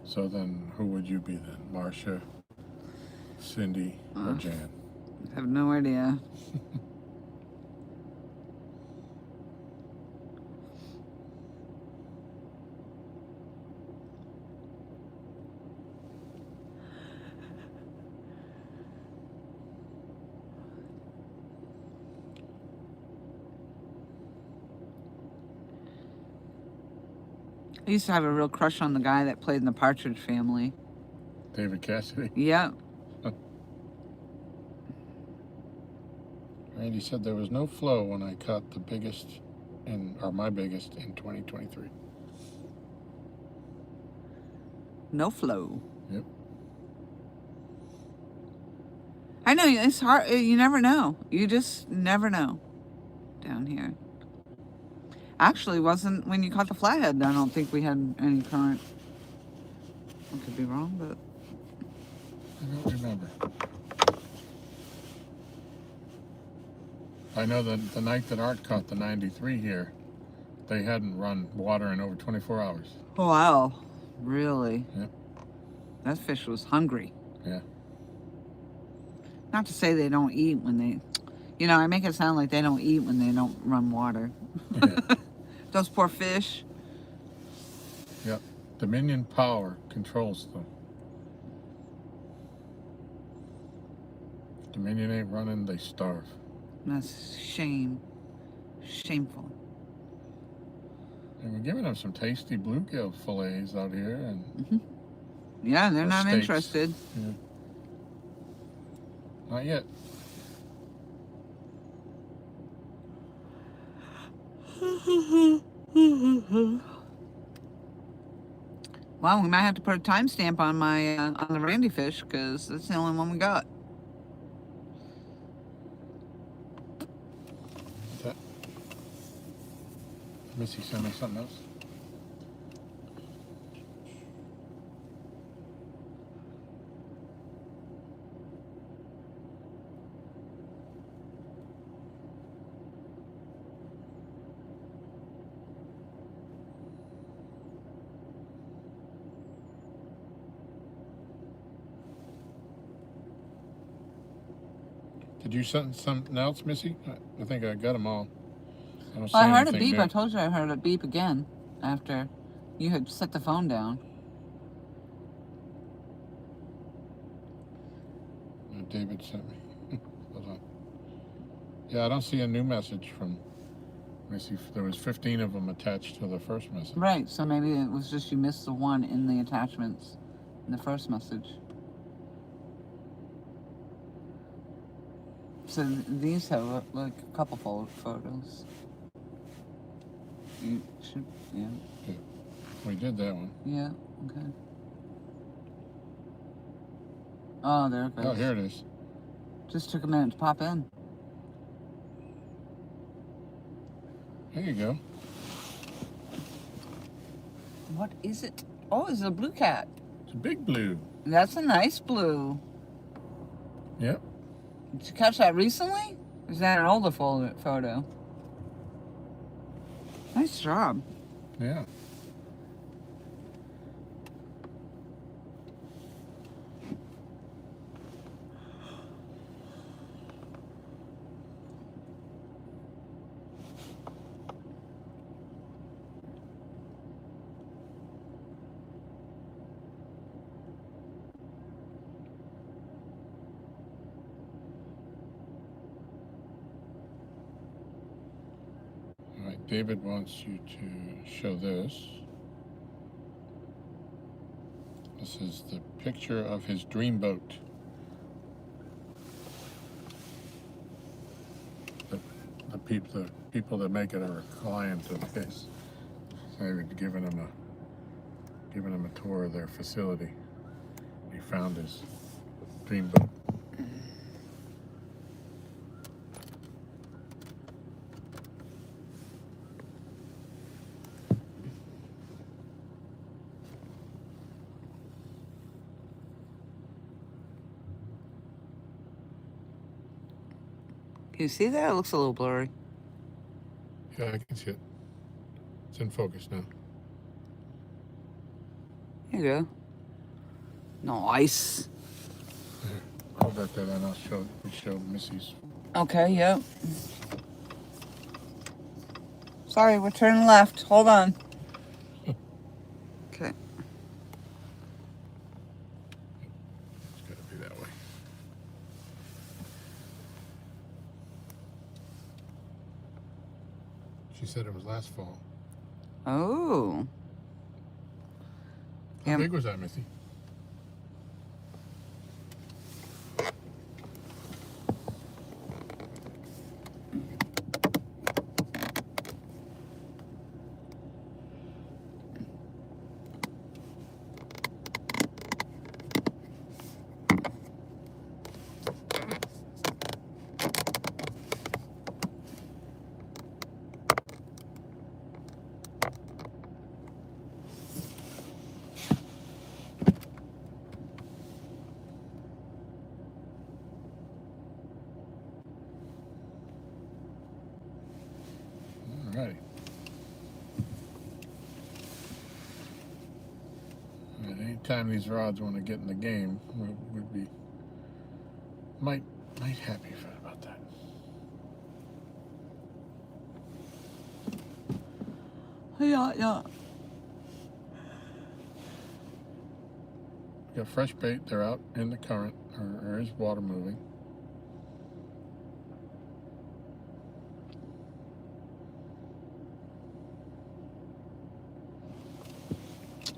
So then, who would you be then? Marcia, Cindy, or Jan? I have no idea. I used to have a real crush on the guy that played in the Partridge Family. David Cassidy. Yep. Randy said there was no flow when I caught the biggest, or my biggest, in 2023. No flow. Yep. I know, it's hard. You never know. You just never know down here. Actually, wasn't when you caught the flathead, I don't think we had any current. I could be wrong, but I don't remember. I know that the night that Art caught the 93 here, they hadn't run water in over 24 hours. oh, wow. Really? Yep. That fish was hungry. Yeah. Not to say they don't eat when they, you know, I make it sound like they don't eat when they don't run water. Yeah. Those poor fish. Yep. Dominion Power controls them. Dominion ain't running, they starve. That's shame. Shameful. And we're giving them some tasty bluegill fillets out here, and Yeah, they're Or not steaks. interested. yeah. Not yet. Well, we might have to put a timestamp on my on the Randy fish because that's the only one we got. What's that? Missy sent me something else. Did you send something else, Missy? I think I got them all. I don't see Well, I heard a anything beep. new. I told you I heard a beep again after you had set the phone down. David sent me. Hold on. Yeah, I don't see a new message from Missy. There was 15 of them attached to the first message. Right, so maybe it was just you missed the one in the attachments in the first message. So these have like a couple photos. You should, yeah. We did that one. Yeah, okay. Oh, there it goes. Oh, here it is. Just took a minute to pop in. There you go. What is it? Oh, it's a blue cat. It's a big blue. That's a nice blue. Yep. Did you catch that recently? Or is that an older photo? Nice job. Yeah. All right, David wants you to show this. This is the picture of his dream boat. The people that make it are a client of his. So we're giving him a tour of their facility. He found his dream boat. Can you see that? It looks a little blurry. Yeah, I can see it. It's in focus now. There you go. Nice. Here, hold that there, then I'll show Missy's. Okay, yep. Sorry, we're turning left. Hold on. Okay. It's gotta be that way. She said it was last fall. Oh. How Yeah. big was that, Missy? And anytime these rods want to get in the game, we'd be might happy about that. Yeah. Got fresh bait. They're out in the current, or there is water moving.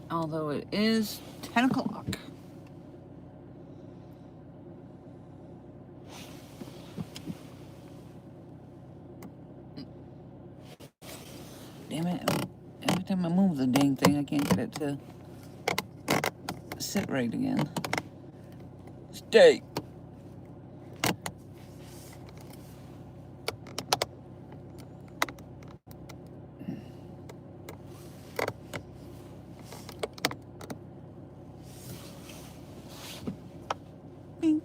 Although it is 10 o'clock. Damn it. Every time I move the dang thing, I can't get it to sit right again. Stay. Bink.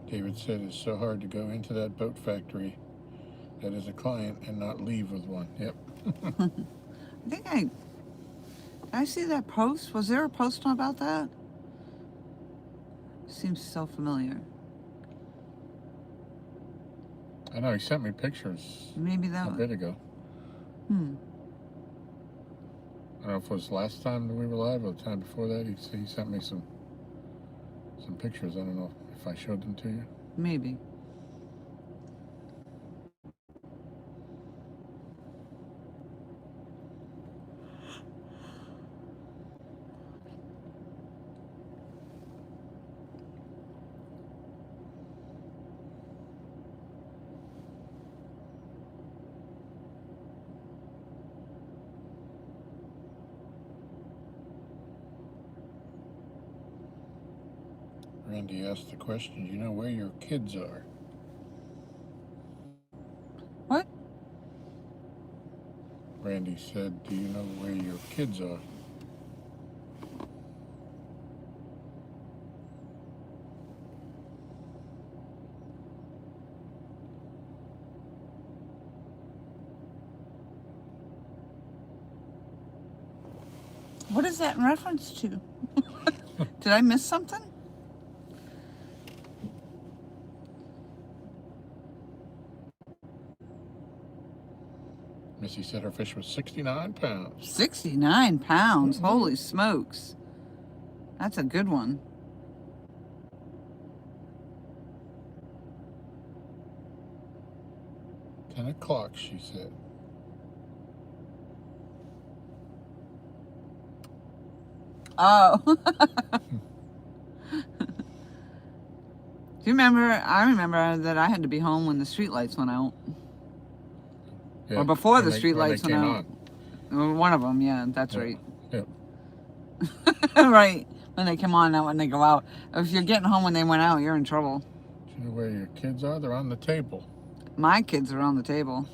David said it's so hard to go into that boat factory that is a client and not leave with one. Yep. I think did I see that post? Was there a post about that? Seems so familiar. I know, he sent me pictures Maybe that a one. bit ago. I don't know if it was last time that we were live or the time before that. He sent me some pictures. I don't know if I showed them to you. Maybe. Randy asked the question, do you know where your kids are? What? Randy said, do you know where your kids are? What is that in reference to? Did I miss something? Missy said her fish was 69 pounds. 69 pounds. Holy smokes. That's a good one. $10 she said. Oh. Do you remember? I remember that I had to be home when the street lights went out. Yeah, Or before the when street they lights went came out. on. One of them, yeah, that's Yeah. right. Yep. Right. When they come on, not when they go out. If you're getting home when they went out, you're in trouble. Do you know where your kids are? They're on the table. My kids are on the table.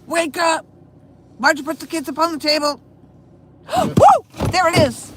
Wake up! Why'd you put the kids up on the table? Woo! There it is!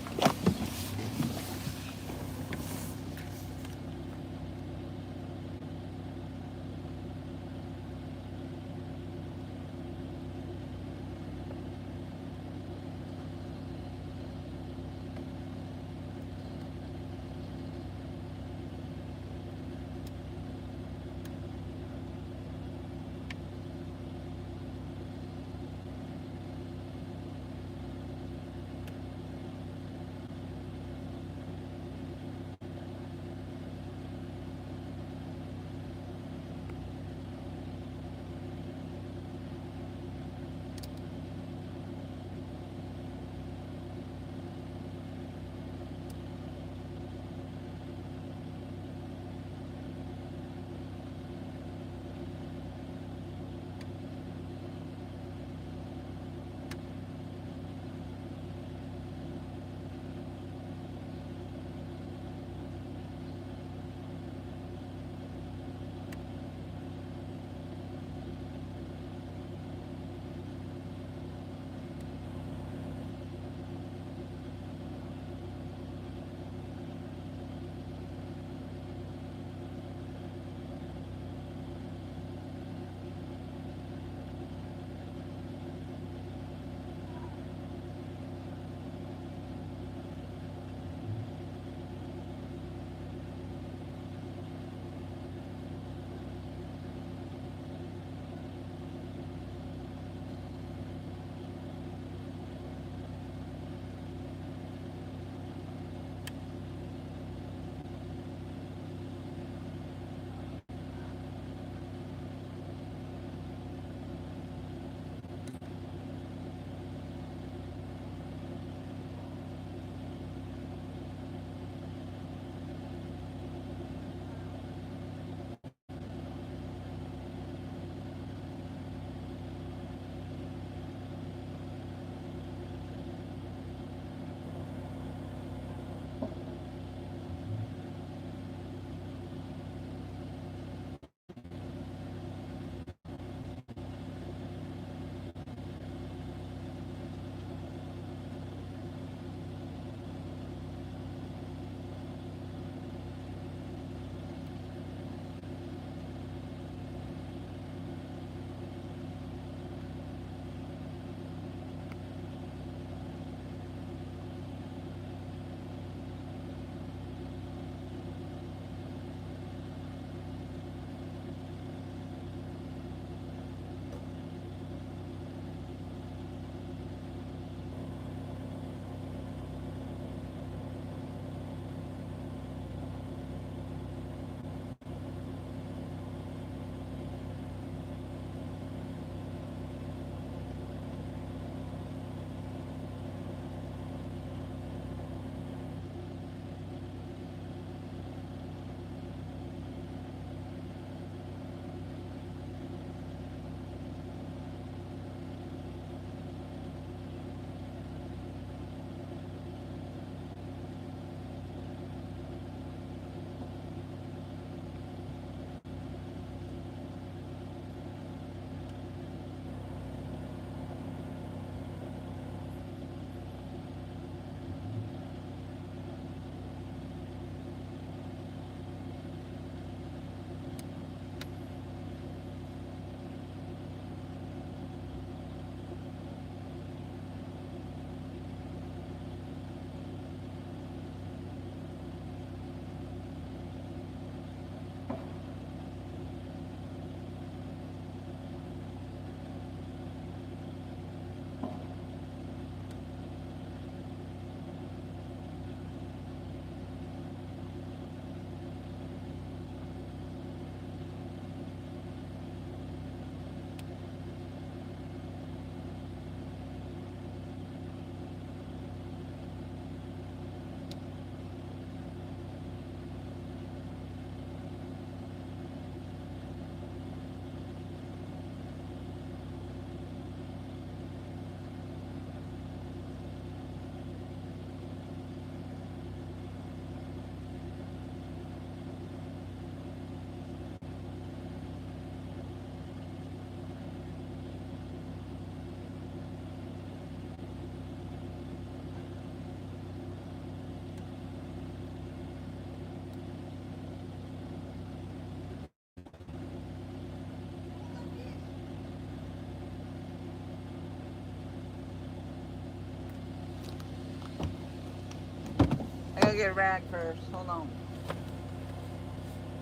go get a rag first. Hold on.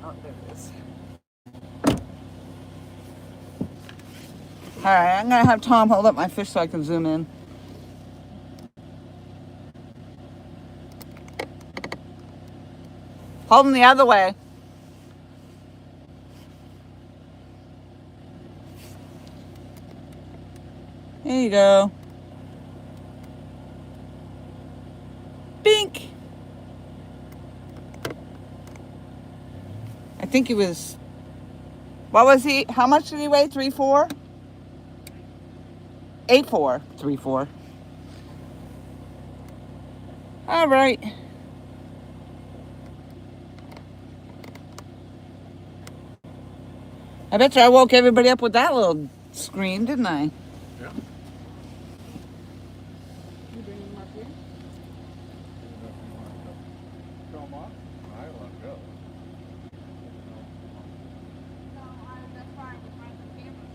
Oh, there it is. Alright, I'm gonna have Tom hold up my fish so I can zoom in. Hold them the other way. There you go. Bink! I think he was... What was he? How much did he weigh? 3'4"? 8'4". 3'4". All right. I bet you I woke everybody up with that little scream, didn't I? Yeah. You bringing him up here? Show him off? I let him go. No, that's fine. We're trying to camera.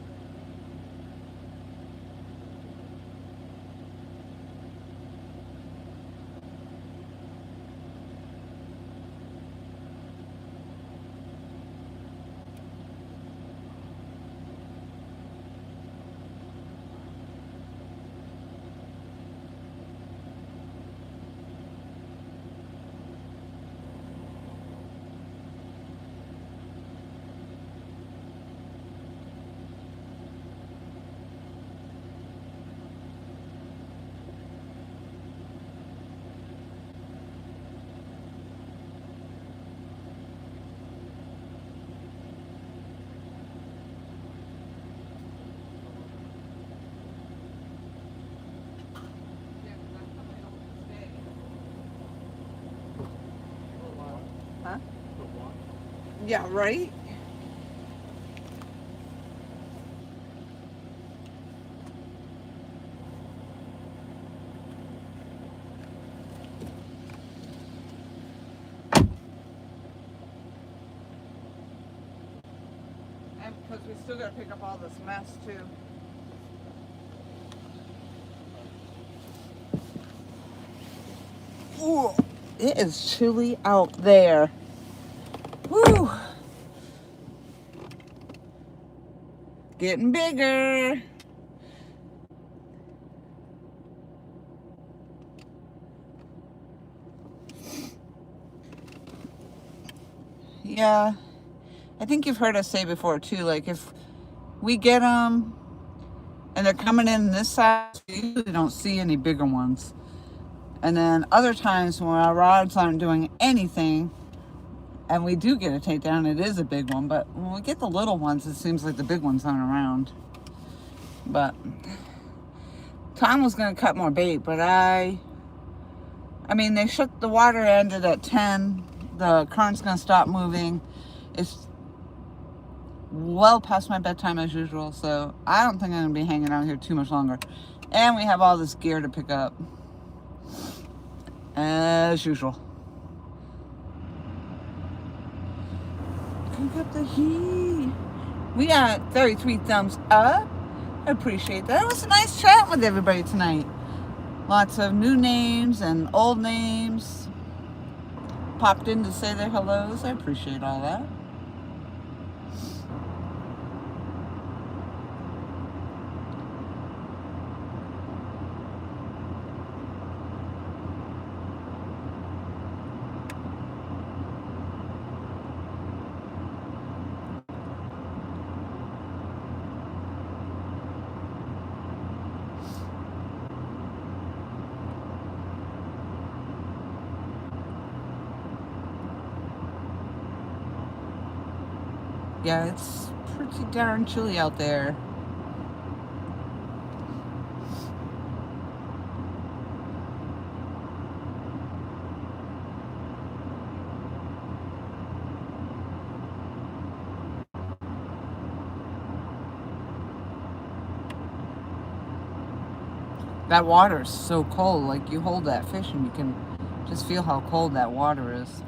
Huh? Yeah, right? And because we still got to pick up all this mess too. Ooh, it is chilly out there. Woo! Getting bigger. Yeah, I think you've heard us say before too, like if we get them and they're coming in this size, we usually don't see any bigger ones. And then other times when our rods aren't doing anything and we do get a takedown, it is a big one. But when we get the little ones, it seems like the big ones aren't around. But Tom was going to cut more bait, but I mean, they shut the water ended at 10. The current's going to stop moving. It's well past my bedtime as usual, so I don't think I'm going to be hanging out here too much longer. And we have all this gear to pick up. As usual. Pick up the heat. We got 33 thumbs up. I appreciate that. It was a nice chat with everybody tonight. Lots of new names and old names. Popped in to say their hellos. I appreciate all that. Yeah, it's pretty darn chilly out there. That water is so cold. Like, you hold that fish and you can just feel how cold that water is.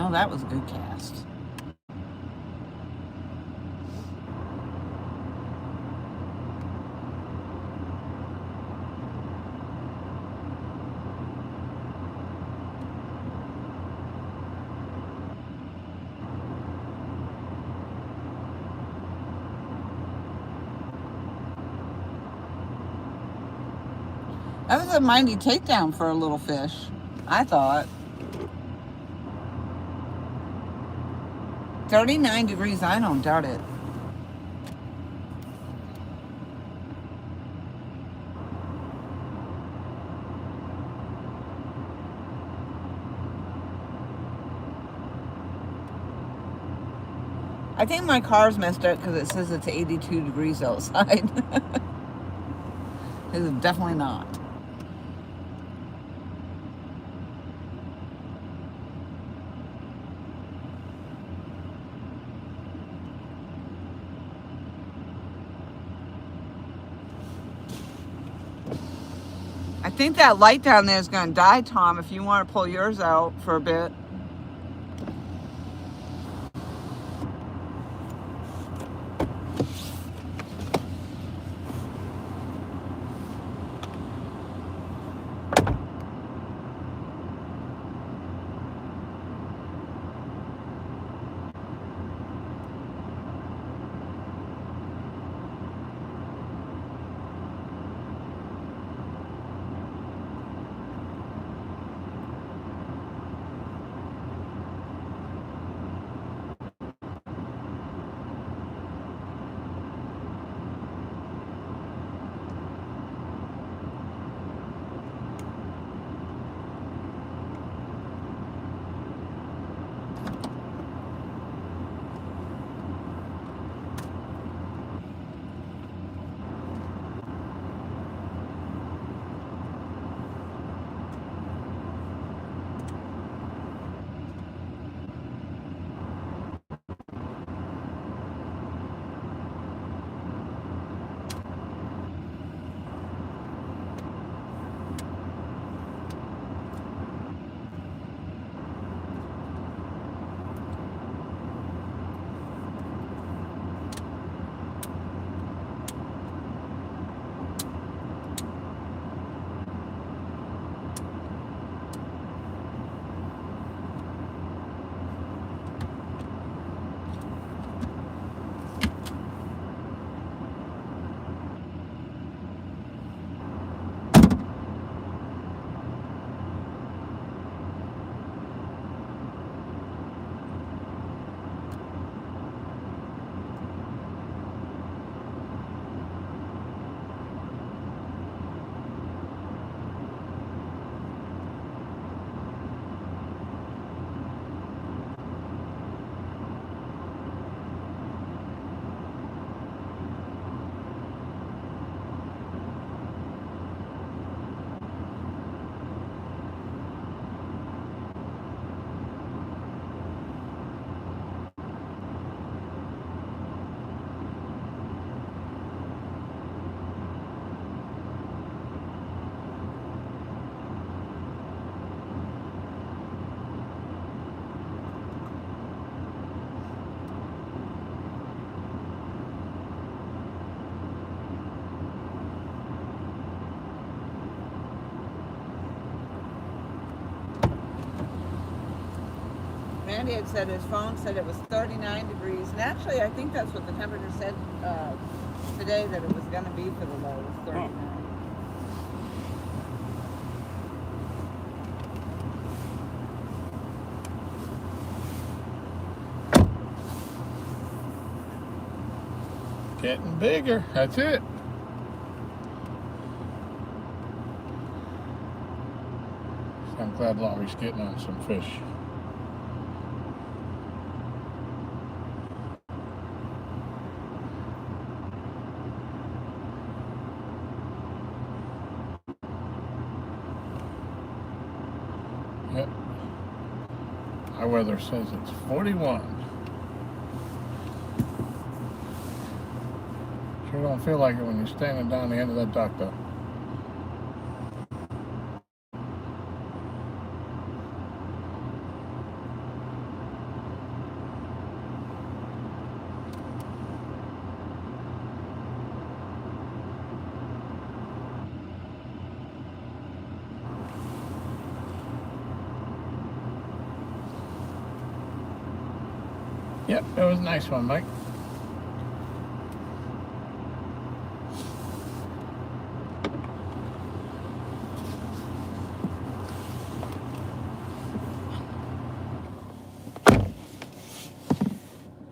No, that was a good cast. That was a mighty takedown for a little fish, I thought. 39 degrees, I don't doubt it. I think my car's messed up because it says it's 82 degrees outside. It's definitely not. I think that light down there is going to die, Tom, if you want to pull yours out for a bit. Randy had said his phone said it was 39 degrees. And actually, I think that's what the temperature said today, that it was going to be for the low, was 39. Getting bigger, that's it. So I'm glad Laurie's getting on some fish. Yep. Our weather says it's 41. Sure don't feel like it when you're standing down the end of that dock though. Yep, that was a nice one, Mike.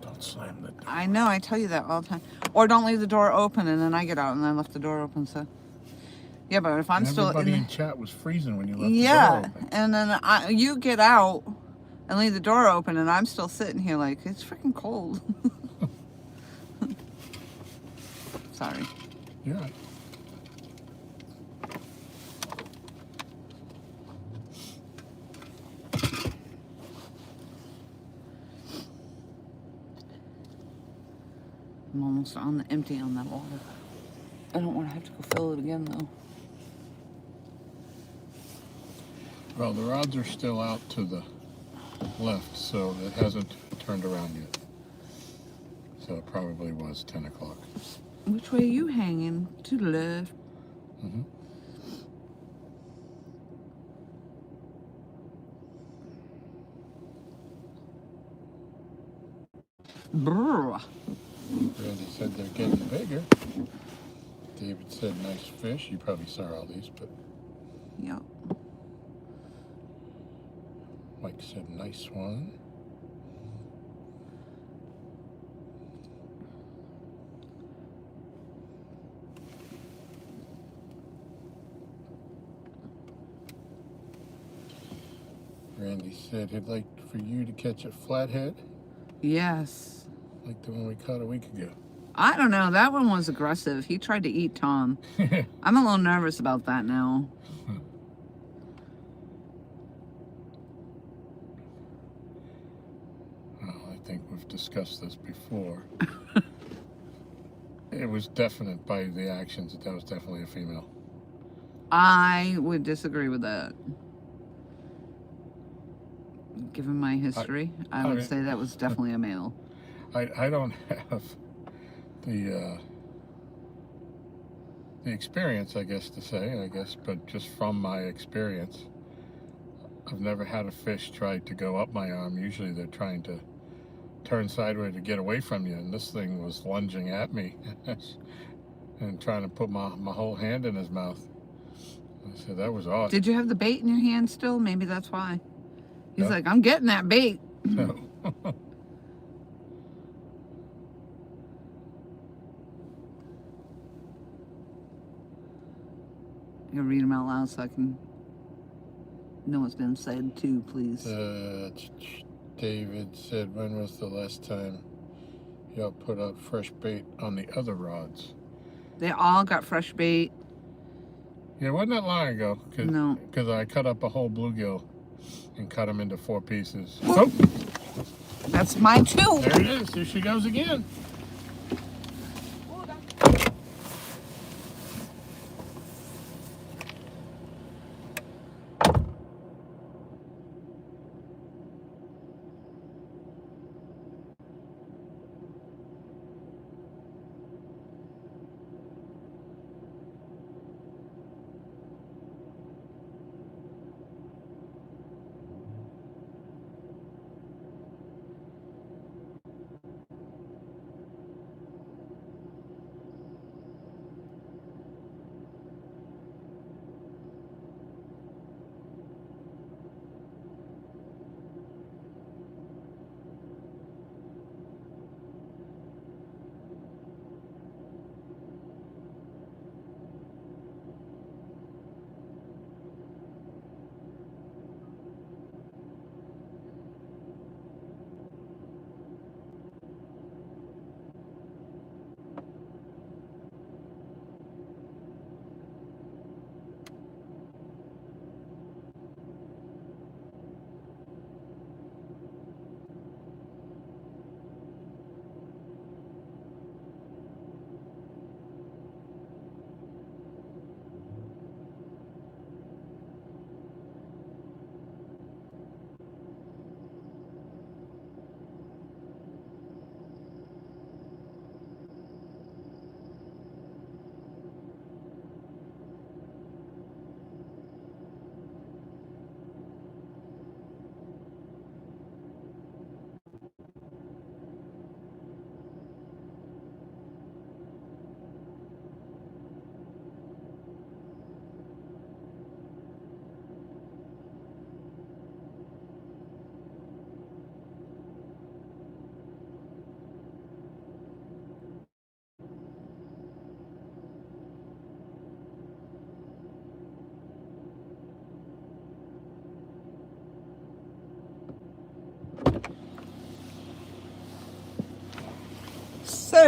Don't slam the door. I know, I tell you that all the time. Or don't leave the door open, and then I get out and I left the door open, so. Yeah, but if I'm And still everybody in in chat was freezing when you left the door yeah, open. and then you get out and leave the door open, and I'm still sitting here like, it's freaking cold. Sorry. Yeah. I'm almost on the empty on that water. I don't want to have to go fill it again, though. Well, the rods are still out to the left, so it hasn't turned around yet. So it probably was 10 o'clock. Which way are you hanging? To the left. Mm-hmm. Brr. Randy said they're getting bigger. David said nice fish. You probably saw all these, but Yep. Mike said nice one. Randy said he'd like for you to catch a flathead, Yes. like the one we caught a week ago. I don't know. That one was aggressive. He tried to eat Tom. I'm a little nervous about that now. Well, I think we've discussed this before. It was definite by the actions that was definitely a female. I would disagree with that. Given my history, I would say that was definitely a male. I don't have the experience, I guess, to say, but just from my experience, I've never had a fish try to go up my arm. Usually they're trying to turn sideways to get away from you, and this thing was lunging at me and trying to put my whole hand in his mouth. I said, that was odd. Did you have the bait in your hand still? Maybe that's why. He's No. like, I'm getting that bait. No. You read them out loud so I can know what's been said too, please. David said, when was the last time y'all put out fresh bait on the other rods? They all got fresh bait. Yeah, it wasn't that long ago. No. Because I cut up a whole bluegill and cut them into 4 pieces. Oh! That's mine too. There it is. There she goes again.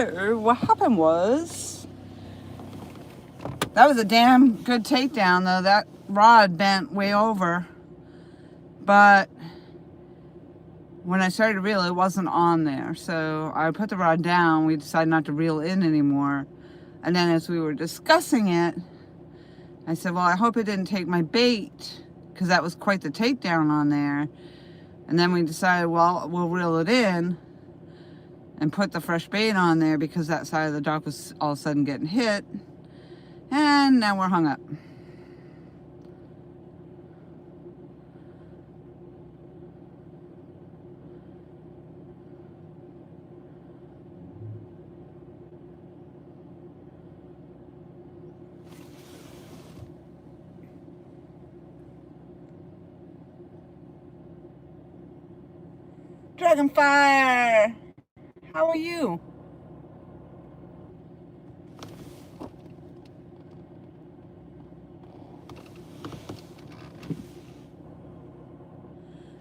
So what happened was, that was a damn good takedown though. That rod bent way over, but when I started to reel, it wasn't on there. So I put the rod down. We decided not to reel in anymore. And then as we were discussing it, I said, well, I hope it didn't take my bait, because that was quite the takedown on there. And then we decided, well, we'll reel it in and put the fresh bait on there, because that side of the dock was all of a sudden getting hit. And now we're hung up. Dragonfire, how are you?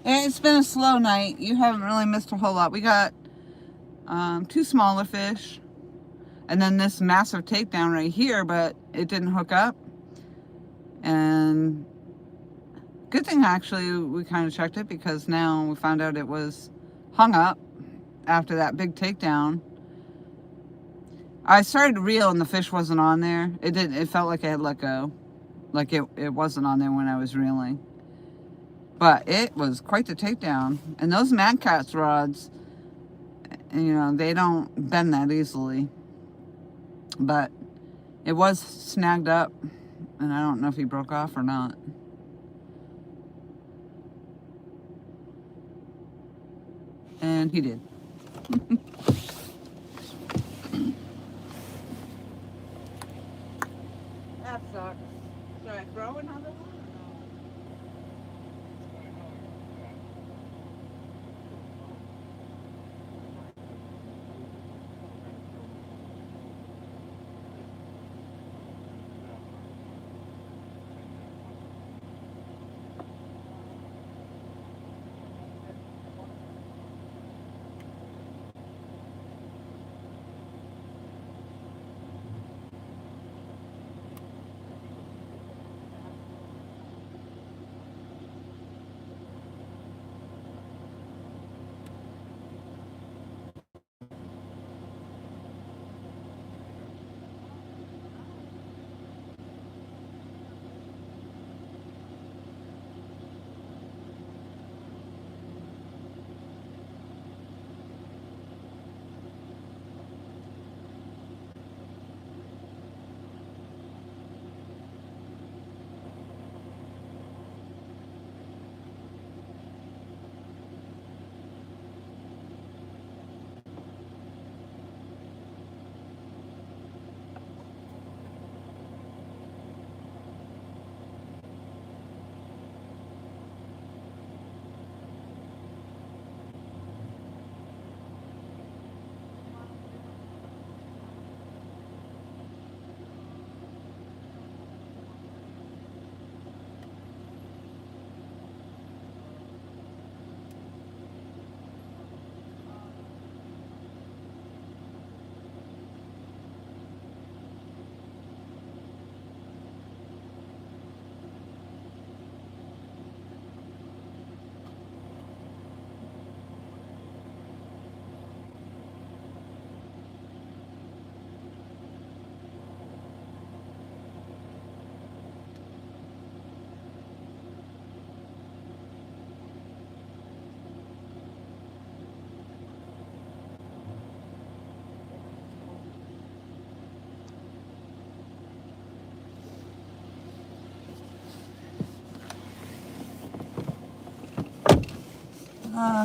It's been a slow night. You haven't really missed a whole lot. We got 2 smaller fish, and then this massive takedown right here, but it didn't hook up. And good thing actually we kind of checked it, because now we found out it was hung up after that big takedown. I started to reel and the fish wasn't on there. It felt like I had let go, like it wasn't on there when I was reeling. But it was quite the takedown. And those Mad Catz rods, you know, they don't bend that easily. But it was snagged up, and I don't know if he broke off or not. And he did. That sucks. Should I throw another one?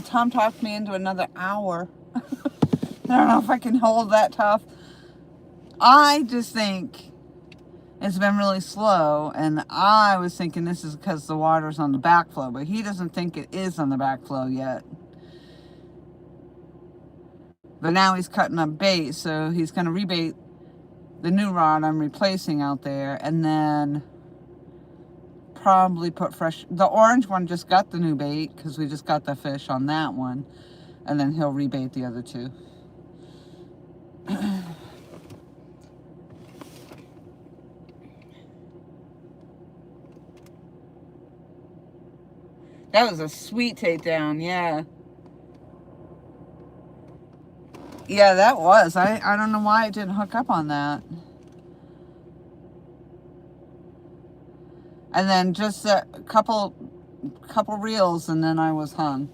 Tom talked me into another hour. I don't know if I can hold that tough. I just think it's been really slow, and I was thinking this is because the water's on the backflow, but he doesn't think it is on the backflow yet. But now he's cutting up bait, so he's going to rebait the new rod I'm replacing out there, and then probably put fresh. The orange one just got the new bait because we just got the fish on that one, and then he'll rebait the other 2. That was a sweet takedown, yeah. Yeah, that was. I don't know why it didn't hook up on that. And then just a couple reels and then I was hung.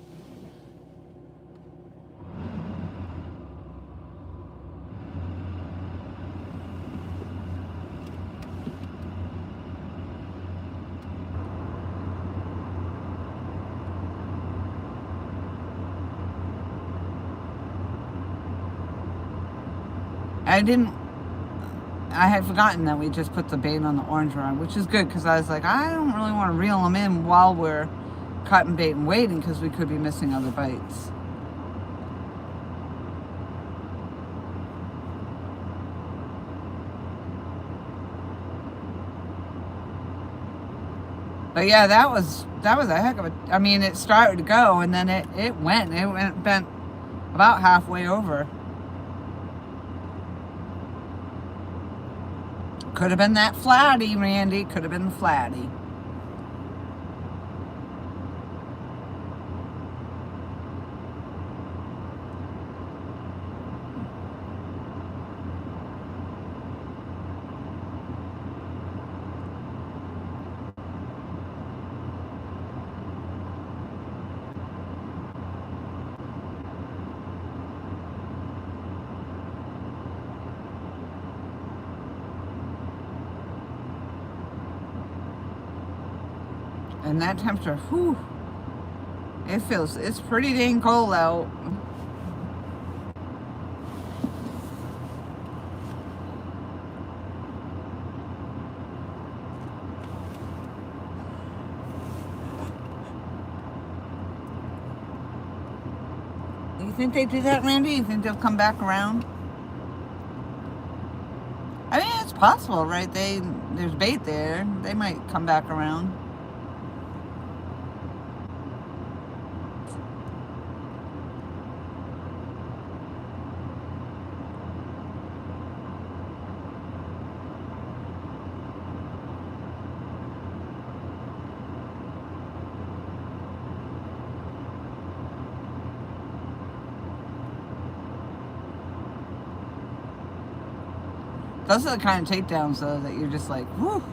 I had forgotten that we just put the bait on the orange rod, which is good because I was like, I don't really want to reel them in while we're cutting bait and waiting because we could be missing other bites. But yeah, that was a heck of a, I mean, it started to go and then it went bent about halfway over. Could have been that flatty, Randy. Could have been the flatty. And that temperature, whew, it's pretty dang cold out. You think they do that, Randy? You think they'll come back around? I mean, it's possible, right? There's bait there. They might come back around. Those are the kind of takedowns, though, that you're just like, whew.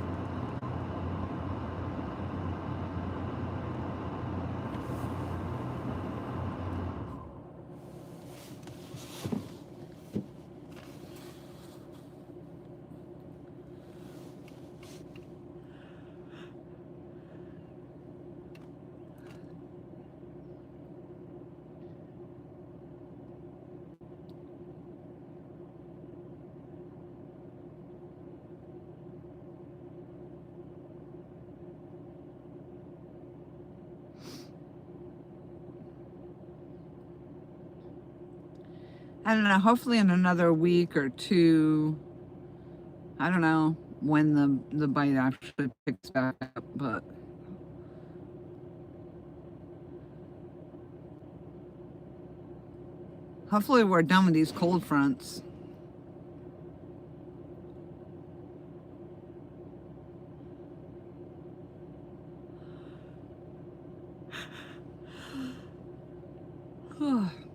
I don't know, hopefully in another week or two, I don't know when the bite actually picks back up, but hopefully we're done with these cold fronts.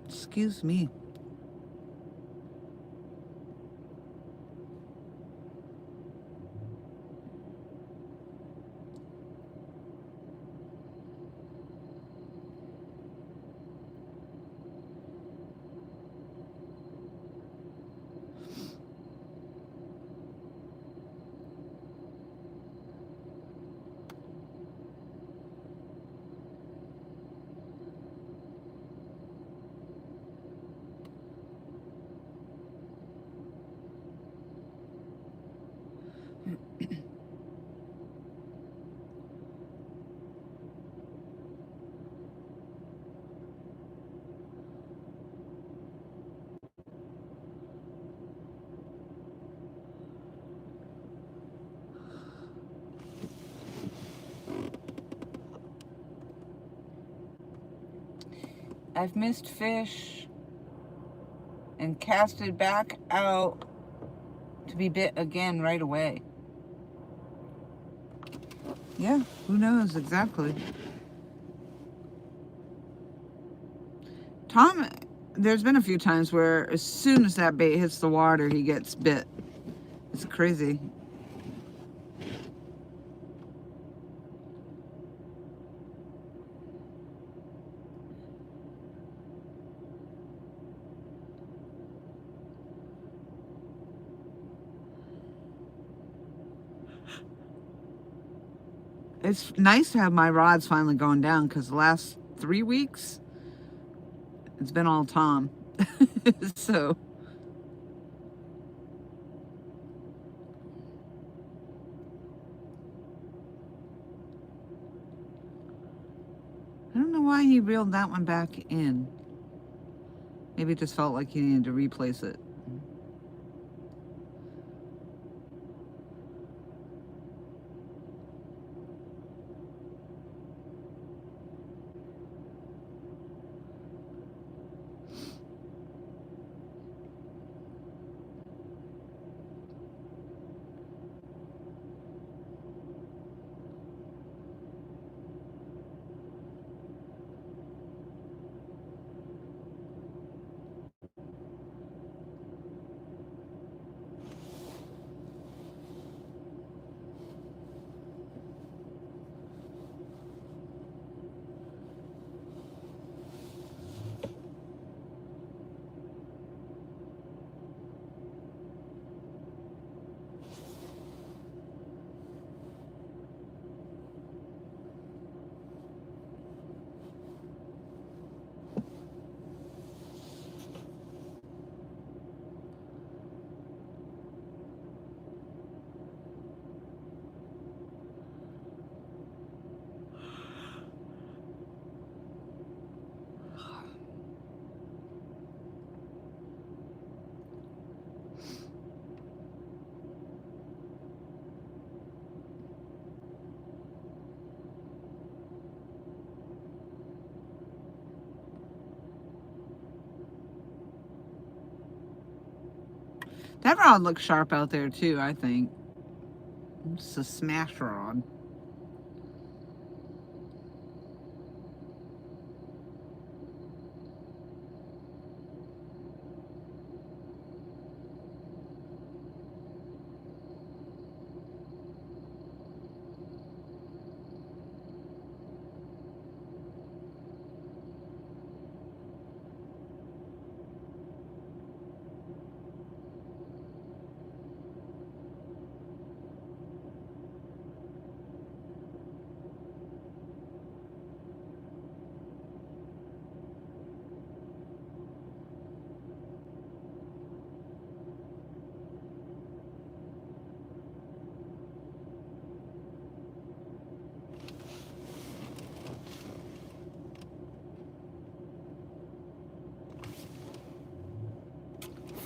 Excuse me. I've missed fish and casted back out to be bit again right away. Yeah, who knows exactly. Tom, there's been a few times where as soon as that bait hits the water, he gets bit. It's crazy. It's nice to have my rods finally going down because the last 3 weeks, it's been all Tom. So, I don't know why he reeled that one back in. Maybe it just felt like he needed to replace it. That rod looks sharp out there too, I think. It's a smash rod.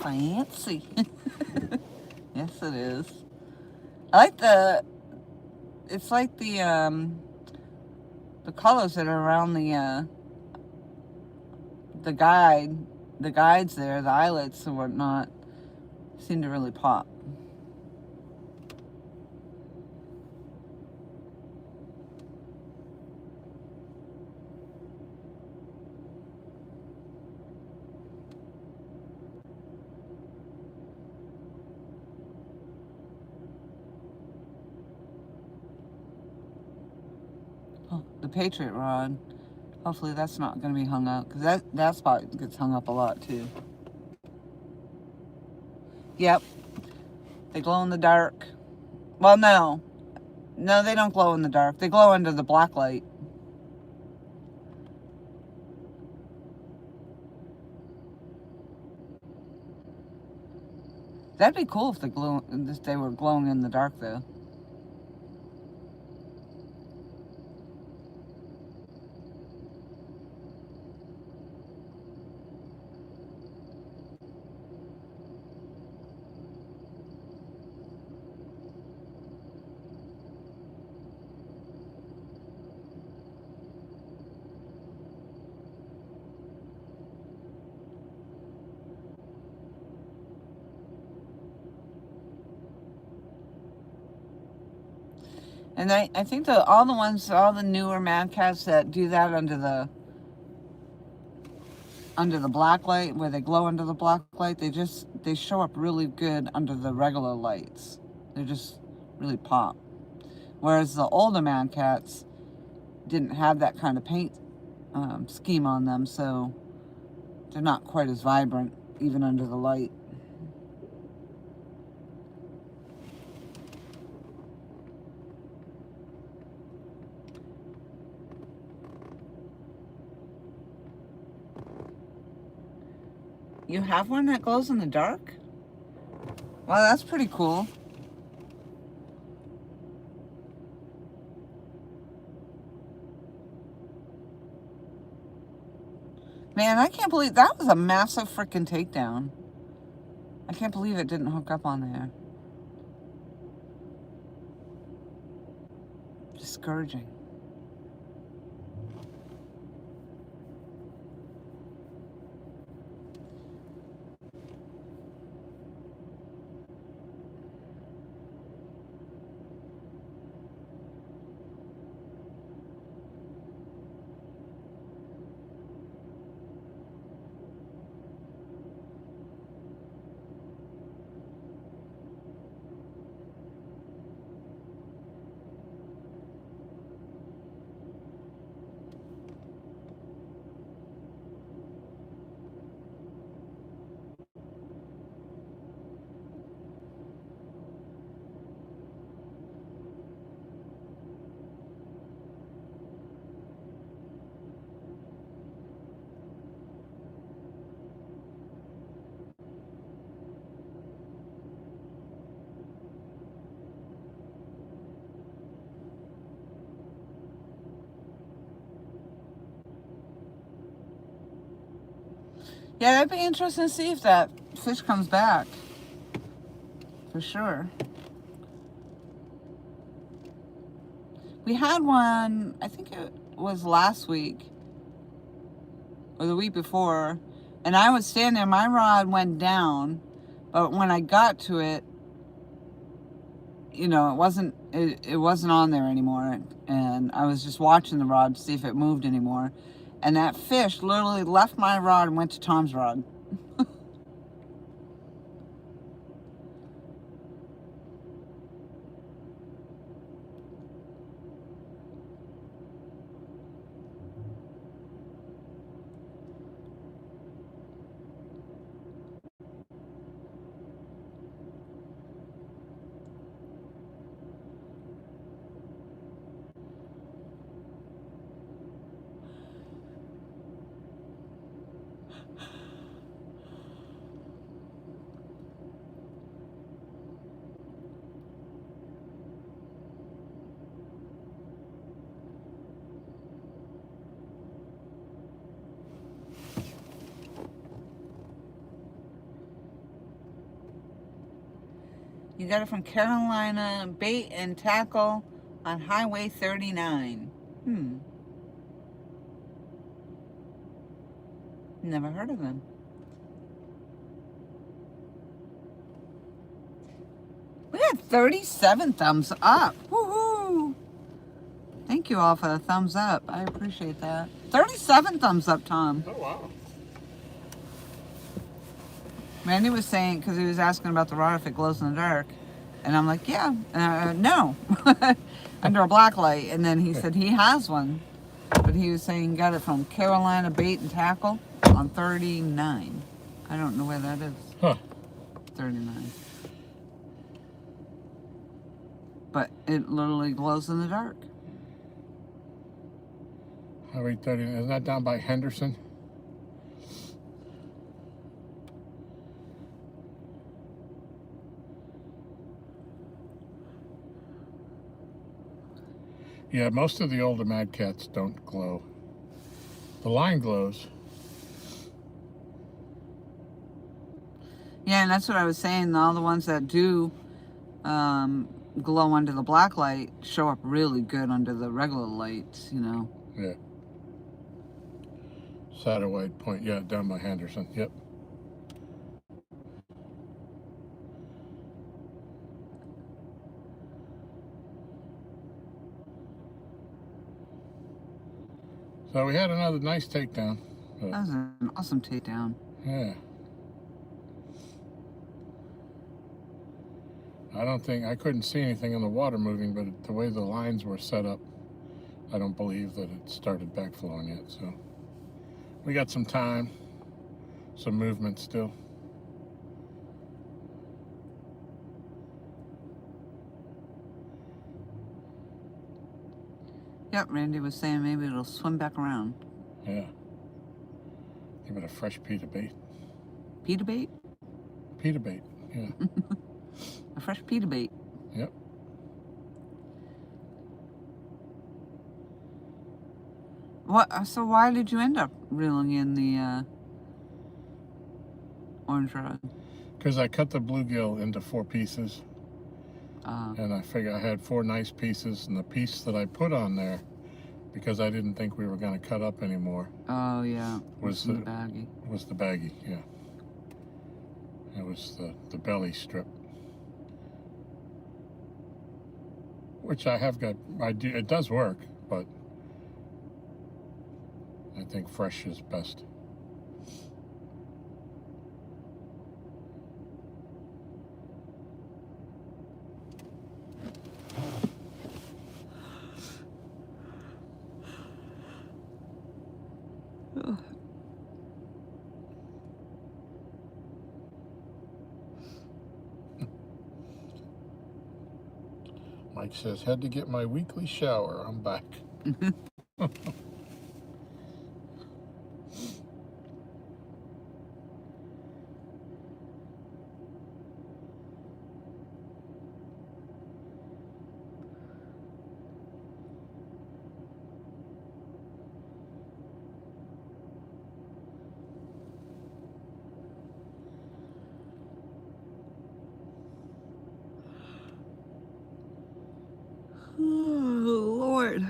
Fancy. Yes, it is. I like it's like the colors that are around the guides there, the eyelets and whatnot, seem to really pop. Oh, the Patriot rod. Hopefully that's not going to be hung up, because that spot gets hung up a lot too. Yep. They glow in the dark. Well, no. No, they don't glow in the dark. They glow under the black light. That'd be cool if they were glowing in the dark, though. And I think all the newer Mad Cats that do that under the black light, where they glow under the black light, they show up really good under the regular lights. They just really pop. Whereas the older Mad Cats didn't have that kind of paint scheme on them, so they're not quite as vibrant even under the light. You have one that glows in the dark? Well, that's pretty cool. Man, I can't believe that was a massive freaking takedown. I can't believe it didn't hook up on there. Discouraging. Yeah, that'd be interesting to see if that fish comes back. For sure. We had one, I think it was last week or the week before, and I was standing there, my rod went down, but when I got to it, you know, it wasn't on there anymore, and I was just watching the rod to see if it moved anymore, and that fish literally left my rod and went to Tom's rod. You got it from Carolina Bait and Tackle on Highway 39. Never heard of them. We had 37 thumbs up. Woohoo! Thank you all for the thumbs up. I appreciate that. 37 thumbs up, Tom. Oh, wow. Randy was saying, because he was asking about the rod if it glows in the dark. And I'm like, yeah, no. Under a black light. And then he said he has one. But he was saying he got it from Carolina Bait and Tackle on 39. I don't know where that is. Huh. 39. But it literally glows in the dark. Highway 30, isn't that down by Henderson? Yeah, most of the older Mad Cats don't glow. The line glows. Yeah, and that's what I was saying. All the ones that do glow under the black light show up really good under the regular lights, you know. Yeah. Satellite Point, yeah, down by Henderson, yep. So we had another nice takedown. That was an awesome takedown. Yeah. I couldn't see anything in the water moving, but the way the lines were set up, I don't believe that it started backflowing yet. So we got some time, some movement still. Yep, Randy was saying maybe it'll swim back around. Yeah. Give it a fresh pita bait. Pita bait? Pita bait, yeah. A fresh pita bait. Yep. So why did you end up reeling in the orange rod? Because I cut the bluegill into 4 pieces. And I figured I had 4 nice pieces, and the piece that I put on there, because I didn't think we were going to cut up anymore. Oh yeah, was the baggie. Was the baggie, yeah. It was the belly strip, which I have got. It does work, but I think fresh is best. Mike says, had to get my weekly shower. I'm back. Oh, Lord.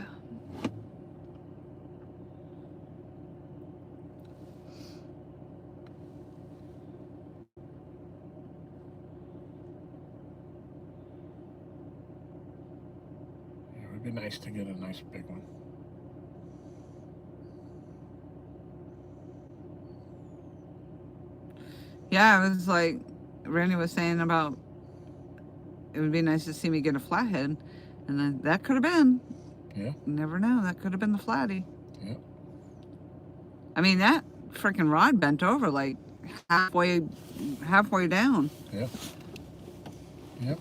It would be nice to get a nice big one. Yeah, it was like Randy was saying about it would be nice to see me get a flathead, and then that could have been. Yeah. You never know. That could have been the flatty. Yeah. I mean, that freaking rod bent over like halfway down. Yeah. Yep.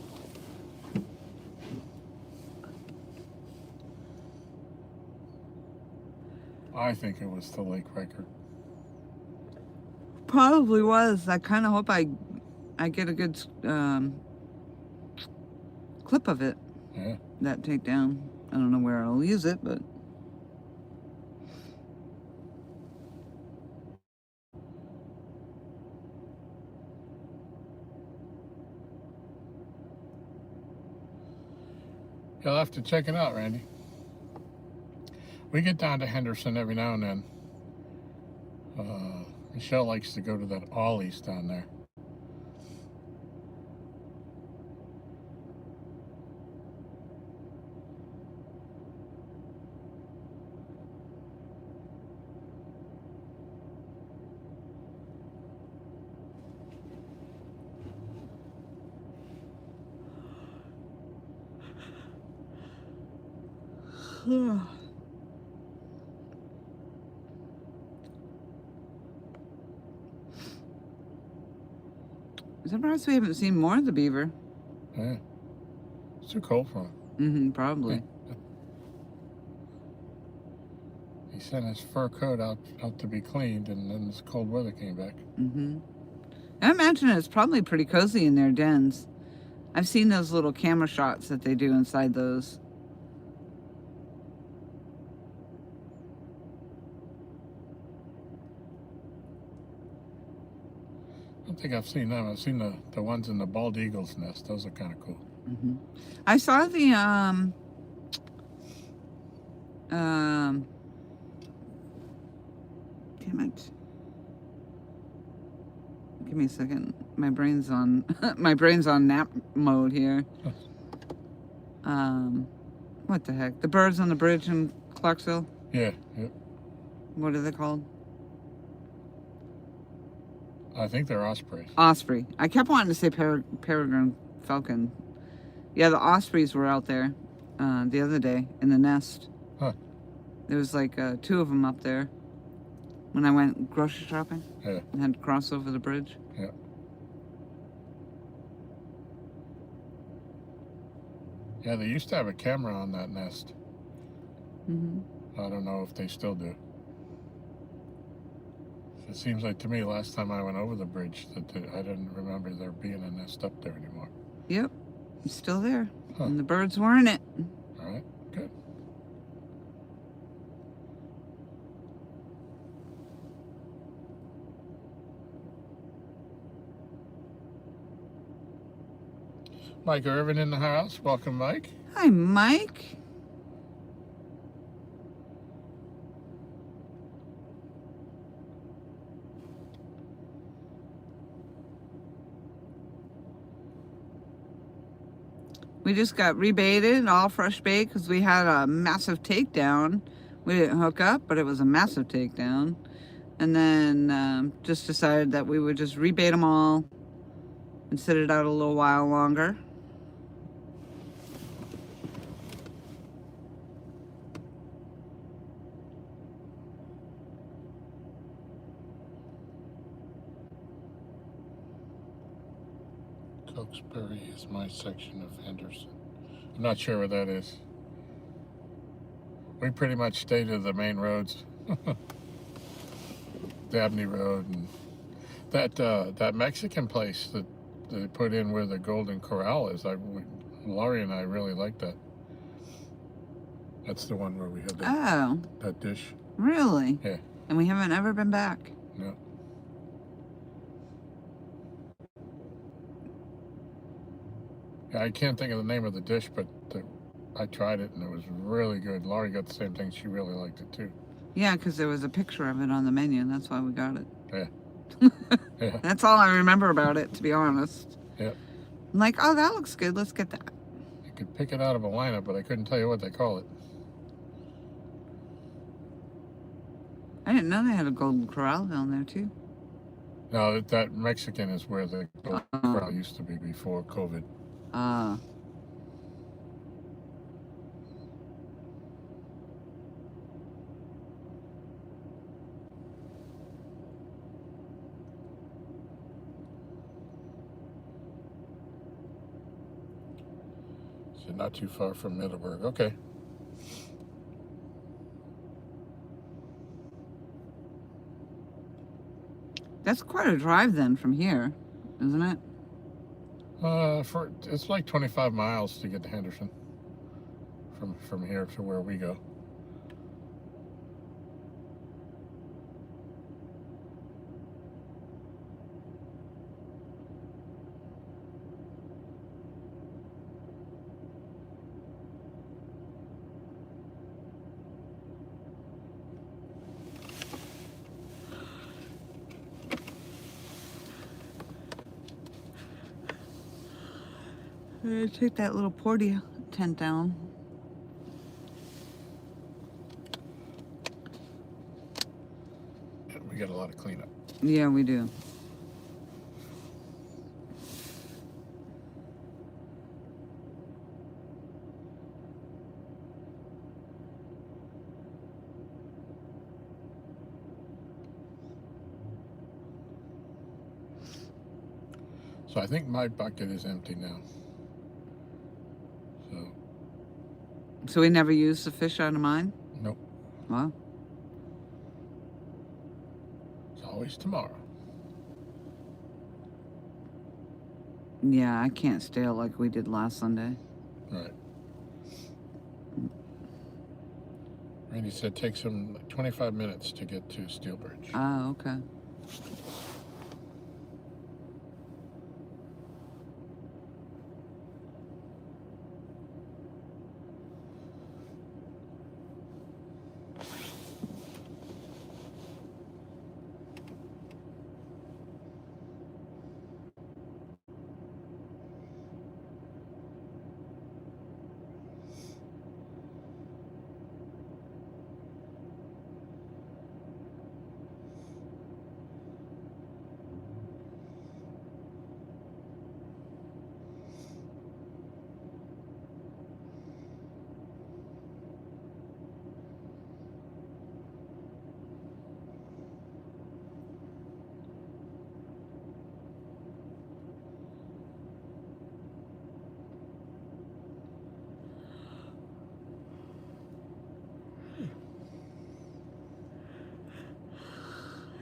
I think it was the lake record. Probably was. I kind of hope I get a good clip of it. Yeah. That takedown. I don't know where I'll use it, but. You'll have to check it out, Randy. We get down to Henderson every now and then. Michelle likes to go to that Ollie's down there. I'm surprised we haven't seen more of the beaver. Yeah. It's too cold for him. Mm-hmm, probably. He sent his fur coat out to be cleaned, and then this cold weather came back. Mm-hmm. I imagine it's probably pretty cozy in their dens. I've seen those little camera shots that they do inside those. I don't think I've seen them. I've seen the ones in the bald eagle's nest. Those are kind of cool. Mm-hmm. I saw the damn it. Give me a second. My brain's on nap mode here. What the heck? The birds on the bridge in Clarksville? Yeah, yep. What are they called? I think they're ospreys. Osprey. I kept wanting to say peregrine falcon. Yeah, the ospreys were out there the other day in the nest. Huh. There was like 2 of them up there when I went grocery shopping. Yeah. And had to cross over the bridge. Yeah. Yeah, they used to have a camera on that nest. Mm-hmm. I don't know if they still do. It seems like to me last time I went over the bridge that I didn't remember there being a nest up there anymore. Yep, it's still there. Huh. And the birds were in it. All right, good. Mike Irvin in the house. Welcome, Mike. Hi, Mike. We just got rebaited, all fresh bait, because we had a massive takedown. We didn't hook up, but it was a massive takedown. And then just decided that we would just rebait them all and sit it out a little while longer. Cokesbury is my section of Henderson. I'm not sure where that is. We pretty much stay to the main roads. Dabney Road and that Mexican place that they put in where the Golden Corral is. Laurie and I really like that. That's the one where we had that dish. Really? Yeah. And we haven't ever been back. No. Yeah, I can't think of the name of the dish, but I tried it and it was really good. Laurie got the same thing. She really liked it too. Yeah, because there was a picture of it on the menu, and that's why we got it. Yeah. Yeah. That's all I remember about it, to be honest. Yeah. I'm like, oh, that looks good. Let's get that. You could pick it out of a lineup, but I couldn't tell you what they call it. I didn't know they had a Golden Corral down there, too. No, that Mexican is where the Golden Corral used to be before COVID. Ah. So not too far from Middleburg. Okay. That's quite a drive then from here, isn't it? It's like 25 miles to get to Henderson from here to where we go. Take that little porty tent down. We got a lot of cleanup. Yeah, we do. So I think my bucket is empty now. So we never used the fish out of mine? Nope. Wow. It's always tomorrow. Yeah, I can't stay out like we did last Sunday. Right. Randy said takes him like 25 minutes to get to Steelbridge. Ah, okay.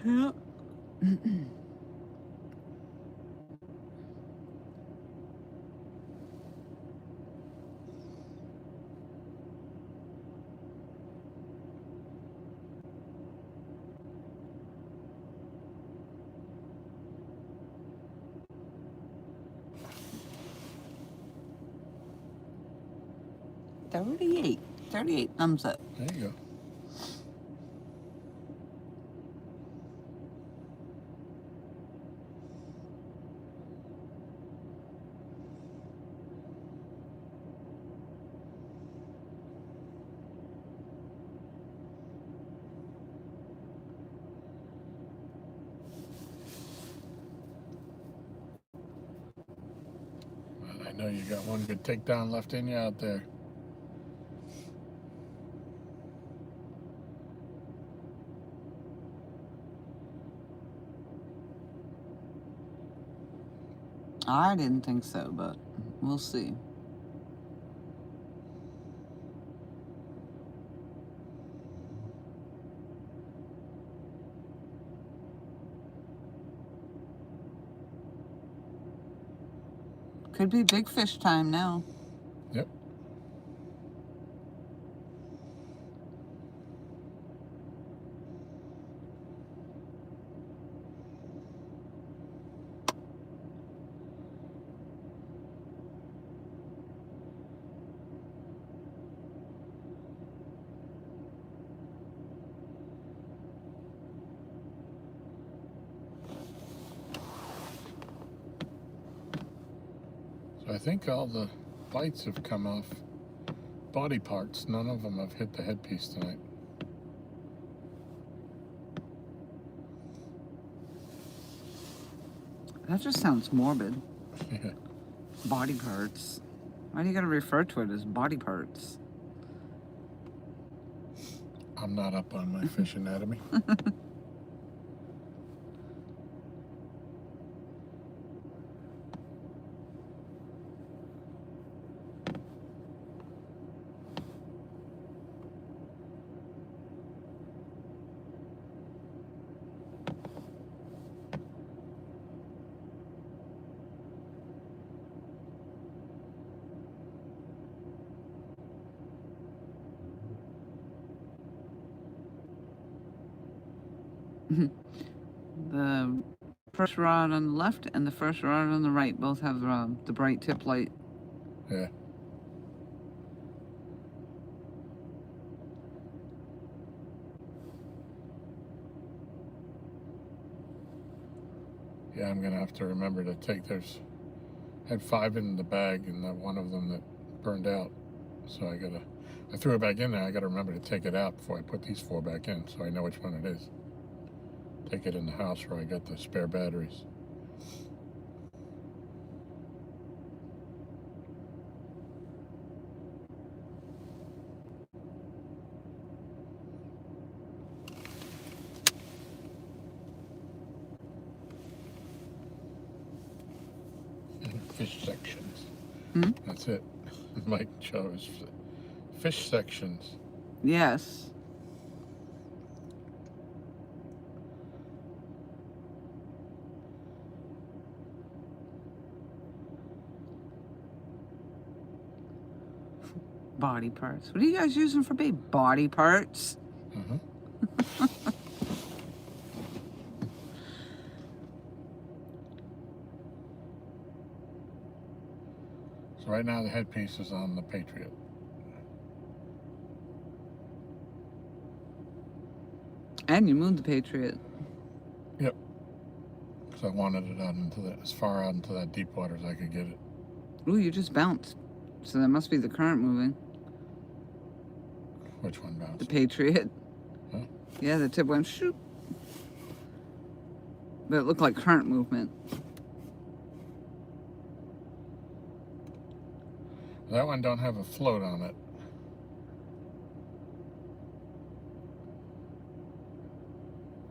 Yeah. 38. 38 thumbs up. There you go. Well, I know you got one good takedown left in you out there. I didn't think so, but we'll see. Could be big fish time now. Yep. So I think all the lights have come off body parts. None of them have hit the headpiece tonight. That just sounds morbid. Yeah. Body parts. Why do you gotta refer to it as body parts? I'm not up on my fish anatomy. The first rod on the left and the first rod on the right both have the bright tip light. Yeah. Yeah, I'm gonna have to remember to take those. I had 5 in the bag, and one of them that burned out. So I threw it back in there. I gotta remember to take it out before I put these 4 back in, so I know which one it is. Take it in the house where I got the spare batteries. Fish sections. Hmm? That's it. Mike chose fish sections. Yes. Body parts. What are you guys using for bait? Body parts? Mm-hmm. So right now the headpiece is on the Patriot. And you moved the Patriot. Yep. Because I wanted it out into as far out into that deep water as I could get it. Ooh, you just bounced. So that must be the current moving. Which one bounced? The Patriot. Huh? Yeah, the tip went shoot. But it looked like current movement. That one don't have a float on it.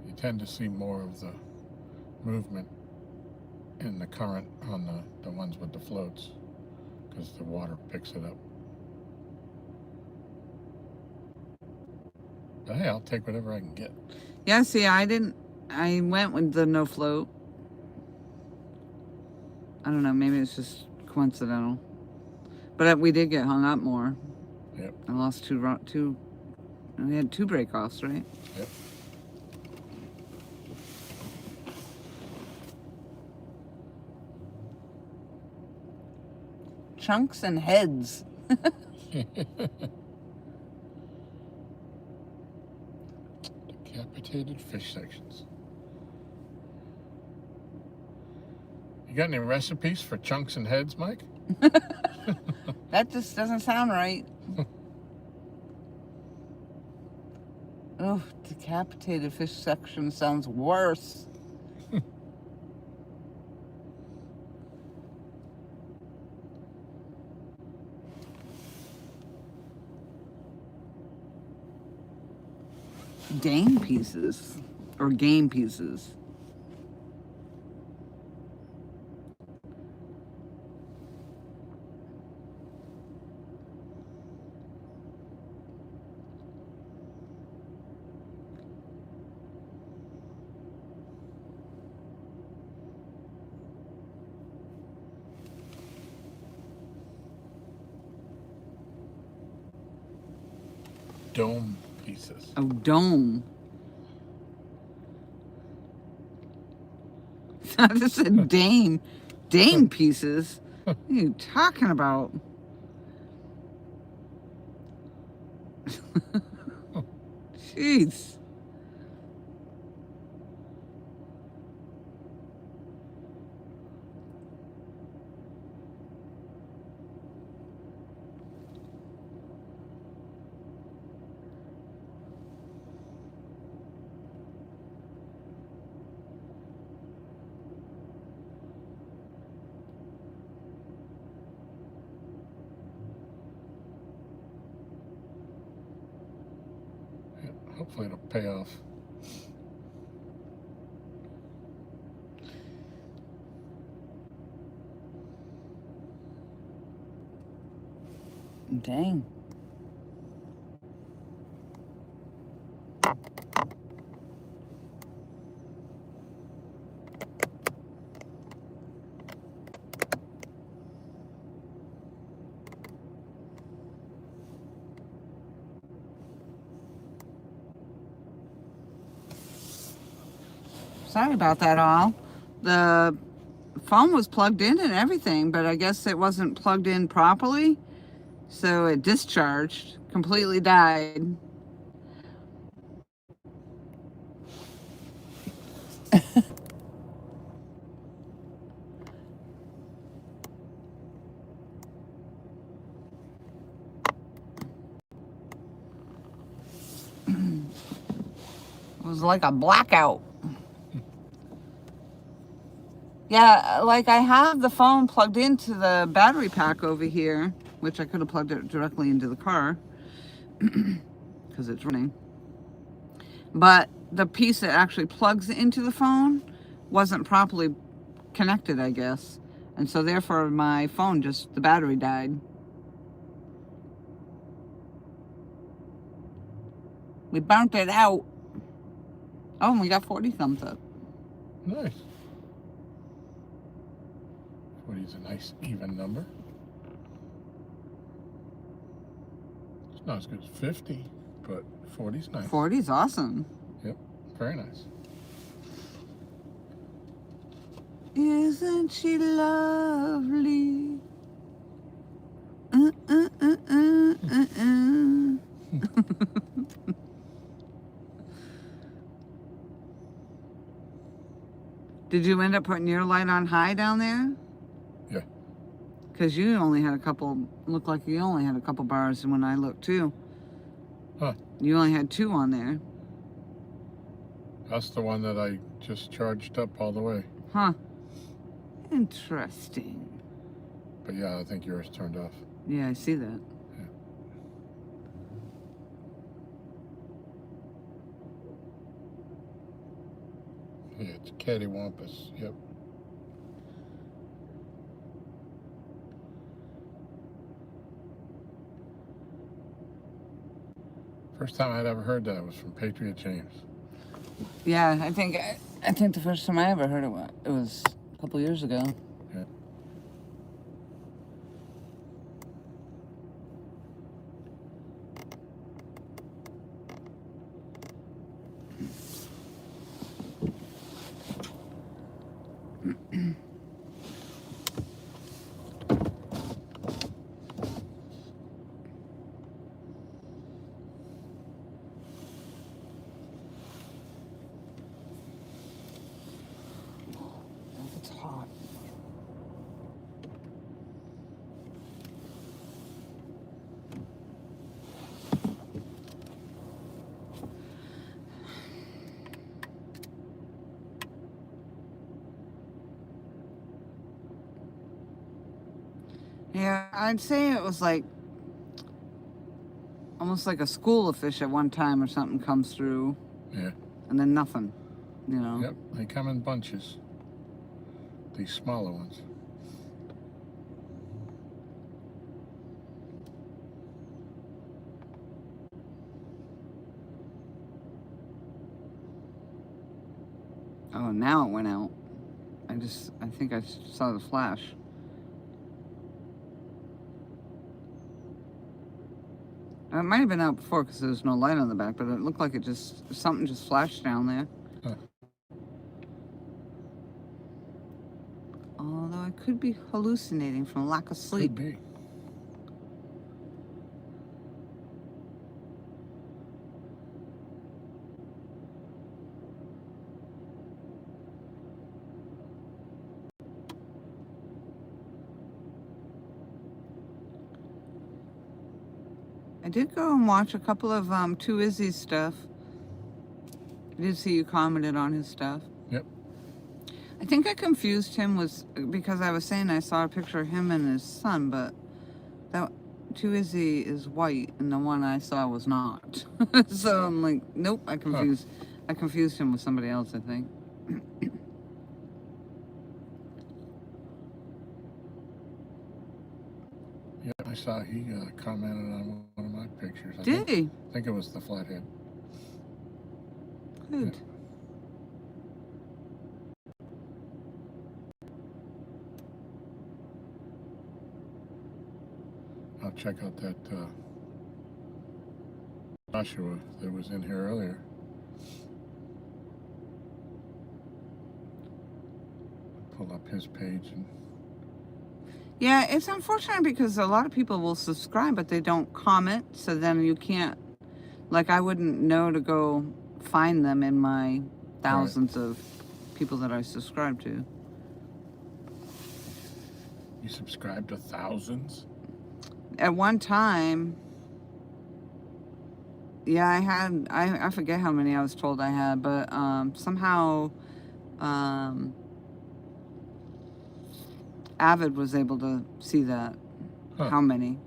You tend to see more of the movement in the current on the ones with the floats, because the water picks it up. But hey, I'll take whatever I can get. Yeah, see, I I went with the no float. I don't know, maybe it's just coincidental. But we did get hung up more. Yep. I lost two. We had 2 break-offs, right? Yep. Chunks and heads. Decapitated fish sections. You got any recipes for chunks and heads, Mike? That just doesn't sound right. Oh, decapitated fish section sounds worse. Game pieces or game pieces. Dome pieces. Oh, dome. I just said dame. Dame pieces? What are you talking about? Jeez. Hopefully it'll pay off. Dang. Sorry about that all. The phone was plugged in and everything, but I guess it wasn't plugged in properly. So it discharged, completely died. It was like a blackout. Yeah, like I have the phone plugged into the battery pack over here, which I could have plugged it directly into the car because it's running. But the piece that actually plugs into the phone wasn't properly connected, I guess. And so therefore my phone the battery died. We burnt it out. Oh, and we got 40 thumbs up. Nice. 40 is a nice even number. It's not as good as 50, but 40 is nice. 40 is awesome. Yep, very nice. Isn't she lovely? Did you end up putting your light on high down there? Yeah. Because you only had looked like you only had a couple bars when I looked too. Huh. You only had 2 on there. That's the one that I just charged up all the way. Huh. Interesting. But yeah, I think yours turned off. Yeah, I see that. Yeah, it's cattywampus. Yep. First time I'd ever heard that was from Patriot James. Yeah, I think I think the first time I ever heard it was a couple years ago. Yeah. It's hot. Yeah, I'd say it was like almost like a school of fish at one time or something comes through. Yeah. And then nothing, you know. Yep, they come in bunches. These smaller ones. Oh, now it went out. I think I saw the flash. It might have been out before because there was no light on the back, but it looked like something just flashed down there. Huh. Although I could be hallucinating from lack of sleep. Could be. I did go and watch a couple of Two Izzy's stuff. I did see you commented on his stuff. Yep. I think I confused him because I was saying I saw a picture of him and his son, but that Two Izzy is white and the one I saw was not. So I'm like, nope, I confused him with somebody else, I think. Yeah, I saw he commented on one of my pictures. Did he? I think it was the flathead. Good. Yeah. I'll check out that Joshua that was in here earlier. Pull up his page and Yeah, it's unfortunate because a lot of people will subscribe, but they don't comment. So then you can't, like, I wouldn't know to go find them in my thousands of people that I subscribe to. you subscribe to thousands? At one time, yeah, I forget how many I was told I had, but somehow Avid was able to see that. Huh. How many?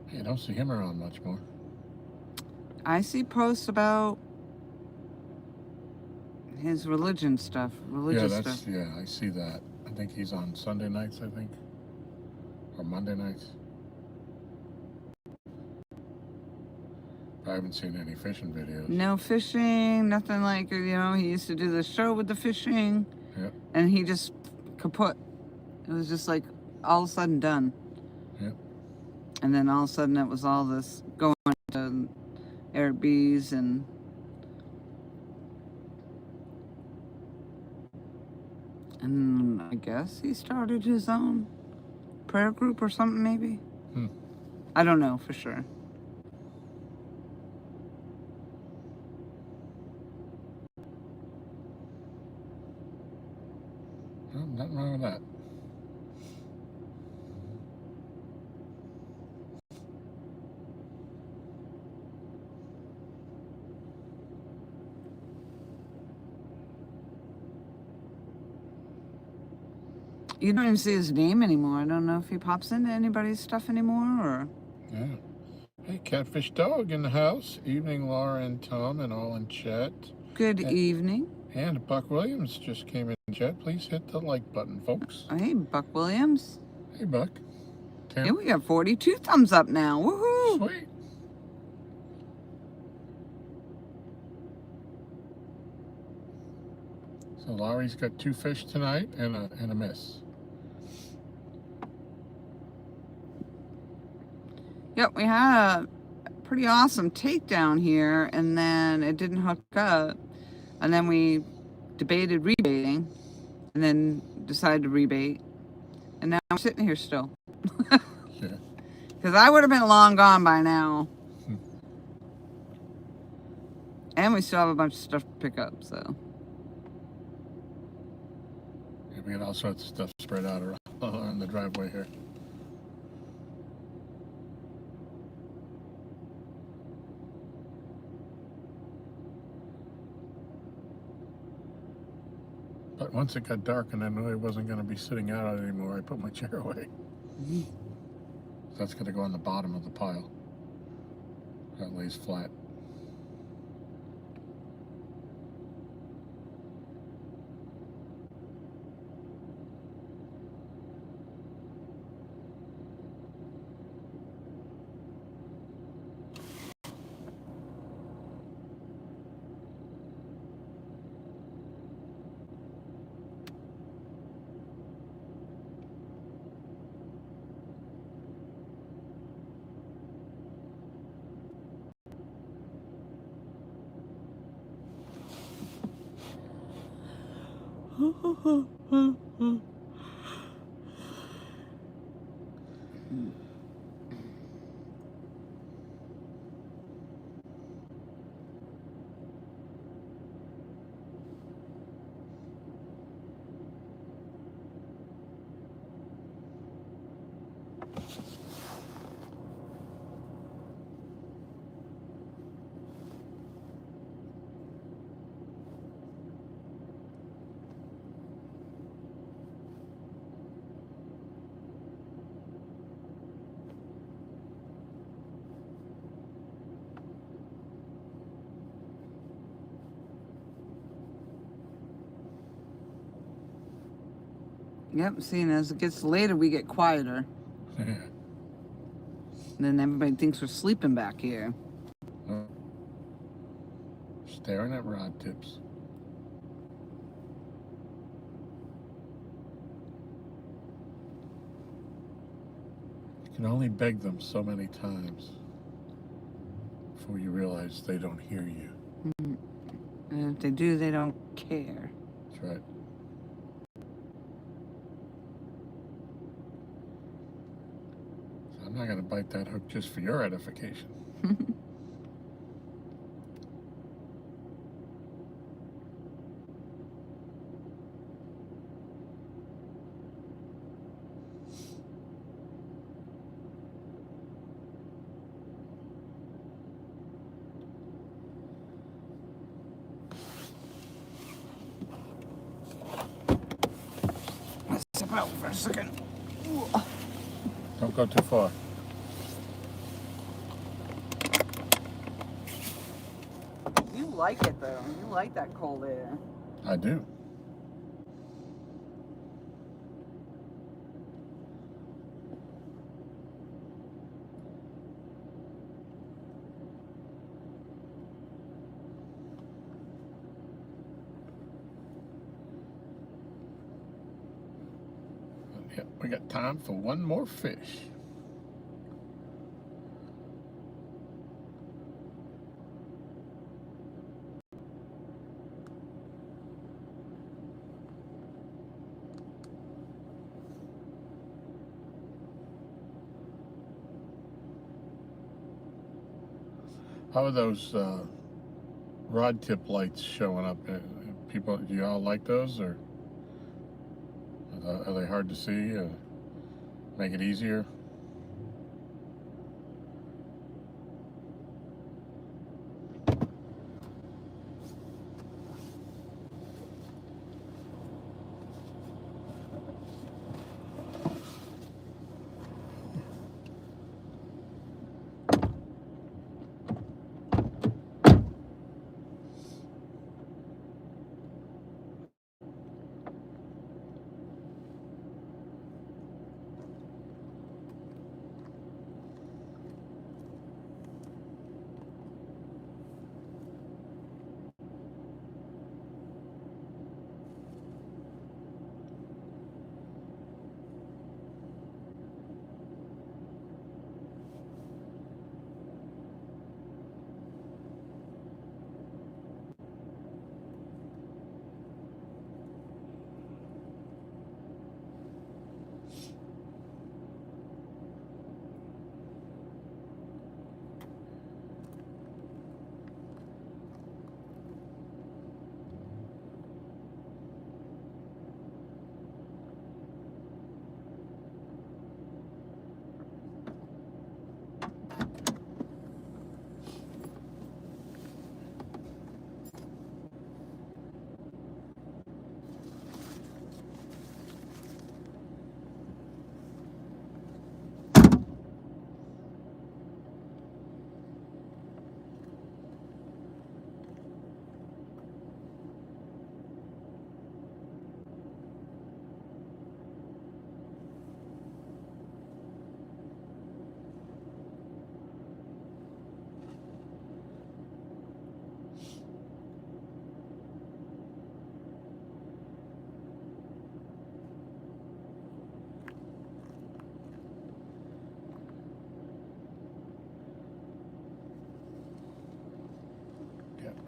I don't see him around much more. I see posts about his religion stuff, religious stuff. Yeah, I see that. I think he's on Sunday nights, I think. Or Monday nights. I haven't seen any fishing videos. No fishing, nothing like, you know, he used to do the show with the fishing. Yep. And he just kaput. It was just like all of a sudden done. Yep. And then all of a sudden it was all this going to Airbnbs and I guess he started his own prayer group or something maybe. I don't know for sure. Well, nothing wrong with that. You don't even see his name anymore. I don't know if he pops into anybody's stuff anymore or... Yeah. Hey, Catfish Dog in the house. Evening, Laura and Tom and all in chat. Good evening. And Buck Williams just came in chat. Please hit the like button, folks. Hey, Buck Williams. Hey, Buck. Tim. Yeah, we got 42 thumbs up now. Woohoo! Sweet. So Laurie's got 2 fish tonight and a miss. Yep, we had a pretty awesome takedown here, and then it didn't hook up. And then we debated rebaiting, and then decided to rebait. And now I'm sitting here still. Yeah. Because I would have been long gone by now. And we still have a bunch of stuff to pick up, so. Yeah, we got all sorts of stuff spread out around on the driveway here. But once it got dark and I knew I wasn't going to be sitting out anymore, I put my chair away. So that's going to go on the bottom of the pile. That lays flat. Yep, seeing as it gets later, we get quieter. Yeah. And then everybody thinks we're sleeping back here. Staring at rod tips. You can only beg them so many times before you realize they don't hear you. And if they do, they don't care. That's right. So I'm not going to bite that hook just for your edification. Step out for a second. Don't go too far. You like it though. You like that cold air. I do. Yep, we got time for one more fish. How are those rod tip lights showing up? People, do you all like those, or are they hard to see? Make it easier?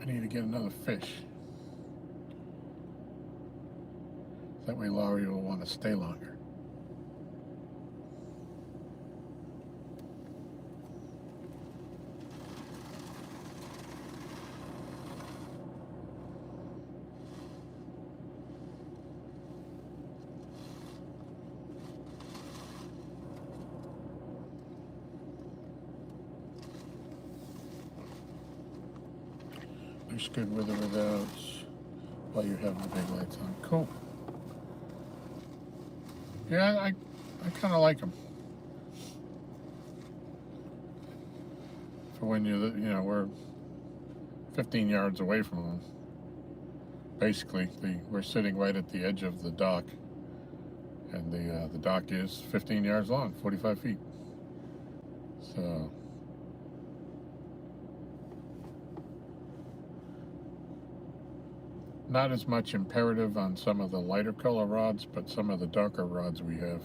I need to get another fish. That way Laurie will want to stay longer. Looks good with or without, while you're having the big lights on. Cool. Yeah, I kind of like them. For when we're 15 yards away from them. Basically, we're sitting right at the edge of the dock, and the dock is 15 yards long, 45 feet. So. Not as much imperative on some of the lighter color rods, but some of the darker rods we have.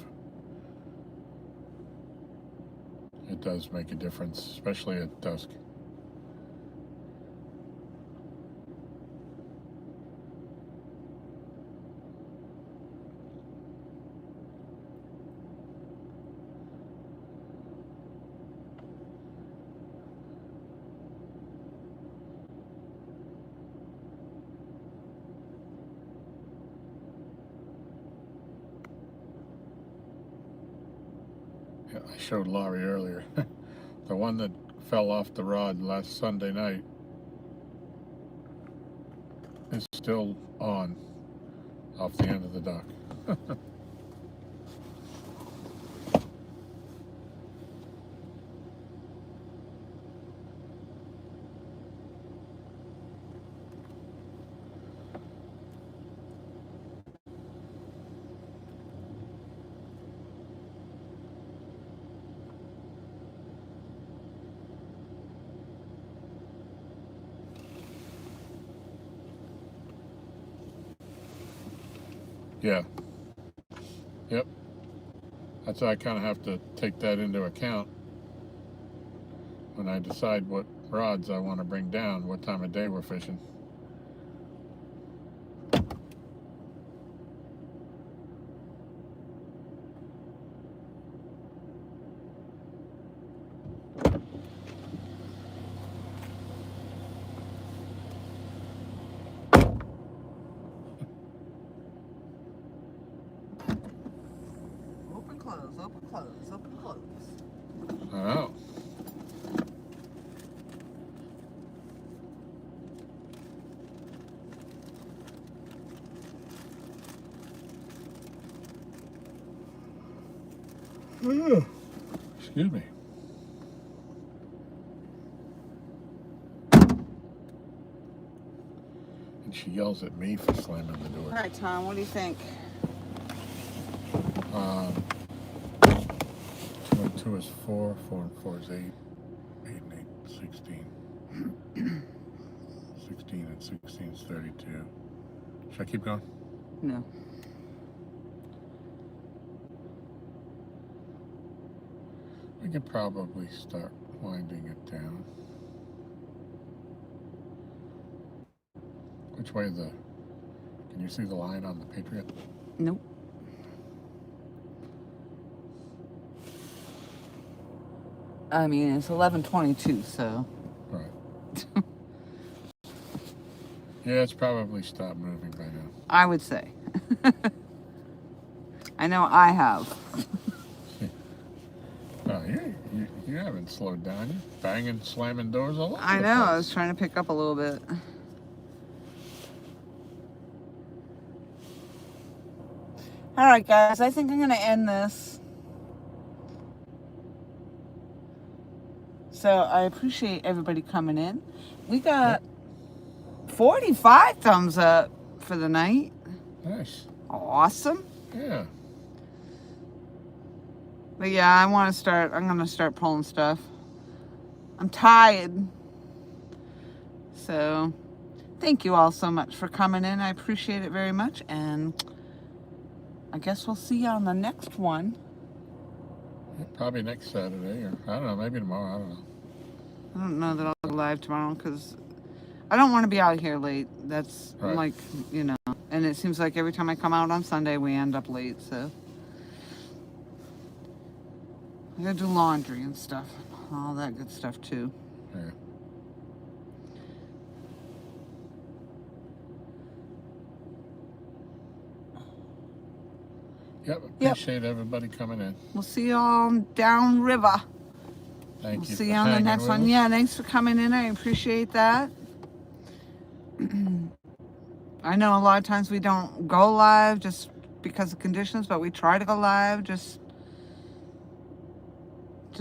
It does make a difference, especially at dusk. I showed Laurie earlier. The one that fell off the rod last Sunday night is still on off the end of the dock. Yeah. Yep. That's why I kind of have to take that into account when I decide what rods I want to bring down, what time of day we're fishing. Open, close, open, close, open, close. Oh. Excuse me. And she yells at me for slamming the door. All right, Tom, what do you think? 2 and 2 is 4, 4 and 4 is 8, 8 and 8, 16. 16 and 16 is 32. Should I keep going? No. We could probably start winding it down. Which way can you see the line on the Patriot? Nope. I mean, it's 11:22, so. Right. Yeah, it's probably stopped moving by now. I would say. I know I have. Oh, you haven't slowed down. You're banging, slamming doors all over I the know. place. I was trying to pick up a little bit. All right, guys. I think I'm going to end this. So I appreciate everybody coming in. We got 45 thumbs up for the night. Nice. Awesome. Yeah. But yeah, I'm going to start pulling stuff. I'm tired. So thank you all so much for coming in. I appreciate it very much. And I guess we'll see you on the next one. Yeah, probably next Saturday, or I don't know, maybe tomorrow. I don't know. I don't know that I'll go live tomorrow because I don't want to be out here late. That's Right. like, you know, and it seems like every time I come out on Sunday, we end up late. So I gotta do laundry and stuff, all that good stuff too. Yeah. Yep, appreciate everybody coming in. We'll see you all down river. Thank We'll you see for you on the hanging next with one. us. Yeah, thanks for coming in. I appreciate that. I know a lot of times we don't go live just because of conditions, but we try to go live just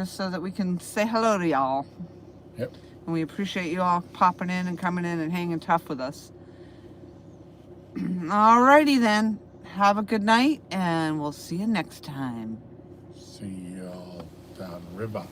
so that we can say hello to y'all. Yep. And we appreciate you all popping in and coming in and hanging tough with us. Alrighty then. Have a good night, and we'll see you next time. See y'all down river.